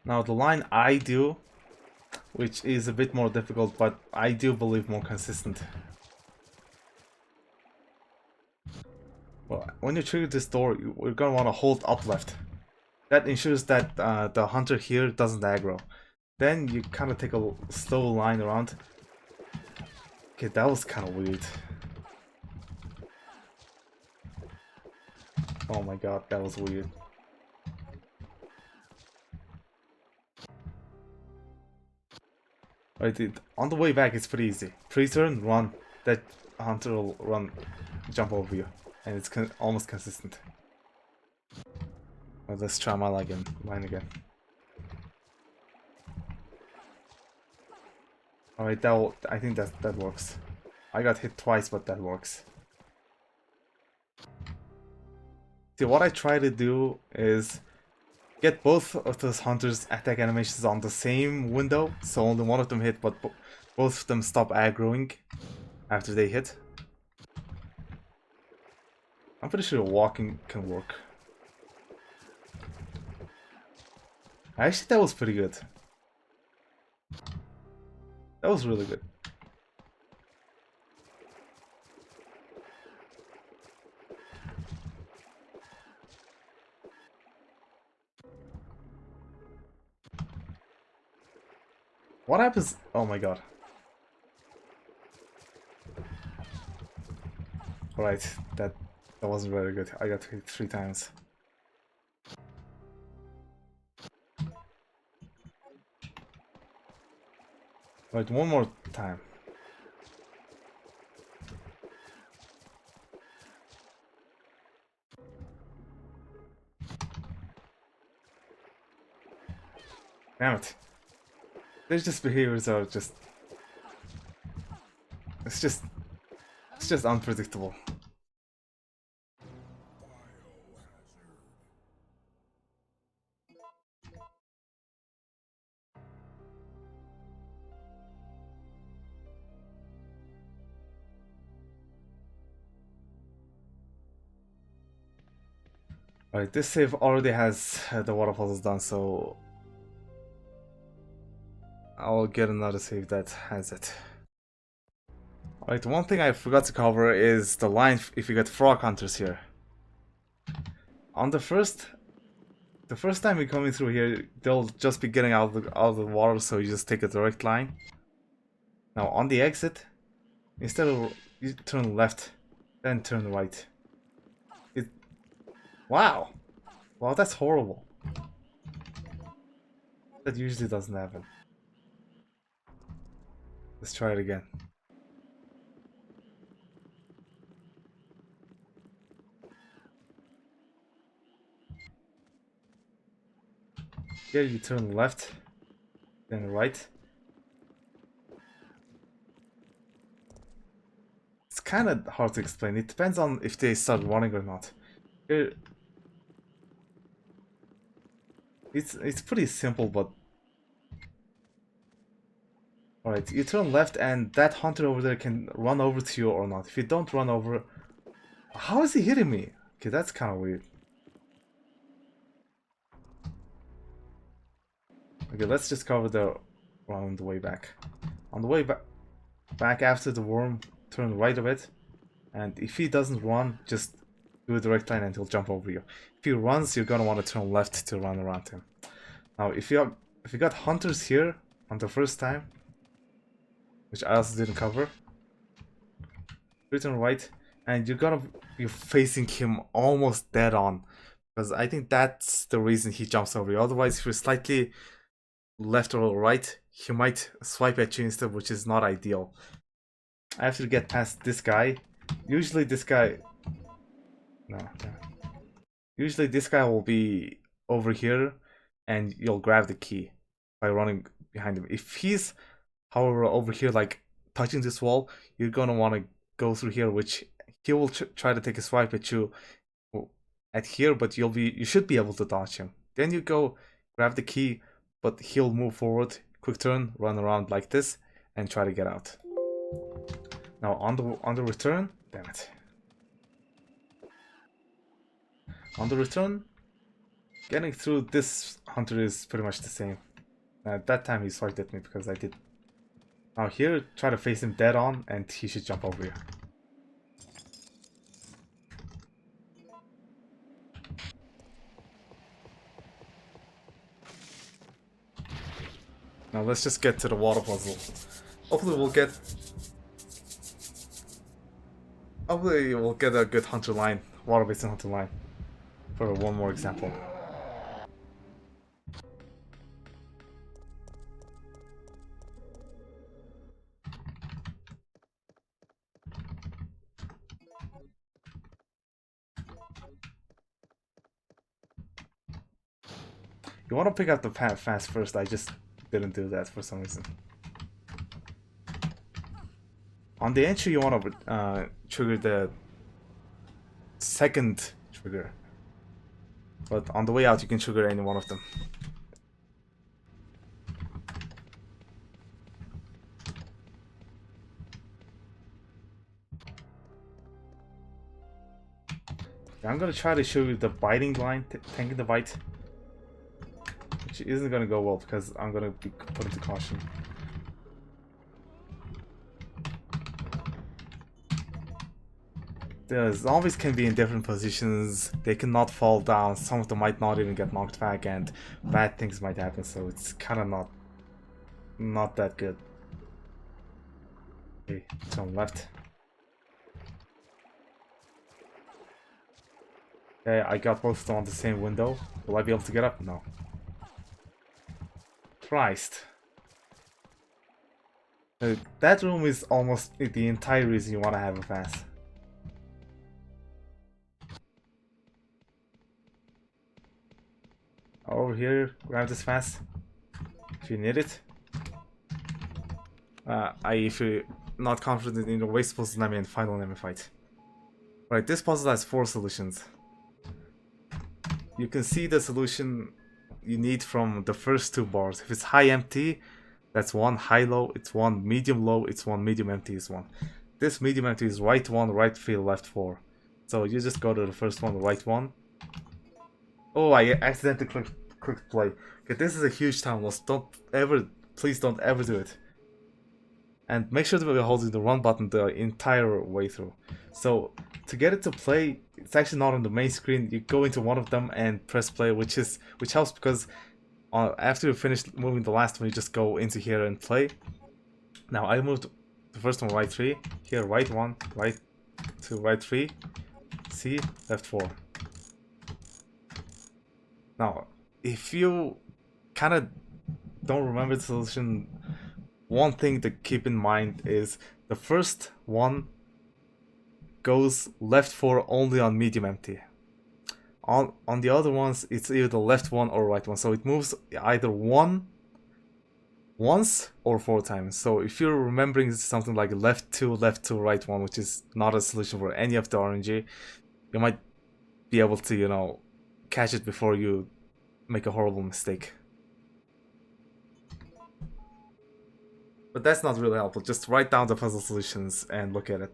Now the line I do, which is a bit more difficult, but I do believe more consistent. Well, when you trigger this door, you're gonna want to hold up left. That ensures that the hunter here doesn't aggro. Then you kind of take a slow line around. Okay, that was kind of weird. Oh my god, that was weird. Right, on the way back it's pretty easy. Pre-turn, run. That hunter will run, jump over you. And it's almost consistent. Well, let's try my line again. Alright, I think that works. I got hit twice, but that works. See, what I try to do is get both of those hunters' attack animations on the same window, so only one of them hit, but both of them stop aggroing after they hit. I'm pretty sure walking can work. Actually, that was pretty good. That was really good. What happens? Oh my god. Alright, that wasn't very good. I got hit 3 times. Right, one more time. Damn it. There's just behaviors are just... It's just unpredictable. Alright, this save already has the waterfalls done, so I'll get another save that has it. Alright, one thing I forgot to cover is the line if you get frog hunters here. On the first time you're coming through here, they'll just be getting out of the water, so you just take a direct line. Now on the exit, instead of you turn left, then turn right. Wow, that's horrible. That usually doesn't happen. Let's try it again. Here you turn left, then right. It's kind of hard to explain. It depends on if they start running or not. Here, it's pretty simple, but alright, you turn left and that hunter over there can run over to you or not. If you don't run over, how is he hitting me? Okay, that's kind of weird. Okay, let's just cover the run on the way back. On the way back after the worm, turn right a bit, and if he doesn't run, just do a direct line and he'll jump over you. If he runs, you're gonna want to turn left to run around him. Now, if you got hunters here on the first time, which I also didn't cover, return right, and you're facing him almost dead on, because I think that's the reason he jumps over you. Otherwise, if you're slightly left or right, he might swipe at you instead, which is not ideal. I have to get past this guy. Usually this guy... No. Usually this guy will be over here, and you'll grab the key by running behind him. If he's, however, over here, like touching this wall, you're gonna want to go through here, which he will try to take a swipe at you at here, but you should be able to dodge him. Then you go grab the key, but he'll move forward, quick turn, run around like this, and try to get out. Now on the return, damn it. On the return, getting through this hunter is pretty much the same. At that time he swiped at me because I did. Now here, try to face him dead on, and he should jump over you. Now let's just get to the water puzzle. Hopefully we'll get a good hunter line, water-based hunter line, for one more example. You want to pick up the fast first, I just didn't do that for some reason. On the entry, you want to trigger the second trigger, but on the way out, you can trigger any one of them. I'm gonna try to show you the biting line, tanking the bite, which isn't gonna go well because I'm gonna be put into caution. The zombies can be in different positions, they cannot fall down, some of them might not even get knocked back, and bad things might happen, so it's kinda not that good. Okay, turn left. Okay, I got both of them on the same window. Will I be able to get up? No. Christ. That room is almost the entire reason you want to have a fast. Over here, grab this fast if you need it. If you're not confident in the waste puzzle, enemy and final enemy fight. Right, this puzzle has 4 solutions. You can see the solution you need from the first 2 bars. If it's high empty, that's 1, high low, it's 1, medium low, it's 1, medium empty is 1. This medium empty is right 1, right 3, left 4. So you just go to the first one, right 1. Oh, I accidentally clicked play. Okay, this is a huge time loss. Please don't ever do it. And make sure to be holding the run button the entire way through. So to get it to play, it's actually not on the main screen. You go into one of them and press play, which helps because after you finish moving the last one, you just go into here and play. Now I moved the first one right 3, here right 1, right 2, right 3, C, left 4. Now, if you kind of don't remember the solution, one thing to keep in mind is the first one goes left 4 only on medium empty. On the other ones, it's either the left 1 or right 1, so it moves either once or 4 times. So if you're remembering something like left 2, right 1, which is not a solution for any of the RNG, you might be able to, catch it before you make a horrible mistake. But that's not really helpful. Just write down the puzzle solutions and look at it.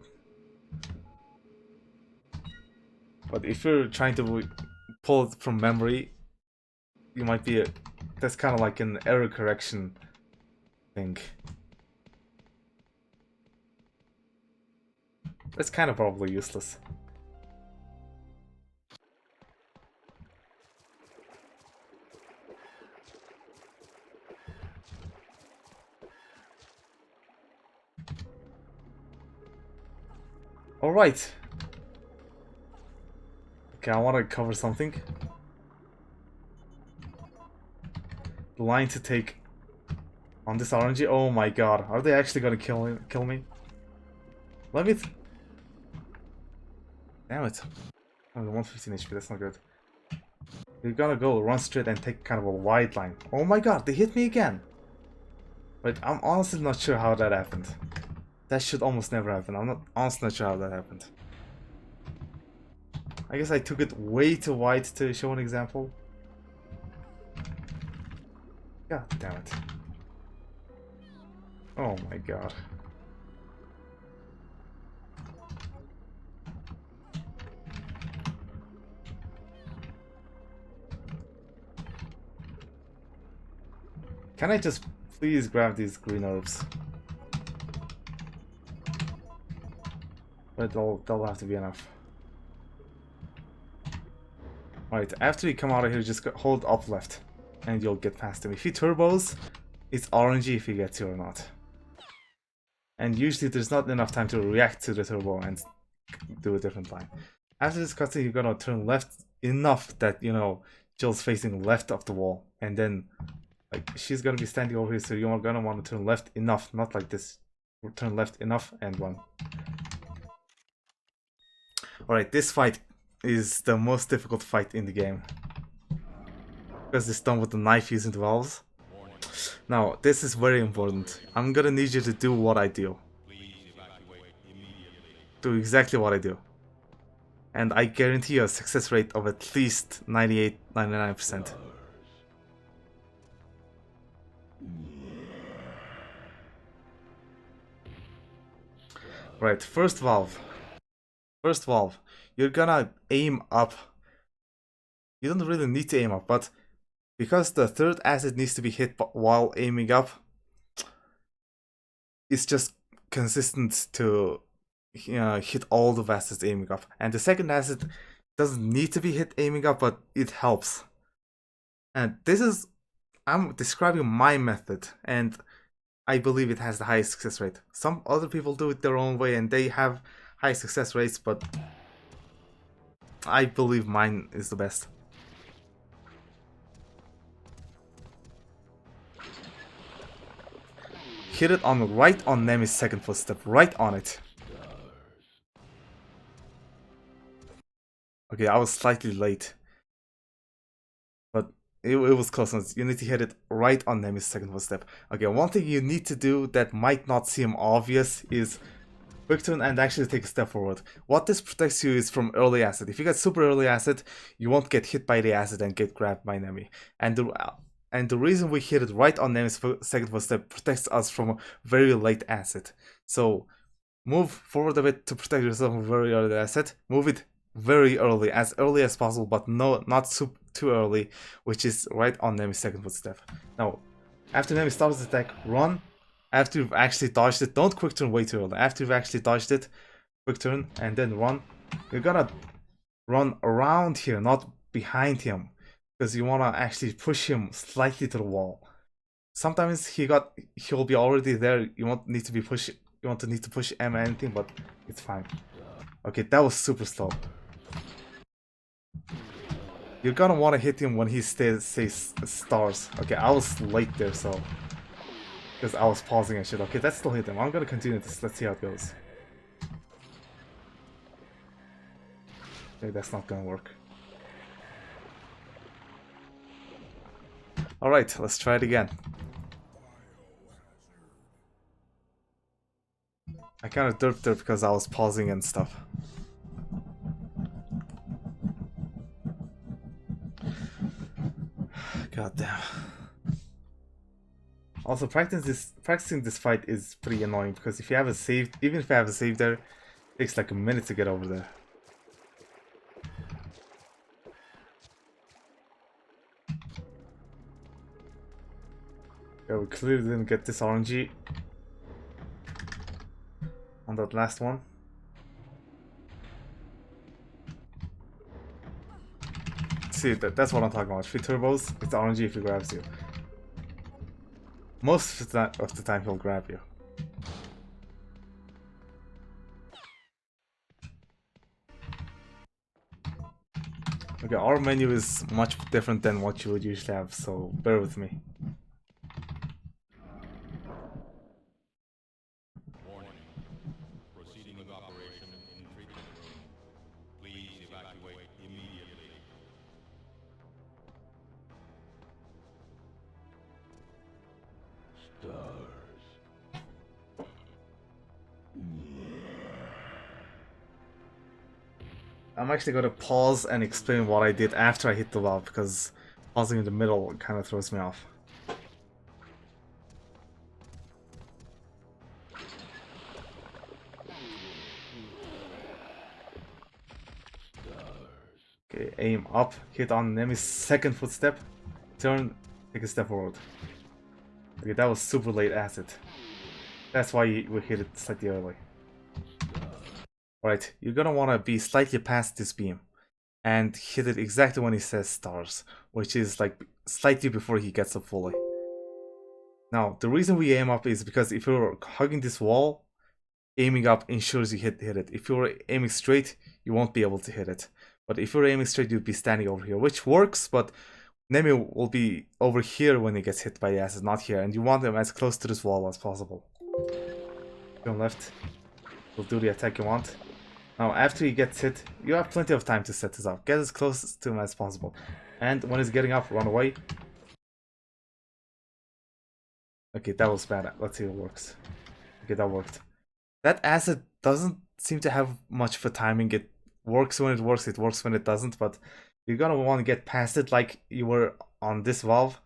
But if you're trying to pull it from memory, you might be that's kind of like an error correction thing. That's kind of probably useless. Alright. Okay, I want to cover something. The line to take on this RNG. Oh my god, are they actually gonna kill me? Let me. Damn it. Oh, 115 HP, that's not good. You're gonna go run straight and take kind of a wide line. Oh my god, they hit me again! But I'm honestly not sure how that happened. That should almost never happen. I'm not honestly not sure how that happened. I guess I took it way too wide to show an example. God damn it. Oh my god. Can I just please grab these green herbs? But that'll have to be enough. Alright, after you come out of here, just hold up left. And you'll get past him. If he turbos, it's RNG if he gets you or not. And usually there's not enough time to react to the turbo and do a different line. After this cutscene, you're gonna turn left enough that, you know, Jill's facing left of the wall. And then, like, she's gonna be standing over here, so you're gonna want to turn left enough, not like this. Turn left enough and run. Alright, this fight is the most difficult fight in the game. Because it's done with the knife using the valves. Now, this is very important. I'm gonna need you to do what I do. Do exactly what I do. And I guarantee you a success rate of at least 98-99%. Right, first valve. First valve. You're gonna aim up. You don't really need to aim up, but because the third acid needs to be hit while aiming up, it's just consistent to hit all the acids aiming up. And the second acid doesn't need to be hit aiming up, but it helps. And this is, I'm describing my method, and I believe it has the highest success rate. Some other people do it their own way and they have high success rates, but I believe mine is the best. Hit it on right on Nemi's second footstep, right on it. Okay, I was slightly late, but it was close. You need to hit it right on Nemi's second footstep. Okay, one thing you need to do that might not seem obvious is quick turn and actually take a step forward. What this protects you is from early acid. If you get super early acid, you won't get hit by the acid and get grabbed by Nemi. And the reason we hit it right on Nemi's second footstep protects us from very late acid. So move forward a bit to protect yourself from very early acid. Move it very early as possible, but no, not too early, which is right on Nemi's second footstep. Now, after Nemi starts the attack, run. After you've actually dodged it, don't quick turn way too early. After you've actually dodged it, quick turn and then run. You're gonna run around here, not behind him, because you wanna actually push him slightly to the wall. Sometimes he'll be already there. You won't need to be push. You won't need to push him or anything, but it's fine. Okay, that was super slow. You're gonna want to hit him when he says stars. Okay, I was late there, so because I was pausing and shit. Okay, that still hit him. I'm gonna continue this. Let's see how it goes. Okay, that's not gonna work. Alright, let's try it again. I kind of derped there because I was pausing and stuff. God damn. Also, practicing this fight is pretty annoying because if you have a save, even if you have a save there, it takes like a minute to get over there. Yeah, we clearly didn't get this RNG on that last one. See, that's what I'm talking about. 3 turbos, it's RNG if he grabs you. Most of the time he'll grab you. Okay, our menu is much different than what you would usually have, so bear with me. Warning. Proceeding with operation in treatment room. Please evacuate immediately. I'm actually going to pause and explain what I did after I hit the valve, because pausing in the middle kind of throws me off. Okay, aim up, hit on enemy's second footstep, turn, take a step forward. Okay, that was super late acid. That's why we hit it slightly early. Alright, you're gonna want to be slightly past this beam and hit it exactly when he says stars, which is like slightly before he gets up fully. Now, the reason we aim up is because if you're hugging this wall, aiming up ensures you hit it. If you're aiming straight, you won't be able to hit it. But if you're aiming straight, you'd be standing over here, which works, but Nemi will be over here when he gets hit by the acid, not here, and you want him as close to this wall as possible. Turn left, will do the attack you want. Now, after he gets hit, you have plenty of time to set this up. Get as close to him as possible. And when he's getting up, run away. Okay, that was bad. Let's see if it works. Okay, that worked. That acid doesn't seem to have much for timing. It works when it works when it doesn't, but you're gonna want to get past it like you were on this valve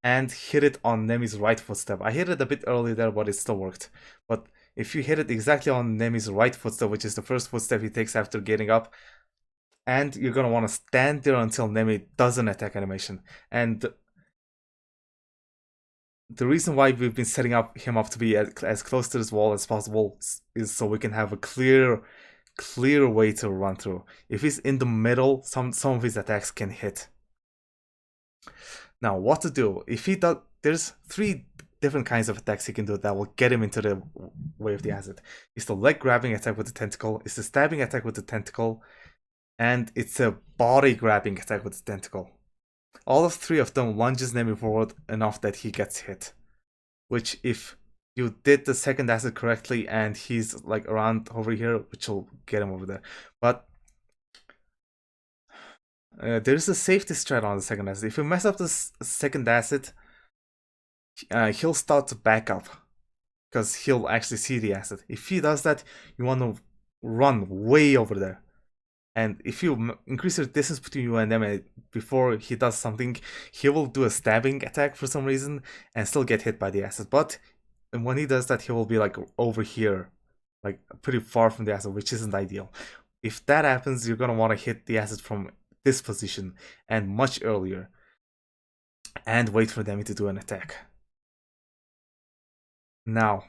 and hit it on Nemi's right footstep. I hit it a bit early there, but it still worked. But if you hit it exactly on Nemi's right footstep, which is the first footstep he takes after getting up, and you're gonna want to stand there until Nemi does an attack animation. And the reason why we've been setting him up to be as close to this wall as possible is so we can have a clear way to run through. If he's in the middle, some of his attacks can hit. Now, what to do? If he does, there's 3 different kinds of attacks he can do that will get him into the way of the acid. It's the leg grabbing attack with the tentacle, it's the stabbing attack with the tentacle, and it's a body grabbing attack with the tentacle. All of 3 of them lunges Nemi forward enough that he gets hit. Which, if you did the second acid correctly and he's like around over here, which will get him over there. But there's a safety strat on the second acid. If you mess up the second acid, he'll start to back up because he'll actually see the acid. If he does that, you want to run way over there. And if you increase the distance between you and them before he does something, he will do a stabbing attack for some reason and still get hit by the acid. But when he does that, he will be like over here, like pretty far from the acid, which isn't ideal. If that happens, you're going to want to hit the acid from this position and much earlier. And wait for them to do an attack. Now,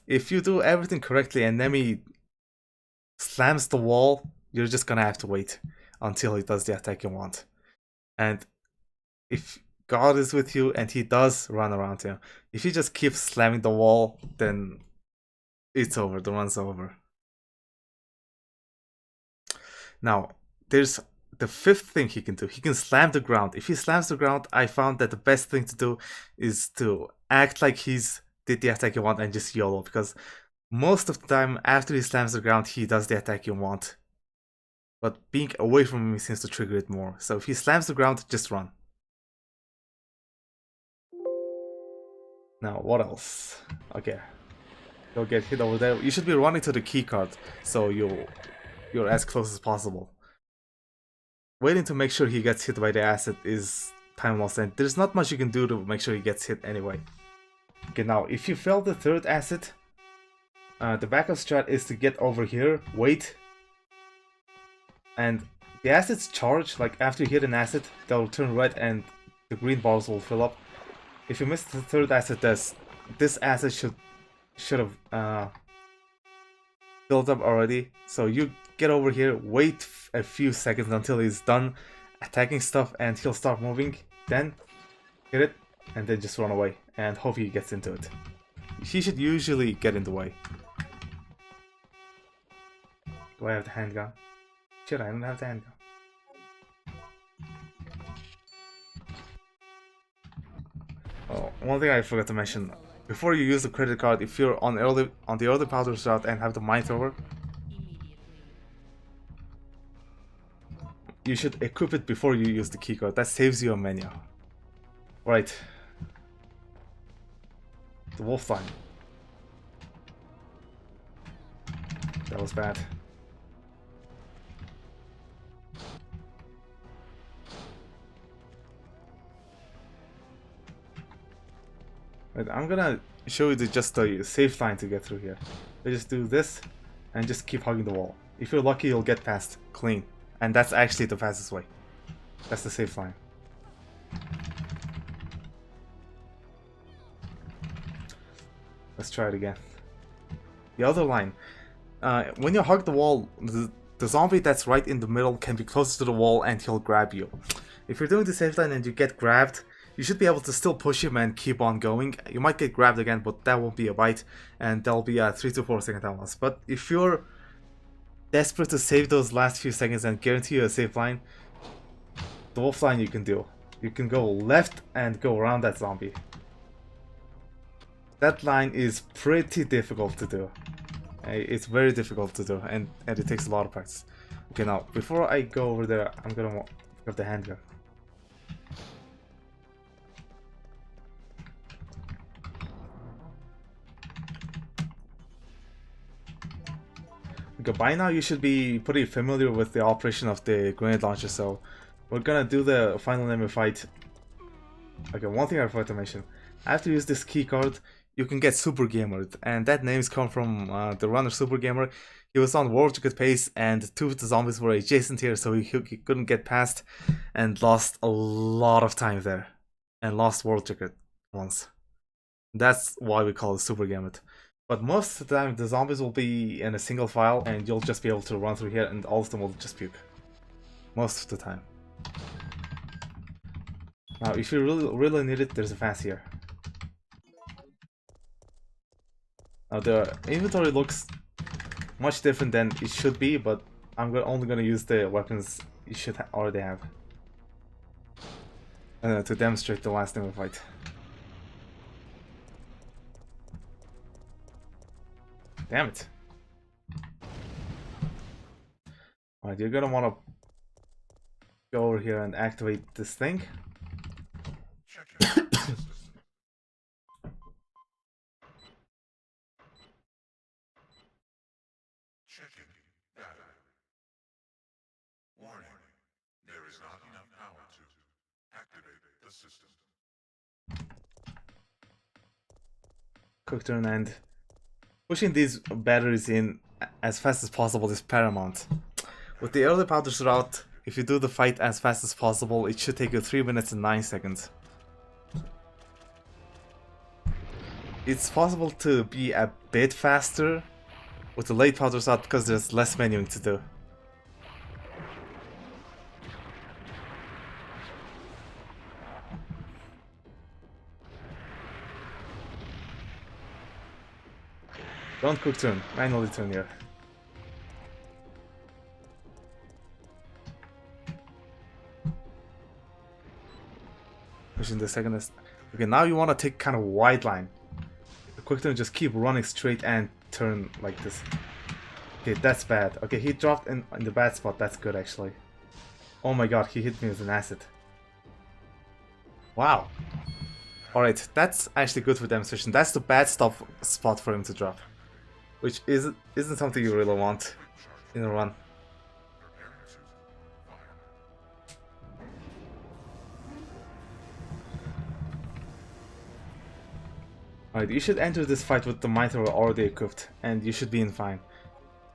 if you do everything correctly and Nemi slams the wall, you're just gonna have to wait until he does the attack you want. And if God is with you and he does run around him, if he just keeps slamming the wall, then it's over, the run's over. Now, there's the 5th thing he can do. He can slam the ground. If he slams the ground, I found that the best thing to do is to act like he's did the attack you want and just YOLO, because most of the time after he slams the ground, he does the attack you want. But being away from him seems to trigger it more. So if he slams the ground, just run. Now, what else? Okay. You'll get hit over there. You should be running to the keycard, so you're as close as possible. Waiting to make sure he gets hit by the acid is time lost, and there's not much you can do to make sure he gets hit anyway. Okay, now, if you fail the 3rd acid, the backup strat is to get over here, wait, and the acids charge. Like after you hit an acid, they'll turn red and the green bars will fill up. If you miss the 3rd acid, this acid should have filled up already. So you get over here, wait a few seconds until he's done attacking stuff and he'll start moving, then hit it and then just run away and hope he gets into it. He should usually get in the way. Do I have the handgun? Shit, I don't have the handgun. one thing I forgot to mention. Before you use the credit card, if you're on the early powders route and have the mine thrower, you should equip it before you use the keycard. That saves you a menu. Right. The wolf line. That was bad. Right, I'm gonna show you just the safe line to get through here. So just do this and just keep hugging the wall. If you're lucky, you'll get past clean. And that's actually the fastest way. That's the safe line. Let's try it again. The other line. When you hug the wall, the zombie that's right in the middle can be closer to the wall and he'll grab you. If you're doing the safe line and you get grabbed, you should be able to still push him and keep on going. You might get grabbed again, but that won't be a bite, and there'll be a 3 to 4 second time loss. But if you're desperate to save those last few seconds and guarantee you a safe line, the wolf line you can do. You can go left and go around that zombie. That line is pretty difficult to do. It's very difficult to do, and it takes a lot of practice. Okay, now, before I go over there, I'm gonna grab the handgun. Okay, by now you should be pretty familiar with the operation of the grenade launcher, so we're gonna do the final enemy fight. Okay, one thing I forgot to mention. After you use this keycard, you can get Super Gamered, and that name's come from the runner Super Gamer. He was on world record pace, and 2 of the zombies were adjacent here, so he couldn't get past, and lost a lot of time there, and lost world record once. That's why we call it Super Gamered. But most of the time, the zombies will be in a single file, and you'll just be able to run through here, and all of them will just puke. Most of the time. Now, if you really need it, there's a fast here. Now, the inventory looks much different than it should be, but I'm only gonna use the weapons you should already have to demonstrate the last enemy fight. Damn it. Alright, you're gonna wanna go over here and activate this thing. Checking data. Warning, there is not enough power to activate the system. Quick turn, and pushing these batteries in as fast as possible is paramount. With the early powders route, if you do the fight as fast as possible, it should take you 3 minutes and 9 seconds. It's possible to be a bit faster with the late powders route because there's less menuing to do. Don't quick turn, manually turn here. Pushing the second. Okay, now you want to take kind of wide line. The quick turn, just keep running straight and turn like this. Okay, that's bad. Okay, he dropped in the bad spot. That's good actually. Oh my god, he hit me with an acid. Wow. Alright, that's actually good for demonstration. That's the bad spot for him to drop. Which isn't something you really want in a run. Alright, you should enter this fight with the mine thrower already equipped, and you should be in fine.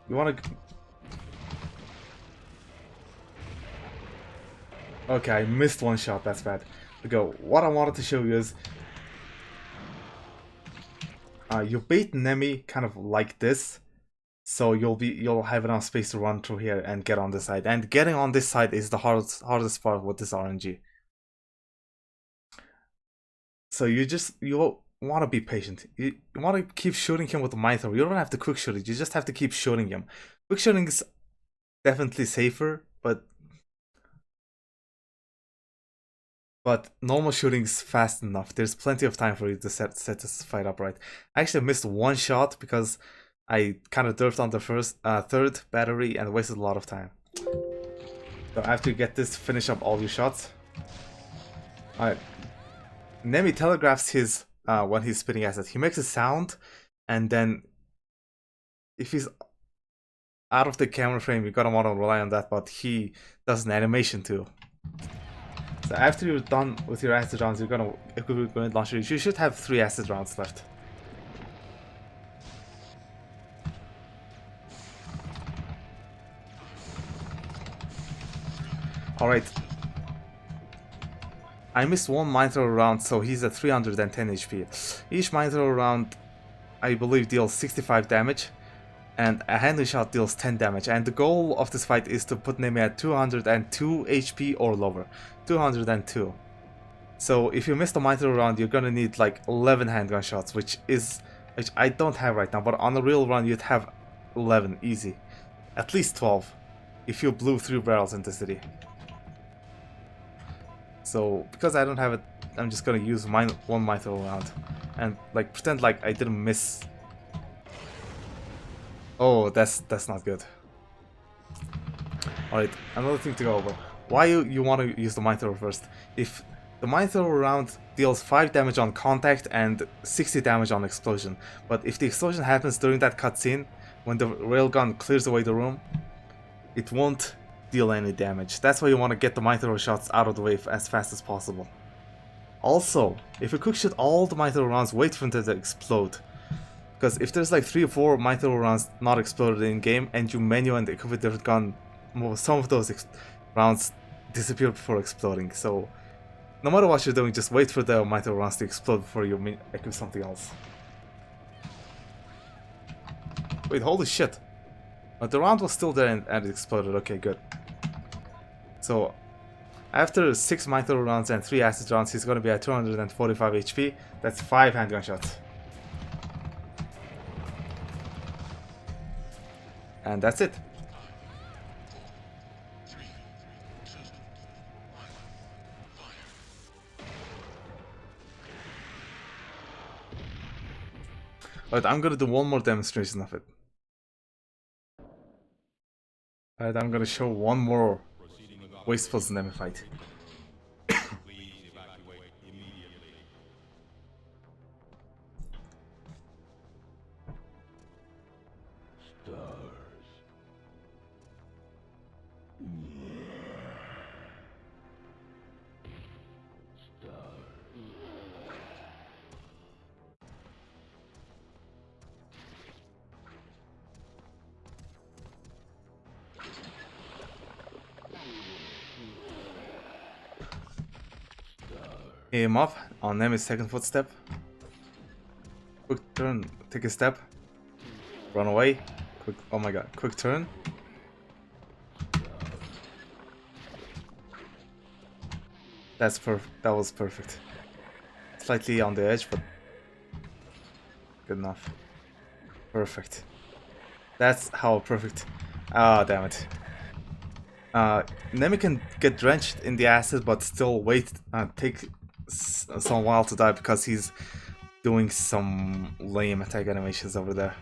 You wanna... Okay, I missed one shot, that's bad. Okay, what I wanted to show you is... you bait an enemy kind of like this, so you'll have enough space to run through here and get on this side. And getting on this side is the hardest part with this RNG. So you want to be patient. You want to keep shooting him with the mine thrower. You don't have to quick shoot it. You just have to keep shooting him. Quick shooting is definitely safer, but But normal shooting's fast enough. There's plenty of time for you to set this fight up right. I actually missed one shot because I kind of derped on the third battery and wasted a lot of time. So after you get this, finish up all your shots. Alright. Nemi telegraphs his when he's spitting acid. He makes a sound, and then if he's out of the camera frame, you're gonna want to rely on that, but he does an animation too. So after you're done with your acid rounds, you're gonna equip your grenade launcher. You should have 3 acid rounds left. Alright. I missed one mine throw round, so he's at 310 HP. Each mine throw round, I believe, deals 65 damage, and a handling shot deals 10 damage. And the goal of this fight is to put Nemi at 202 HP or lower. 202. So if you miss the mine throw round, you're gonna need like 11 handgun shots, which I don't have right now, but on a real run you'd have 11 easy. At least 12 if you blew 3 barrels in the city. So because I don't have it, I'm just gonna use one mine throw round and like pretend like I didn't miss. Oh, that's not good. Alright, another thing to go over. Why you want to use the mine thrower first? If the mine thrower round deals 5 damage on contact and 60 damage on explosion, but if the explosion happens during that cutscene, when the railgun clears away the room, it won't deal any damage. That's why you want to get the mine thrower shots out of the way as fast as possible. Also, if you quick shoot all the mine thrower rounds, wait for them to explode. Because if there's like 3 or 4 mine thrower rounds not exploded in game, and you menu and equip a different gun, some of those rounds disappear before exploding. So no matter what you're doing, just wait for the mine thrower rounds to explode before you equip something else. Wait, holy shit. But the round was still there and it exploded. Okay, good. So after 6 mine thrower rounds and 3 acid rounds, he's gonna be at 245 HP. That's 5 handgun shots. And that's it. Alright, I'm gonna do one more demonstration of it. Alright, I'm gonna show one more wasteful Nemi fight. Please evacuate immediately. Aim up on Nemi's second footstep. Quick turn, take a step. Run away. Quick, oh my god, quick turn. That was perfect. Slightly on the edge, but good enough. Perfect. That's how perfect. Ah, damn it. Nemi can get drenched in the acid, but still take some while to die because he's doing some lame attack animations over there.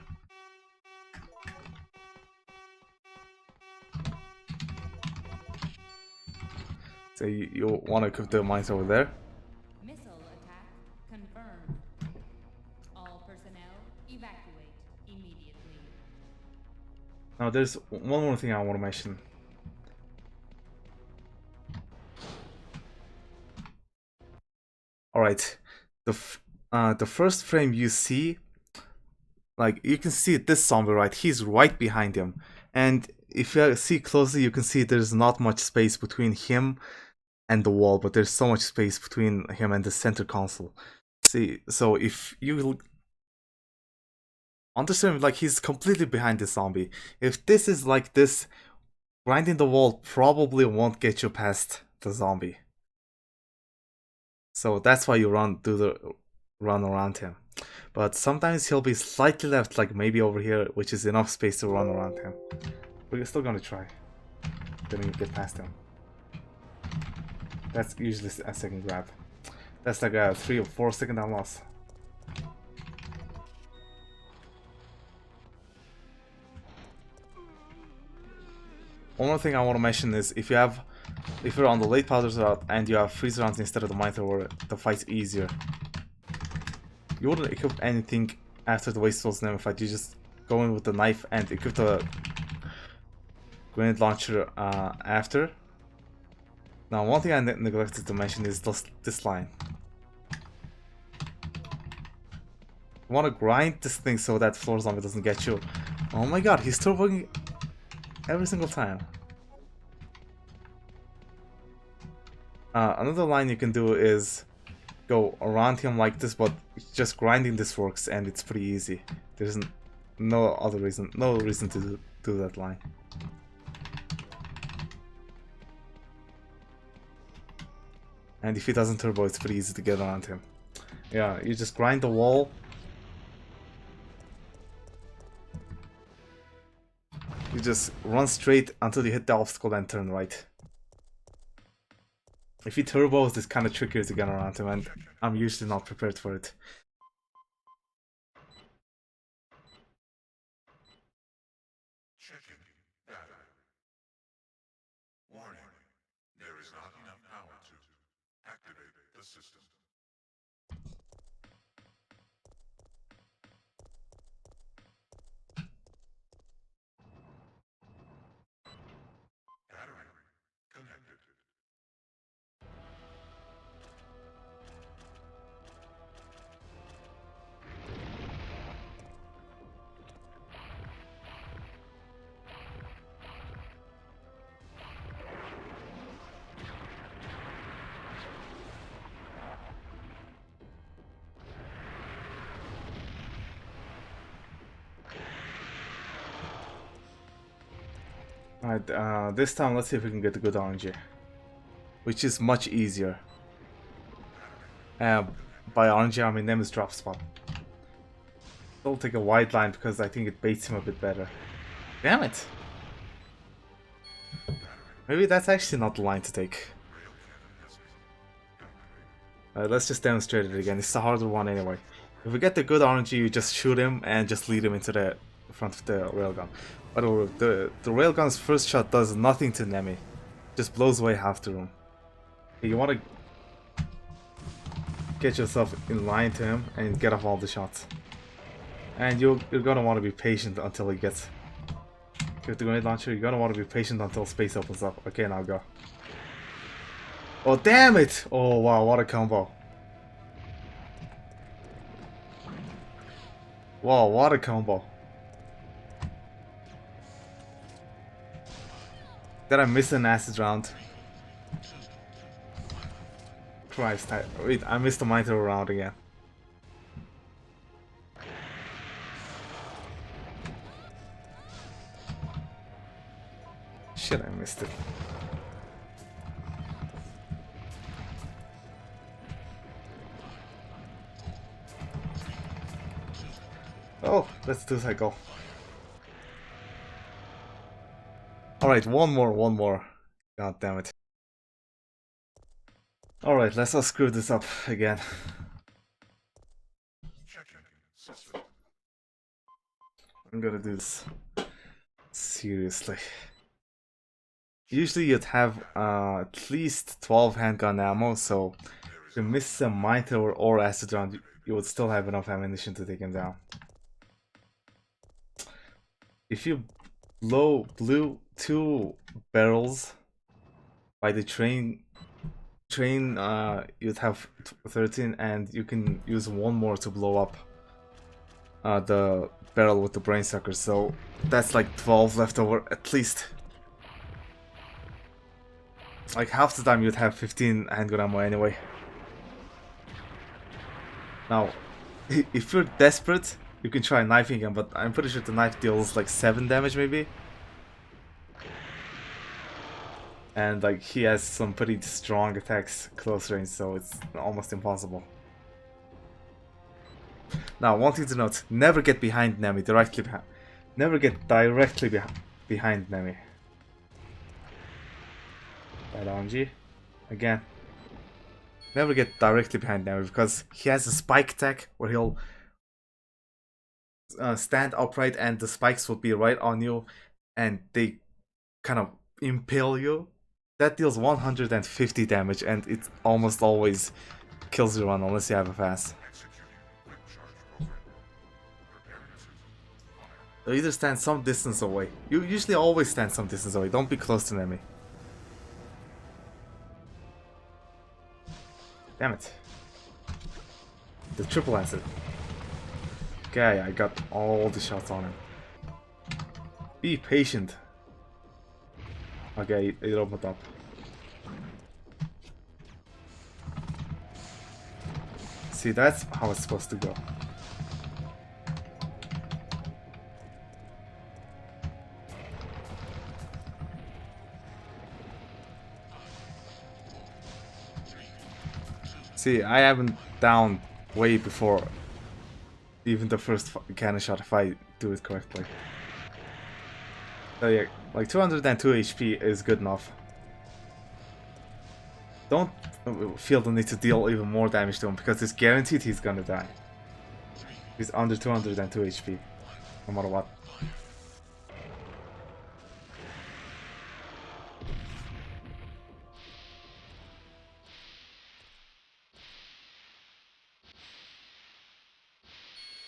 So you want to equip the mines over there. Missile attack confirmed. All personnel evacuate immediately. Now there's one more thing I want to mention. Alright, the first frame you see, like you can see this zombie right, he's right behind him, and if you see closely you can see there's not much space between him and the wall, but there's so much space between him and the center console. See, so if you understand, like he's completely behind the zombie. If this is like this, grinding the wall probably won't get you past the zombie. So that's why you run around him. But sometimes he'll be slightly left, like maybe over here, which is enough space to run around him. But you're still gonna try. Then you get past him. That's usually a second grab. That's like a 3 or 4 second down loss. One more thing I want to mention is if you're on the late powders route and you have freeze rounds instead of the mine thrower, the fight's easier. You wouldn't equip anything after the Waste Souls Never fight. You just go in with the knife and equip the grenade launcher after. Now, one thing I neglected to mention is this line. You want to grind this thing so that floor zombie doesn't get you. Oh my god, he's turboing every single time. Another line you can do is go around him like this, but just grinding this works and it's pretty easy. There's no reason to do that line. And if he doesn't turbo, it's pretty easy to get around him. Yeah, you just grind the wall. You just run straight until you hit the obstacle and turn right. If he turbos, it's kind of trickier to get around him, and I'm usually not prepared for it. Checking data. Warning. There is not enough power to activate the system. Battery connected. Alright, this time let's see if we can get the good RNG. Which is much easier. By RNG I mean Nemesis drop spot. I'll take a wide line because I think it baits him a bit better. Damn it! Maybe that's actually not the line to take. Let's just demonstrate it again. It's the harder one anyway. If we get the good RNG, you just shoot him and just lead him into the front of the railgun. But the railgun's first shot does nothing to Nemi. Just blows away half the room. You want to get yourself in line to him and get off all the shots. And you're gonna want to be patient until he gets... With the grenade launcher, you're gonna want to be patient until space opens up. Okay, now go. Oh, damn it! Oh, wow, what a combo. Wow, what a combo. Did I miss an acid round? Christ, wait, I missed the mine throw round again. Shit, I missed it. Oh, let's do cycle. Alright, one more. God damn it. Alright, let's not screw this up again. I'm gonna do this seriously. Usually you'd have at least 12 handgun ammo, so if you miss a mine thrower or acid round, you would still have enough ammunition to take him down. If you blew 2 barrels by the train, you'd have 13, and you can use 1 more to blow up the barrel with the brain sucker, so that's like 12 left over at least. Like half the time you'd have 15 handgun ammo anyway. Now, if you're desperate, you can try knifing him, but I'm pretty sure the knife deals like 7 damage maybe. And like he has some pretty strong attacks close range, so it's almost impossible. Now, one thing to note, never get behind Nemi, directly behind. Never get directly behind Nemi. Bad RNG. Again, never get directly behind Nemi because he has a spike attack where he'll stand upright and the spikes will be right on you and they kind of impale you. That deals 150 damage and it almost always kills your run unless you have a fast. So either stand some distance away. You usually always stand some distance away. Don't be close to an enemy. Damn it. The triple answer. Okay, I got all the shots on him. Be patient. Okay, it opened up. See, that's how it's supposed to go. See, I haven't down way before even the first cannon shot if I do it correctly. So yeah, like 202 HP is good enough. Don't feel the need to deal even more damage to him because it's guaranteed he's gonna die. He's under 202 HP, no matter what.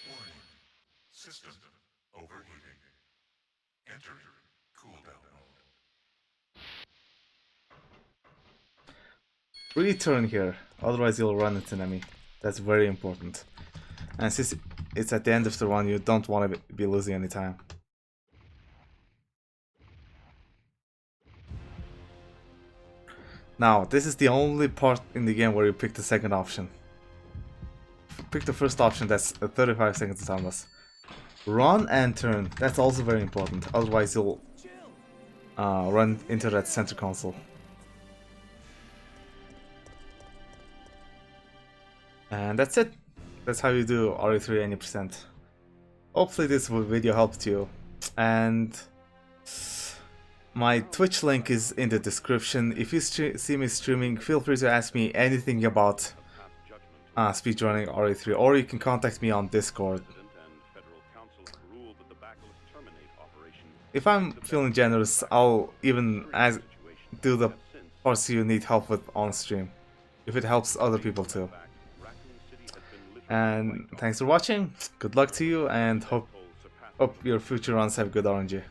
Warning. System overheating. Enter cooldown mode. Return here, otherwise you'll run into an enemy. That's very important. And since it's at the end of the run, you don't want to be losing any time. Now, this is the only part in the game where you pick the second option. Pick the first option, that's 35 seconds to timeless. Run and turn, that's also very important, otherwise you'll run into that center console. And that's it. That's how you do RE3 any percent. Hopefully this video helped you. And my Twitch link is in the description. If you see me streaming, feel free to ask me anything about speedrunning RE3, or you can contact me on Discord. If I'm feeling generous, I'll even do the parts you need help with on stream, if it helps other people too. And thanks for watching, good luck to you, and hope your future runs have good RNG.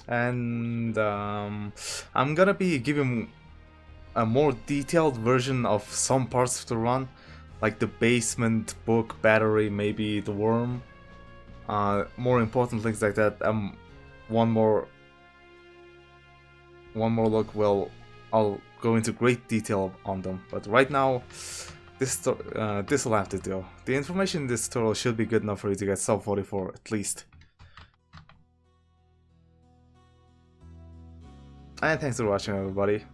And I'm gonna be giving a more detailed version of some parts of the run, like the basement, book, battery, maybe the worm. More important things like that. One more look, I'll go into great detail on them. But right now, this will have to do. The information in this tutorial should be good enough for you to get sub 44 at least. And thanks for watching, everybody.